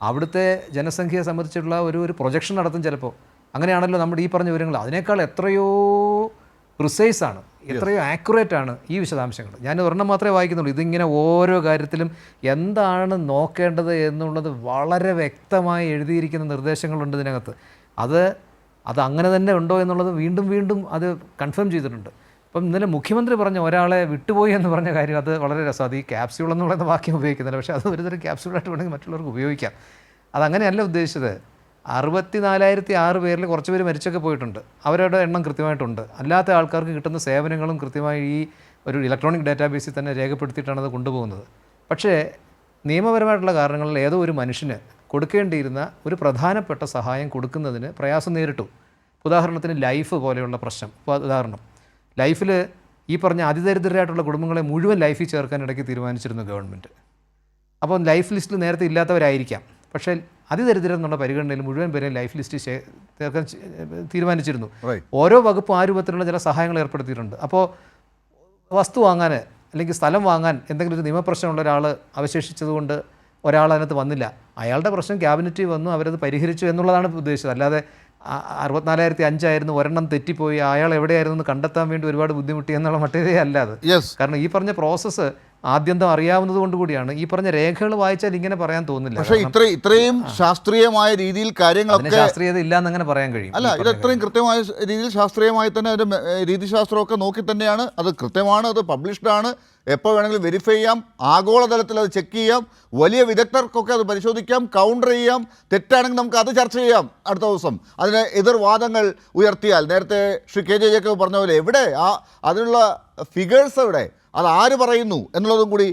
അവിടുത്തെ ജനസംഖ്യയെ സംബന്ധിച്ചുള്ള ഒരു പ്രൊജക്ഷൻ നടത്തും ചിലപ്പോൾ. അങ്ങനെയാണല്ലോ നമ്മുടെ ഈ പറഞ്ഞ വിവരങ്ങൾ. അതിനേക്കാൾ എത്രയോ പ്രിസൈസാണ്, എത്രയോ ആക്യുറേറ്റ് ആണ് ഈ വിശദാംശങ്ങൾ. ഞാൻ ഒരെണ്ണം മാത്രമേ വായിക്കുന്നുള്ളൂ. ഇതിങ്ങനെ ഓരോ കാര്യത്തിലും എന്താണ് നോക്കേണ്ടത് എന്നുള്ളത് വളരെ വ്യക്തമായി എഴുതിയിരിക്കുന്ന നിർദ്ദേശങ്ങളുണ്ട് ഇതിനകത്ത്. അത് അങ്ങനെ തന്നെ ഉണ്ടോ എന്നുള്ളത് വീണ്ടും വീണ്ടും അത് കൺഫേം ചെയ്തിട്ടുണ്ട്. അപ്പം ഇന്നലെ മുഖ്യമന്ത്രി പറഞ്ഞ ഒരാളെ വിട്ടുപോയി എന്ന് പറഞ്ഞ കാര്യം അത് വളരെ രസം. അത് ഈ ക്യാപ്സ്യൂൾ എന്ന് പറയുന്ന വാക്യം ഉപയോഗിക്കുന്നില്ല, പക്ഷേ അത് ഒരുതരം ക്യാപ്സ്യൂളായിട്ട് വേണമെങ്കിൽ മറ്റുള്ളവർക്ക് ഉപയോഗിക്കാം. അതങ്ങനെയല്ല ഉദ്ദേശിച്ചത്. 64,006 പേരിൽ കുറച്ച് പേര് മരിച്ചൊക്കെ പോയിട്ടുണ്ട്, അവരുടെ എണ്ണം കൃത്യമായിട്ടുണ്ട്. അല്ലാത്ത ആൾക്കാർക്ക് കിട്ടുന്ന സേവനങ്ങളും കൃത്യമായി ഈ ഒരു ഇലക്ട്രോണിക് ഡാറ്റാബേസിൽ തന്നെ രേഖപ്പെടുത്തിയിട്ടാണ് അത് കൊണ്ടുപോകുന്നത്. പക്ഷേ നിയമപരമായിട്ടുള്ള കാരണങ്ങളിൽ ഏതോ ഒരു മനുഷ്യന് കൊടുക്കേണ്ടിയിരുന്ന ഒരു പ്രധാനപ്പെട്ട സഹായം കൊടുക്കുന്നതിന് പ്രയാസം നേരിട്ടു. ഉദാഹരണത്തിന് ലൈഫ് പോലെയുള്ള പ്രശ്നം. ഉദാഹരണം ലൈഫിൽ ഈ പറഞ്ഞ അതിദരിദ്രരായിട്ടുള്ള കുടുംബങ്ങളെ മുഴുവൻ ലൈഫിൽ ചേർക്കാൻ ഇടയ്ക്ക് തീരുമാനിച്ചിരുന്നു ഗവൺമെൻറ്. അപ്പോൾ ലൈഫ് ലിസ്റ്റിൽ നേരത്തെ ഇല്ലാത്തവരായിരിക്കാം, പക്ഷേ അതിദരിദ്രം എന്നുള്ള പരിഗണനയിൽ മുഴുവൻ പേരെയും ലൈഫ് ലിസ്റ്റ് ചേർക്കാൻ തീരുമാനിച്ചിരുന്നു. ഓരോ വകുപ്പും ആ രൂപത്തിലുള്ള ചില സഹായങ്ങൾ ഏർപ്പെടുത്തിയിട്ടുണ്ട്. അപ്പോൾ വസ്തു വാങ്ങാൻ അല്ലെങ്കിൽ സ്ഥലം വാങ്ങാൻ എന്തെങ്കിലും ഒരു നിയമപ്രശ്നമുള്ള ഒരാൾ അവശേഷിച്ചതുകൊണ്ട് ഒരാൾ അതിനകത്ത് വന്നില്ല, അയാളുടെ പ്രശ്നം ക്യാബിനറ്റിൽ വന്നു, അവരത് പരിഹരിച്ചു എന്നുള്ളതാണ് ഉദ്ദേശിച്ചത്. അല്ലാതെ 64,005 ഒരെണ്ണം തെറ്റിപ്പോയി അയാൾ എവിടെയായിരുന്നു എന്ന് കണ്ടെത്താൻ വേണ്ടി ഒരുപാട് ബുദ്ധിമുട്ടി എന്നുള്ള മറ്റേ അല്ല അത്. കാരണം ഈ പറഞ്ഞ പ്രോസസ്സ് ആദ്യന്തം അറിയാവുന്നത് കൊണ്ട് കൂടിയാണ്. ഈ പറഞ്ഞ രേഖകൾ വായിച്ചാൽ ഇങ്ങനെ പറയാൻ തോന്നില്ല. പക്ഷേ ഇത്രയും ശാസ്ത്രീയമായ രീതിയിൽ കാര്യങ്ങളൊക്കെ ശാസ്ത്രീയത ഇല്ലാന്ന് അങ്ങനെ പറയാൻ കഴിയും. അല്ല, ഇത് ഇത്രയും കൃത്യമായ രീതിയിൽ ശാസ്ത്രീയമായി തന്നെ അതിൻ്റെ രീതിശാസ്ത്രമൊക്കെ നോക്കി തന്നെയാണ്. അത് കൃത്യമാണ്, അത് പബ്ലിഷ്ഡ് ആണ്, എപ്പോൾ വേണമെങ്കിലും വെരിഫൈ ചെയ്യാം, ആഗോളതലത്തിൽ അത് ചെക്ക് ചെയ്യാം, വലിയ വിദഗ്ധർക്കൊക്കെ അത് പരിശോധിക്കാം, കൗണ്ടർ ചെയ്യാം. തെറ്റാണെങ്കിൽ നമുക്ക് അത് ചർച്ച ചെയ്യാം അടുത്ത ദിവസം. അതിന് എതിർവാദങ്ങൾ ഉയർത്തിയാൽ, നേരത്തെ ശ്രീ കെ ജെ ജേക്കബ് പറഞ്ഞ പോലെ എവിടെ അതിനുള്ള ഫിഗേഴ്സ് എവിടെ, അത് ആര് പറയുന്നു എന്നുള്ളതും കൂടി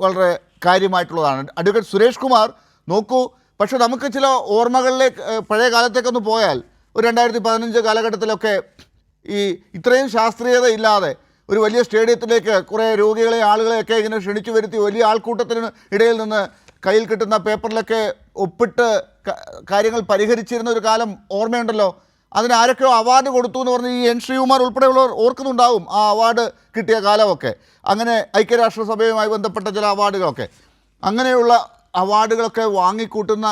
വളരെ കാര്യമായിട്ടുള്ളതാണ്. അഡ്വക്കേറ്റ് സുരേഷ് കുമാർ നോക്കൂ, പക്ഷെ നമുക്ക് ചില ഓർമ്മകളിലേക്ക് പഴയ കാലത്തേക്കൊന്ന് പോയാൽ ഒരു 2015 കാലഘട്ടത്തിലൊക്കെ ഈ ഇത്രയും ശാസ്ത്രീയത ഇല്ലാതെ ഒരു വലിയ സ്റ്റേഡിയത്തിലേക്ക് കുറേ രോഗികളെ ആളുകളെയൊക്കെ ഇങ്ങനെ ക്ഷണിച്ചു വരുത്തി വലിയ ആൾക്കൂട്ടത്തിന് ഇടയിൽ നിന്ന് കയ്യിൽ കിട്ടുന്ന പേപ്പറിലൊക്കെ ഒപ്പിട്ട് കാര്യങ്ങൾ പരിഹരിച്ചിരുന്ന ഒരു കാലം ഓർമ്മയുണ്ടല്ലോ. അതിന് ആരൊക്കെയോ അവാർഡ് കൊടുത്തു എന്ന് പറഞ്ഞ് ഈ എൻ ശ്രീകുമാർ ഉൾപ്പെടെയുള്ളവർ ഓർക്കുന്നുണ്ടാവും ആ അവാർഡ് കിട്ടിയ കാലമൊക്കെ. അങ്ങനെ ഐക്യരാഷ്ട്രസഭയുമായി ബന്ധപ്പെട്ട ചില അവാർഡുകളൊക്കെ, അങ്ങനെയുള്ള അവാർഡുകളൊക്കെ വാങ്ങിക്കൂട്ടുന്ന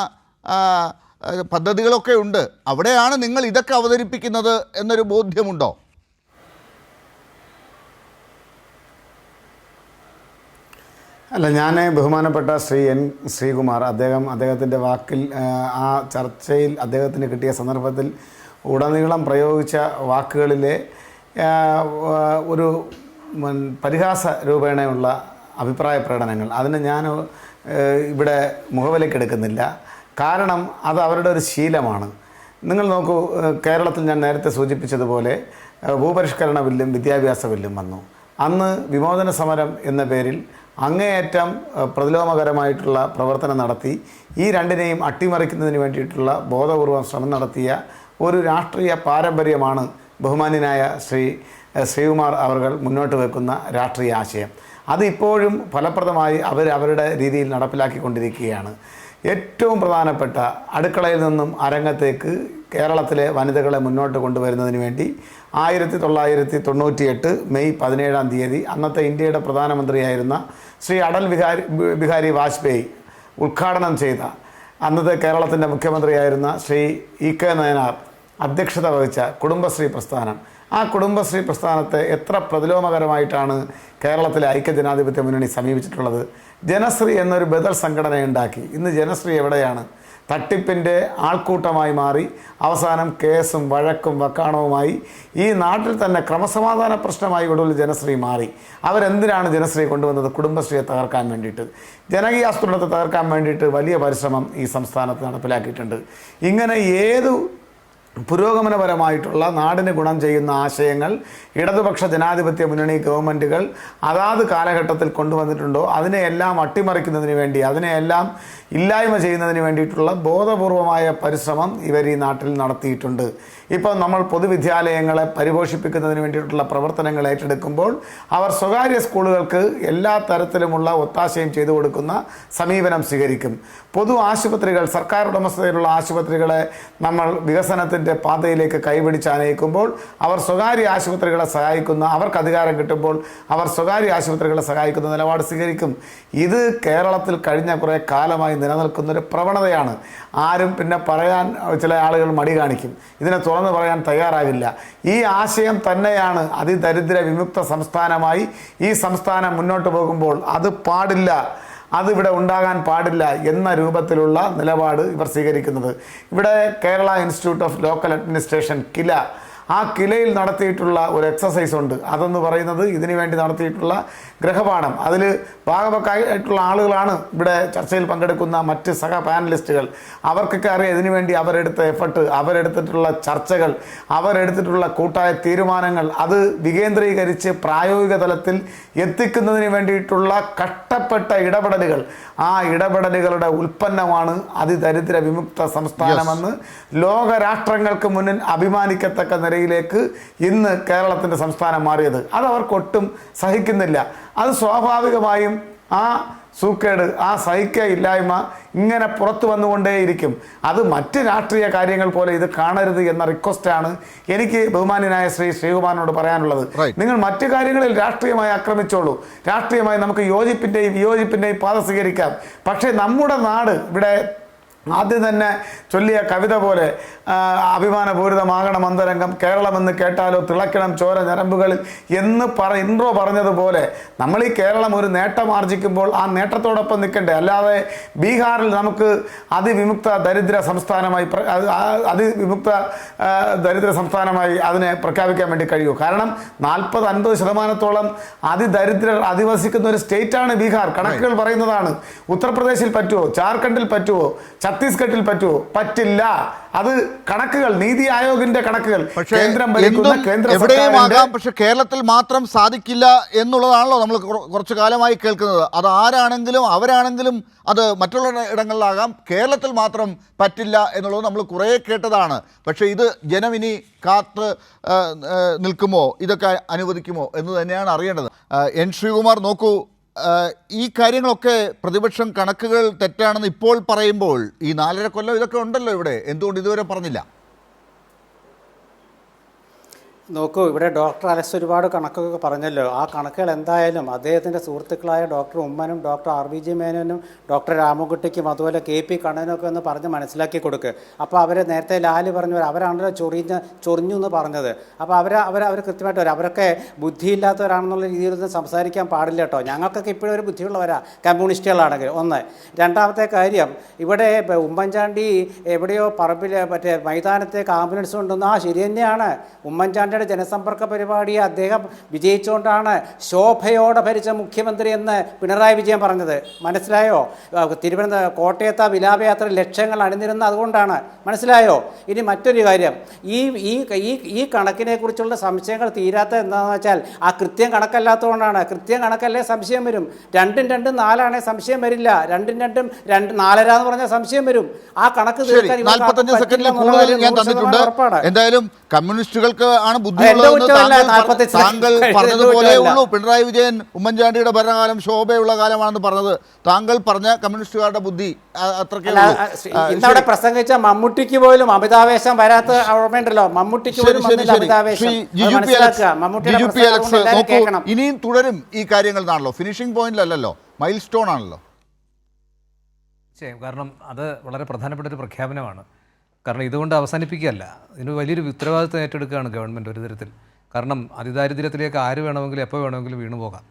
പദ്ധതികളൊക്കെ ഉണ്ട്. അവിടെയാണ് നിങ്ങൾ ഇതൊക്കെ അവതരിപ്പിക്കുന്നത് എന്നൊരു ബോധ്യമുണ്ടോ? അല്ല, ഞാൻ ബഹുമാനപ്പെട്ട ശ്രീ എൻ ശ്രീകുമാർ അദ്ദേഹത്തിൻ്റെ വാക്കിൽ ആ ചർച്ചയിൽ അദ്ദേഹത്തിന് കിട്ടിയ സന്ദർഭത്തിൽ ഉടനീളം പ്രയോഗിച്ച വാക്കുകളിലെ ഒരു പരിഹാസ രൂപേണയുള്ള അഭിപ്രായ പ്രകടനങ്ങൾ അതിന് ഞാൻ ഇവിടെ മുഖവിലക്കെടുക്കുന്നില്ല. കാരണം അത് അവരുടെ ഒരു ശീലമാണ്. നിങ്ങൾ നോക്കൂ, കേരളത്തിൽ ഞാൻ നേരത്തെ സൂചിപ്പിച്ചതുപോലെ ഭൂപരിഷ്കരണ ബില്ലും വിദ്യാഭ്യാസ ബില്ലും വന്നു. അന്ന് വിമോചന സമരം എന്ന പേരിൽ അങ്ങേയറ്റം പ്രതിലോമകരമായിട്ടുള്ള പ്രവർത്തനം നടത്തി ഈ രണ്ടിനെയും അട്ടിമറിക്കുന്നതിന് വേണ്ടിയിട്ടുള്ള ബോധപൂർവം ശ്രമം നടത്തിയ ഒരു രാഷ്ട്രീയ പാരമ്പര്യമാണ് ബഹുമാന്യനായ ശ്രീകുമാർ അവർ മുന്നോട്ട് വെക്കുന്ന രാഷ്ട്രീയ ആശയം. അതിപ്പോഴും ഫലപ്രദമായി അവരുടെ രീതിയിൽ നടപ്പിലാക്കിക്കൊണ്ടിരിക്കുകയാണ്. ഏറ്റവും പ്രധാനപ്പെട്ട അടുക്കളയിൽ നിന്നും അരങ്ങത്തേക്ക് കേരളത്തിലെ വനിതകളെ മുന്നോട്ട് കൊണ്ടുവരുന്നതിന് വേണ്ടി 1998 മെയ് 17 അന്നത്തെ ഇന്ത്യയുടെ പ്രധാനമന്ത്രിയായിരുന്ന ശ്രീ അടൽ ബിഹാരി വാജ്പേയി ഉദ്ഘാടനം ചെയ്ത, അന്നത്തെ കേരളത്തിൻ്റെ മുഖ്യമന്ത്രിയായിരുന്ന ശ്രീ ഇ കെ നയനാർ അധ്യക്ഷത വഹിച്ച കുടുംബശ്രീ പ്രസ്ഥാനം, ആ കുടുംബശ്രീ പ്രസ്ഥാനത്തെ എത്ര പ്രതിലോമകരമായിട്ടാണ് കേരളത്തിലെ ഐക്യജനാധിപത്യ മുന്നണി സമീപിച്ചിട്ടുള്ളത്. ജനശ്രീ എന്നൊരു ബദൽ സംഘടനയുണ്ടാക്കി. ഇന്ന് ജനശ്രീ എവിടെയാണ്? തട്ടിപ്പിൻ്റെ ആൾക്കൂട്ടമായി മാറി അവസാനം കേസും വഴക്കും വക്കാണവുമായി ഈ നാട്ടിൽ തന്നെ ക്രമസമാധാന പ്രശ്നമായി ഒടുവിൽ ജനശ്രീ മാറി. അവരെന്തിനാണ് ജനശ്രീ കൊണ്ടുവന്നത്? കുടുംബശ്രീയെ തകർക്കാൻ വേണ്ടിയിട്ട്, ജനകീയാസൂത്രണത്തെ തകർക്കാൻ വേണ്ടിയിട്ട് വലിയ പരിശ്രമം ഈ സംസ്ഥാനത്ത് നടപ്പിലാക്കിയിട്ടുണ്ട്. ഇങ്ങനെ ഏതു പുരോഗമനപരമായിട്ടുള്ള നാടിന് ഗുണം ചെയ്യുന്ന ആശയങ്ങൾ ഇടതുപക്ഷ ജനാധിപത്യ മുന്നണി ഗവൺമെൻറ്റുകൾ അതാത് കാലഘട്ടത്തിൽ കൊണ്ടുവന്നിട്ടുണ്ടോ അതിനെയെല്ലാം അട്ടിമറിക്കുന്നതിന് വേണ്ടി, അതിനെയെല്ലാം ഇല്ലായ്മ ചെയ്യുന്നതിന് വേണ്ടിയിട്ടുള്ള ബോധപൂർവമായ പരിശ്രമം ഇവർ ഈ നാട്ടിൽ നടത്തിയിട്ടുണ്ട്. ഇപ്പോൾ നമ്മൾ പൊതുവിദ്യാലയങ്ങളെ പരിപോഷിപ്പിക്കുന്നതിന് വേണ്ടിയിട്ടുള്ള പ്രവർത്തനങ്ങൾ ഏറ്റെടുക്കുമ്പോൾ അവർ സ്വകാര്യ സ്കൂളുകൾക്ക് എല്ലാ തരത്തിലുമുള്ള ഒത്താശയും ചെയ്തു കൊടുക്കുന്ന സമീപനം സ്വീകരിക്കും. പൊതു ആശുപത്രികൾ, സർക്കാർ ഉടമസ്ഥതയിലുള്ള ആശുപത്രികളെ നമ്മൾ വികസനത്തിൻ്റെ പാതയിലേക്ക് കൈപിടിച്ചാനയിക്കുമ്പോൾ അവർ സ്വകാര്യ ആശുപത്രികളെ സഹായിക്കുന്ന, അവർക്ക് അധികാരം കിട്ടുമ്പോൾ അവർ സ്വകാര്യ ആശുപത്രികളെ സഹായിക്കുന്ന നിലപാട് സ്വീകരിക്കും. ഇത് കേരളത്തിൽ കഴിഞ്ഞ കുറേ കാലമായി നിലനിൽക്കുന്നൊരു പ്രവണതയാണ്. ആരും പിന്നെ പറയാൻ ചില ആളുകൾ മടി കാണിക്കും, ഇതിനെ തുറന്നു പറയാൻ തയ്യാറാകില്ല. ഈ ആശയം തന്നെയാണ് അതിദരിദ്ര വിമുക്ത സംസ്ഥാനമായി ഈ സംസ്ഥാനം മുന്നോട്ട് പോകുമ്പോൾ അത് പാടില്ല, അതിവിടെ ഉണ്ടാകാൻ പാടില്ല എന്ന രൂപത്തിലുള്ള നിലപാട് ഇവർ സ്വീകരിക്കുന്നത്. ഇവിടെ Kerala Institute of Local Administration KILA, ആ കിലയിൽ നടത്തിയിട്ടുള്ള ഒരു എക്സസൈസ് ഉണ്ട്. അതെന്ന് പറയുന്നത് ഇതിനു വേണ്ടി നടത്തിയിട്ടുള്ള ഗ്രഹപാഠം. അതിൽ ഭാഗവക്കായിട്ടുള്ള ആളുകളാണ് ഇവിടെ ചർച്ചയിൽ പങ്കെടുക്കുന്ന മറ്റ് സഹ പാനലിസ്റ്റുകൾ. അവർക്കൊക്കെ അറിയാം ഇതിനു വേണ്ടി അവരെടുത്ത എഫർട്ട്, അവരെടുത്തിട്ടുള്ള ചർച്ചകൾ, അവരെടുത്തിട്ടുള്ള കൂട്ടായ തീരുമാനങ്ങൾ, അത് വികേന്ദ്രീകരിച്ച് പ്രായോഗിക തലത്തിൽ എത്തിക്കുന്നതിന് വേണ്ടിയിട്ടുള്ള കഷ്ടപ്പെട്ട ഇടപെടലുകൾ. ആ ഇടപെടലുകളുടെ ഉൽപ്പന്നമാണ് അതിദരിദ്ര വിമുക്ത സംസ്ഥാനമെന്ന് ലോകരാഷ്ട്രങ്ങൾക്ക് മുന്നിൽ അഭിമാനിക്കത്തക്ക നിലയിലേക്ക് ഇന്ന് കേരളത്തിൻ്റെ സംസ്ഥാനം മാറിയത്. അത് അവർക്കൊട്ടും സഹിക്കുന്നില്ല. അത് സ്വാഭാവികമായും ആ സൂക്കേട്, ആ സഹിക്കയില്ലായ്മ ഇങ്ങനെ പുറത്തു വന്നുകൊണ്ടേയിരിക്കും. അത് മറ്റ് രാഷ്ട്രീയ കാര്യങ്ങൾ പോലെ ഇത് കാണരുത് എന്ന റിക്വസ്റ്റാണ് എനിക്ക് ബഹുമാന്യനായ ശ്രീകുമാറിനോട് പറയാനുള്ളത്. നിങ്ങൾ മറ്റു കാര്യങ്ങളിൽ രാഷ്ട്രീയമായി ആക്രമിച്ചോളൂ, രാഷ്ട്രീയമായി നമുക്ക് യോജിപ്പിൻ്റെയും വിയോജിപ്പിൻ്റെയും പാത സ്വീകരിക്കാം. പക്ഷേ നമ്മുടെ നാട് ഇവിടെ ആദ്യം തന്നെ ചൊല്ലിയ കവിത പോലെ അഭിമാനപൂരിതമാകണം അന്തരംഗം, കേരളമെന്ന് കേട്ടാലോ തിളക്കണം ചോര ഞരമ്പുകളിൽ എന്ന് ഇൻട്രോ പറഞ്ഞതുപോലെ നമ്മൾ ഈ കേരളം ഒരു നേട്ടം ആർജിക്കുമ്പോൾ ആ നേട്ടത്തോടൊപ്പം നിൽക്കണ്ടേ. അല്ലാതെ ബീഹാറിൽ നമുക്ക് അതിവിമുക്ത ദരിദ്ര സംസ്ഥാനമായി അതിനെ പ്രഖ്യാപിക്കാൻ വേണ്ടി കഴിയൂ. കാരണം 40-50% അതിദരിദ്രർ അധിവസിക്കുന്ന ഒരു സ്റ്റേറ്റാണ് ബീഹാർ. കണക്കുകൾ പറയുന്നതാണ്. ഉത്തർപ്രദേശിൽ പറ്റുമോ? ജാർഖണ്ഡിൽ പറ്റുമോ? ഛത്തീസ്ഗഡിൽ പറ്റുമോ? പറ്റില്ല. അത് കണക്കുകൾ, നീതി ആയോഗിന്റെ കണക്കുകൾ. എവിടെയുമാകാം, പക്ഷെ കേരളത്തിൽ മാത്രം സാധിക്കില്ല എന്നുള്ളതാണല്ലോ നമ്മൾ കുറച്ചു കാലമായി കേൾക്കുന്നത്. അത് ആരാണെങ്കിലും അവരാണെങ്കിലും അത് മറ്റുള്ള ഇടങ്ങളിലാകാം, കേരളത്തിൽ മാത്രം പറ്റില്ല എന്നുള്ളത് നമ്മൾ കുറേ കേട്ടതാണ്. പക്ഷേ ഇത് ജനം ഇനി കാത്ത് നിൽക്കുമോ, ഇതൊക്കെ അനുവദിക്കുമോ എന്ന് തന്നെയാണ് അറിയേണ്ടത്. എൻ ശ്രീകുമാർ, നോക്കൂ, ഈ കാര്യങ്ങളൊക്കെ പ്രതിപക്ഷം കണക്കുകൾ തെറ്റാണെന്ന് ഇപ്പോൾ പറയുമ്പോൾ ഈ 4.5 കൊല്ലം ഇതൊക്കെ ഉണ്ടല്ലോ ഇവിടെ, എന്തുകൊണ്ട് ഇതുവരെ പറഞ്ഞില്ല? നോക്കൂ, ഇവിടെ ഡോക്ടർ അലക്സ് ഒരുപാട് കണക്കൊക്കെ പറഞ്ഞല്ലോ. ആ കണക്കുകൾ എന്തായാലും അദ്ദേഹത്തിൻ്റെ സുഹൃത്തുക്കളായ ഡോക്ടർ ഉമ്മനും ഡോക്ടർ RBG മേനോനും ഡോക്ടർ രാമകുട്ടിക്കും അതുപോലെ KP കണ്ണനൊക്കെ ഒന്ന് പറഞ്ഞ് മനസ്സിലാക്കി കൊടുക്കുക. അപ്പോൾ അവർ നേരത്തെ ലാല് പറഞ്ഞവർ അവരാണല്ലോ ചൊറിഞ്ഞു എന്ന് പറഞ്ഞത്. അപ്പോൾ അവർ കൃത്യമായിട്ട് വരും. അവരൊക്കെ ബുദ്ധിയില്ലാത്തവരാണെന്നുള്ള രീതിയിലൊന്നും സംസാരിക്കാൻ പാടില്ല കേട്ടോ. ഞങ്ങൾക്കൊക്കെ ഇപ്പോഴും ഒരു ബുദ്ധിയുള്ളവരാ, കമ്മ്യൂണിസ്റ്റുകളാണെങ്കിൽ. ഒന്ന്. രണ്ടാമത്തെ കാര്യം, ഇവിടെ ഉമ്മൻചാണ്ടി എവിടെയോ പറമ്പിൽ മറ്റേ മൈതാനത്തേക്ക് ആംബുലൻസ് കൊണ്ടുവന്നു. ശരി തന്നെയാണ്. ഉമ്മൻചാണ്ടിയുടെ ജനസമ്പർക്ക പരിപാടിയെ അദ്ദേഹം വിജയിച്ചുകൊണ്ടാണ് ശോഭയോടെ ഭരിച്ച മുഖ്യമന്ത്രി എന്ന് പിണറായി വിജയൻ പറഞ്ഞത്. മനസ്സിലായോ? കോട്ടയത്തെ വിലാപയാത്ര ലക്ഷങ്ങൾ അണിനിരുന്ന അതുകൊണ്ടാണ്. മനസ്സിലായോ? ഇനി മറ്റൊരു കാര്യം, ഈ കണക്കിനെ കുറിച്ചുള്ള സംശയങ്ങൾ തീരാത്ത എന്താണെന്ന് വെച്ചാൽ ആ കൃത്യം കണക്കല്ലാത്തതുകൊണ്ടാണ്. കൃത്യം കണക്കല്ലേ സംശയം വരും. 2 2 4 സംശയം വരില്ല. 2 2 4 എന്ന് പറഞ്ഞാൽ സംശയം വരും. ആ കണക്ക് തീർക്കാൻ 45 സെക്കൻഡിൽ കൂടുതൽ ഞാൻ തന്നിട്ടുണ്ട്. എന്തായാലും കമ്മ്യൂണിസ്റ്റുകൾക്ക് ആണ് താങ്കൾ പറഞ്ഞതുപോലെ ഉള്ളൂ. പിണറായി വിജയൻ ഉമ്മൻചാണ്ടിയുടെ ഭരണകാലം ശോഭയുള്ള കാലമാണെന്ന് പറഞ്ഞത് താങ്കൾ പറഞ്ഞ കമ്മ്യൂണിസ്റ്റുകാരുടെ ബുദ്ധി അത്രയ്ക്കേ ഉള്ളൂ. ഇന്നവിടെ പ്രസംഗിച്ച മമ്മൂട്ടിക്ക് പോലും അമിതാവേശം വരാത്ത ഓർമ്മയുണ്ടല്ലോ. മമ്മൂട്ടിക്ക് പോലും അമിതാവേശം. ഇനിയും തുടരും ഈ കാര്യങ്ങൾ എന്നാണല്ലോ, ഫിനിഷിംഗ് പോയിന്റിലല്ലോ, മൈൽ സ്റ്റോൺ ആണല്ലോ. കാരണം അത് വളരെ പ്രധാനപ്പെട്ട ഒരു പ്രഖ്യാപനമാണ്. കാരണം ഇതുകൊണ്ട് അവസാനിപ്പിക്കുകയല്ല, ഇതിന് വലിയൊരു ഉത്തരവാദിത്വം ഏറ്റെടുക്കുകയാണ് ഗവൺമെൻറ് ഒരു തരത്തിൽ. കാരണം അതിദാരിദ്ര്യത്തിലേക്ക് ആര് വേണമെങ്കിലും എപ്പോൾ വേണമെങ്കിലും വീണുപോകാം.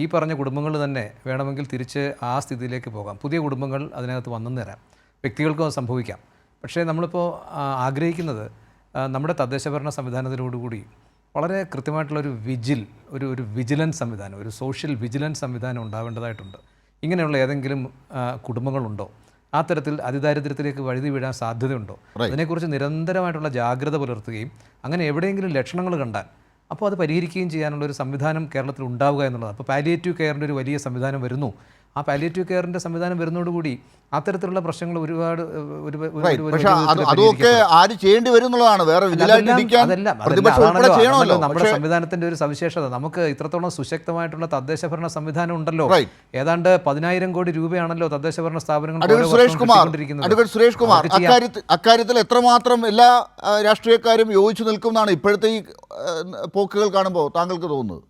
ഈ പറഞ്ഞ കുടുംബങ്ങൾ തന്നെ വേണമെങ്കിൽ തിരിച്ച് ആ സ്ഥിതിയിലേക്ക് പോകാം. പുതിയ കുടുംബങ്ങൾ അതിനകത്ത് വന്നെന്ന് തരാം, വ്യക്തികൾക്കും അത് സംഭവിക്കാം. പക്ഷേ നമ്മളിപ്പോൾ ആഗ്രഹിക്കുന്നത് നമ്മുടെ തദ്ദേശഭരണ സംവിധാനത്തിനോടുകൂടി വളരെ കൃത്യമായിട്ടുള്ളൊരു ഒരു വിജിലൻസ് സംവിധാനം, ഒരു സോഷ്യൽ വിജിലൻസ് സംവിധാനം ഉണ്ടാവേണ്ടതായിട്ടുണ്ട്. ഇങ്ങനെയുള്ള ഏതെങ്കിലും കുടുംബങ്ങളുണ്ടോ, ആ തരത്തിൽ അതിദാരിദ്ര്യത്തിലേക്ക് വഴുതി വീഴാൻ സാധ്യതയുണ്ടോ, അതിനെക്കുറിച്ച് നിരന്തരമായിട്ടുള്ള ജാഗ്രത പുലർത്തുകയും അങ്ങനെ എവിടെയെങ്കിലും ലക്ഷണങ്ങൾ കണ്ടാൽ അപ്പോൾ അത് പരിഹരിക്കുകയും ചെയ്യാനുള്ളൊരു സംവിധാനം കേരളത്തിൽ ഉണ്ടാവുക എന്നുള്ളതാണ്. അപ്പോൾ പാലിയേറ്റീവ് കെയറിൻ്റെ ഒരു വലിയ സംവിധാനം വരുന്നു. ആ പാലിയേറ്റീവ് കെയറിൻ്റെ സംവിധാനം വരുന്നതോടുകൂടി അത്തരത്തിലുള്ള പ്രശ്നങ്ങൾ ഒരുപാട് അതൊക്കെ ആര് ചെയ്യേണ്ടി വരും എന്നുള്ളതാണ്. നമ്മുടെ സംവിധാനത്തിന്റെ ഒരു സവിശേഷത, നമുക്ക് ഇത്രത്തോളം സുശക്തമായിട്ടുള്ള തദ്ദേശഭരണ സംവിധാനം ഉണ്ടല്ലോ. ഏതാണ്ട് 10,000 കോടി രൂപയാണല്ലോ തദ്ദേശഭരണ സ്ഥാപനങ്ങൾ. സുരേഷ് കുമാർ, അക്കാര്യത്തിൽ എത്രമാത്രം എല്ലാ രാഷ്ട്രീയക്കാരും യോജിച്ചു നിൽക്കുന്നതാണ് ഇപ്പോഴത്തെ ഈ പോക്കുകൾ കാണുമ്പോൾ താങ്കൾക്ക് തോന്നുന്നത്?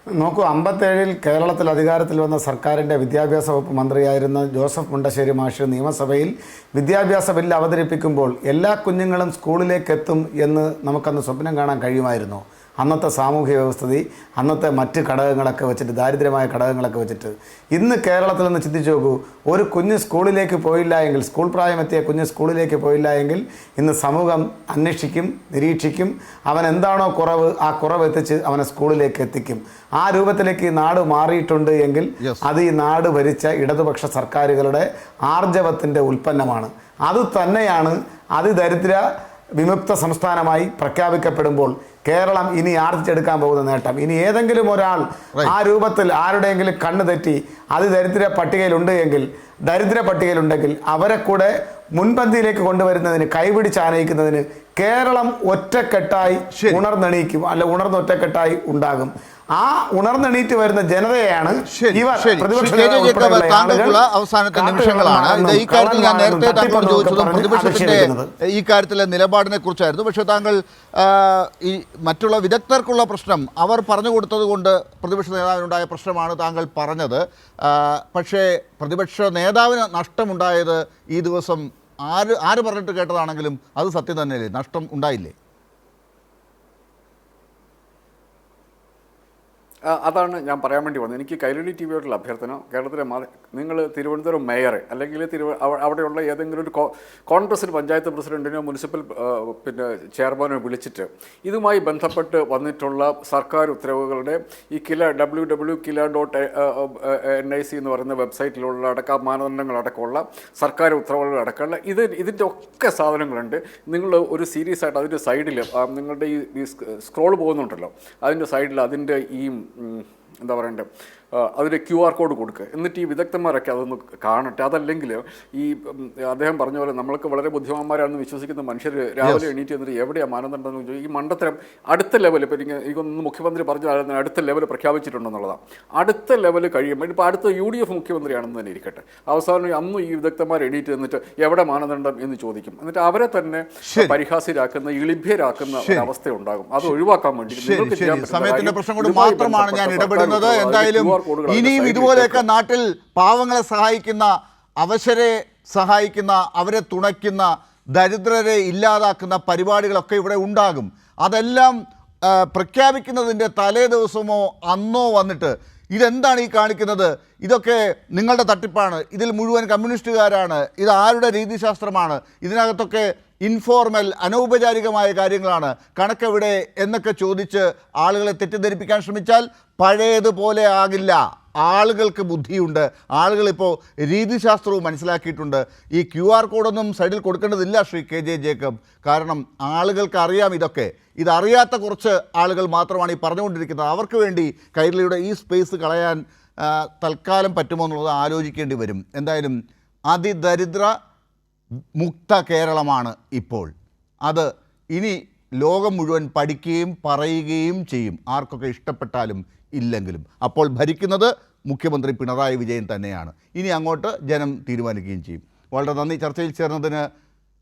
നോക്കൂ, 57-ൽ കേരളത്തിൽ അധികാരത്തിൽ വന്ന സർക്കാരിൻ്റെ വിദ്യാഭ്യാസ വകുപ്പ് മന്ത്രിയായിരുന്ന ജോസഫ് മുണ്ടശ്ശേരി മാഷ് നിയമസഭയിൽ വിദ്യാഭ്യാസ ബില്ല് അവതരിപ്പിക്കുമ്പോൾ എല്ലാ കുഞ്ഞുങ്ങളും സ്കൂളിലേക്ക് എത്തും എന്ന് നമുക്കന്ന് സ്വപ്നം കാണാൻ കഴിയുമായിരുന്നു. അന്നത്തെ സാമൂഹ്യ വ്യവസ്ഥിതി, അന്നത്തെ മറ്റ് ഘടകങ്ങളൊക്കെ വെച്ചിട്ട്, ദാരിദ്ര്യമായ ഘടകങ്ങളൊക്കെ വെച്ചിട്ട് ഇന്ന് കേരളത്തിൽ നിന്ന് ചിന്തിച്ചു നോക്കൂ, ഒരു കുഞ്ഞ് സ്കൂളിലേക്ക് പോയില്ല എങ്കിൽ, സ്കൂൾ പ്രായമെത്തിയ കുഞ്ഞ് സ്കൂളിലേക്ക് പോയില്ല എങ്കിൽ ഇന്ന് സമൂഹം അന്വേഷിക്കും, നിരീക്ഷിക്കും. അവൻ എന്താണോ കുറവ്, ആ കുറവ് എത്തിച്ച് അവനെ സ്കൂളിലേക്ക് എത്തിക്കും. ആ രൂപത്തിലേക്ക് ഈ നാട് മാറിയിട്ടുണ്ട് എങ്കിൽ അത് ഈ നാട് ഭരിച്ച ഇടതുപക്ഷ സർക്കാരുകളുടെ ആർജവത്തിൻ്റെ ഉൽപ്പന്നമാണ്. അത് തന്നെയാണ് അതിദരിദ്ര വിമുക്ത സംസ്ഥാനമായി പ്രഖ്യാപിക്കപ്പെടുമ്പോൾ കേരളം ഇനി ആർജിച്ചെടുക്കാൻ പോകുന്ന നേട്ടം. ഇനി ഏതെങ്കിലും ഒരാൾ ആ രൂപത്തിൽ ആരുടെയെങ്കിലും കണ്ണ് തെറ്റി അതിദരിദ്ര പട്ടികയിലുണ്ടെങ്കിൽ അവരെ കൂടെ മുൻപന്തിയിലേക്ക് കൊണ്ടുവരുന്നതിന്, കൈപിടിച്ചാനയിക്കുന്നതിന് കേരളം ഒറ്റക്കെട്ടായി ഉണർന്നെണീക്കും, ഉണർന്നൊറ്റക്കെട്ടായി ഉണ്ടാകും. ആ ഉണർന്നെണീറ്റ് വരുന്ന ജനതയാണ് അവസാനത്തെ നിമിഷങ്ങളാണ്. ഈ കാര്യത്തിൽ ഞാൻ നേരത്തെ താങ്കളോട് ചോദിച്ചതും പ്രതിപക്ഷത്തിന്റെ ഈ കാര്യത്തിലെ നിലപാടിനെ കുറിച്ചായിരുന്നു. പക്ഷേ താങ്കൾ ഈ മറ്റുള്ള വിദഗ്ധർക്കുള്ള പ്രശ്നം അവർ പറഞ്ഞു കൊടുത്തത് കൊണ്ട് പ്രതിപക്ഷ നേതാവിനുണ്ടായ പ്രശ്നമാണ് താങ്കൾ പറഞ്ഞത്. പക്ഷേ പ്രതിപക്ഷ നേതാവിന് നഷ്ടമുണ്ടായത് ഈ ദിവസം ആര് പറഞ്ഞിട്ട് കേട്ടതാണെങ്കിലും അത് സത്യം തന്നെയല്ലേ? നഷ്ടം ഉണ്ടായില്ലേ? അതാണ് ഞാൻ പറയാൻ വേണ്ടി വന്നത്. എനിക്ക് കൈരളി ടി വിയോടുള്ള അഭ്യർത്ഥന, കേരളത്തിലെ നിങ്ങൾ തിരുവനന്തപുരം മേയർ അല്ലെങ്കിൽ അവിടെയുള്ള ഏതെങ്കിലും ഒരു കോൺഗ്രസിന് പഞ്ചായത്ത് പ്രസിഡന്റിനോ മുനിസിപ്പൽ ചെയർമാനോ വിളിച്ചിട്ട് ഇതുമായി ബന്ധപ്പെട്ട് വന്നിട്ടുള്ള സർക്കാർ ഉത്തരവുകളുടെ ഈ kila.NIC എന്ന് പറയുന്ന വെബ്സൈറ്റിലുള്ള അടക്കം മാനദണ്ഡങ്ങളടക്കമുള്ള സർക്കാർ ഉത്തരവുകൾ അടക്കമുള്ള ഇതിൻ്റെ ഒക്കെ സാധനങ്ങളുണ്ട്. നിങ്ങൾ ഒരു സീരീസ് ആയിട്ട് അതിൻ്റെ സൈഡിൽ നിങ്ങളുടെ ഈ സ്ക്രോൾ പോകുന്നുണ്ടല്ലോ, അതിൻ്റെ സൈഡിൽ അതിൻ്റെ ഈ എന്താ പറയണ്ടേ, അതിൻ്റെ QR കോഡ് കൊടുക്കുക. എന്നിട്ട് ഈ വിദഗ്ധന്മാരൊക്കെ അതൊന്ന് കാണട്ടെ. അതല്ലെങ്കിൽ ഈ അദ്ദേഹം പറഞ്ഞ പോലെ നമ്മൾക്ക് വളരെ ബുദ്ധിമാന്മാരാണെന്ന് വിശ്വസിക്കുന്ന മനുഷ്യർ രാവിലെ എണീറ്റ് എന്നിട്ട് എവിടെയാണ് മാനദണ്ഡം എന്ന് ചോദിച്ചാൽ ഈ മണ്ടത്തരം അടുത്ത ലെവൽ ഇപ്പോൾ എനിക്കൊന്ന് മുഖ്യമന്ത്രി പറഞ്ഞ അടുത്ത ലെവൽ പ്രഖ്യാപിച്ചിട്ടുണ്ടെന്നുള്ളതാണ്. അടുത്ത ലെവൽ കഴിയുമ്പോൾ ഇപ്പോൾ അടുത്ത UDF മുഖ്യമന്ത്രിയാണെന്ന് തന്നെ ഇരിക്കട്ടെ, അവസാനം അന്നും ഈ വിദഗ്ധന്മാർ എണീറ്റ് എന്നിട്ട് എവിടെ മാനദണ്ഡം എന്ന് ചോദിക്കും. എന്നിട്ട് അവരെ തന്നെ പരിഹാസ്യരാക്കുന്ന ഇളിഭ്യരാക്കുന്ന ഒരവസ്ഥ ഉണ്ടാകും. അത് ഒഴിവാക്കാൻ വേണ്ടി സമയത്തിന്റെ പ്രശ്നം കൊണ്ട് മാത്രമാണ് ഞാൻ ഇടപെടുന്നത്. എന്തായാലും ഇനിയും ഇതുപോലെയൊക്കെ നാട്ടിൽ പാവങ്ങളെ സഹായിക്കുന്ന, അവശരെ സഹായിക്കുന്ന, അവരെ തുണയ്ക്കുന്ന, ദരിദ്രരെ ഇല്ലാതാക്കുന്ന പരിപാടികളൊക്കെ ഇവിടെ ഉണ്ടാകും. അതെല്ലാം പ്രഖ്യാപിക്കുന്നതിൻ്റെ തലേ ദിവസമോ അന്നോ വന്നിട്ട് ഇതെന്താണ് ഈ കാണിക്കുന്നത്, ഇതൊക്കെ നിങ്ങളുടെ തട്ടിപ്പാണ്, ഇതിൽ മുഴുവൻ കമ്മ്യൂണിസ്റ്റുകാരാണ്, ഇത് ആരുടെ രീതിശാസ്ത്രമാണ്, ഇതിനകത്തൊക്കെ ഇൻഫോർമൽ അനൗപചാരികമായ കാര്യങ്ങളാണ്, കണക്കെവിടെ എന്നൊക്കെ ചോദിച്ച് ആളുകളെ തെറ്റിദ്ധരിപ്പിക്കാൻ ശ്രമിച്ചാൽ പഴയതുപോലെ ആകില്ല. ആളുകൾക്ക് ബുദ്ധിയുണ്ട്, ആളുകളിപ്പോൾ രീതിശാസ്ത്രവും മനസ്സിലാക്കിയിട്ടുണ്ട്. ഈ QR കോഡൊന്നും സൈഡിൽ കൊടുക്കേണ്ടതില്ല ശ്രീ KJ ജേക്കബ്. കാരണം ആളുകൾക്ക് അറിയാം ഇതൊക്കെ. ഇതറിയാത്ത കുറച്ച് ആളുകൾ മാത്രമാണ് ഈ പറഞ്ഞുകൊണ്ടിരിക്കുന്നത്. അവർക്ക് വേണ്ടി കൈരളിയുടെ ഈ സ്പേസ് കളയാൻ തൽക്കാലം പറ്റുമോ എന്നുള്ളത് ആലോചിക്കേണ്ടി വരും. എന്തായാലും അതിദരിദ്ര മുക്ത കേരളമാണ് ഇപ്പോൾ. അത് ഇനി ലോകം മുഴുവൻ പഠിക്കുകയും പറയുകയും ചെയ്യും, ആർക്കൊക്കെ ഇഷ്ടപ്പെട്ടാലും ഇല്ലെങ്കിലും. അപ്പോൾ ഭരിക്കുന്നത് മുഖ്യമന്ത്രി പിണറായി വിജയൻ തന്നെയാണ്. ഇനി അങ്ങോട്ട് ജനം തീരുമാനിക്കുകയും ചെയ്യും. വളരെ നന്ദി. ചർച്ചയിൽ ചേർന്നതിന്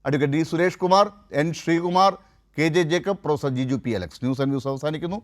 advocate D. Suresh Kumar, N. Sreekumar, KJ Jacob, professor Jiju P. Alex. News and views അവസാനിക്കുന്നു.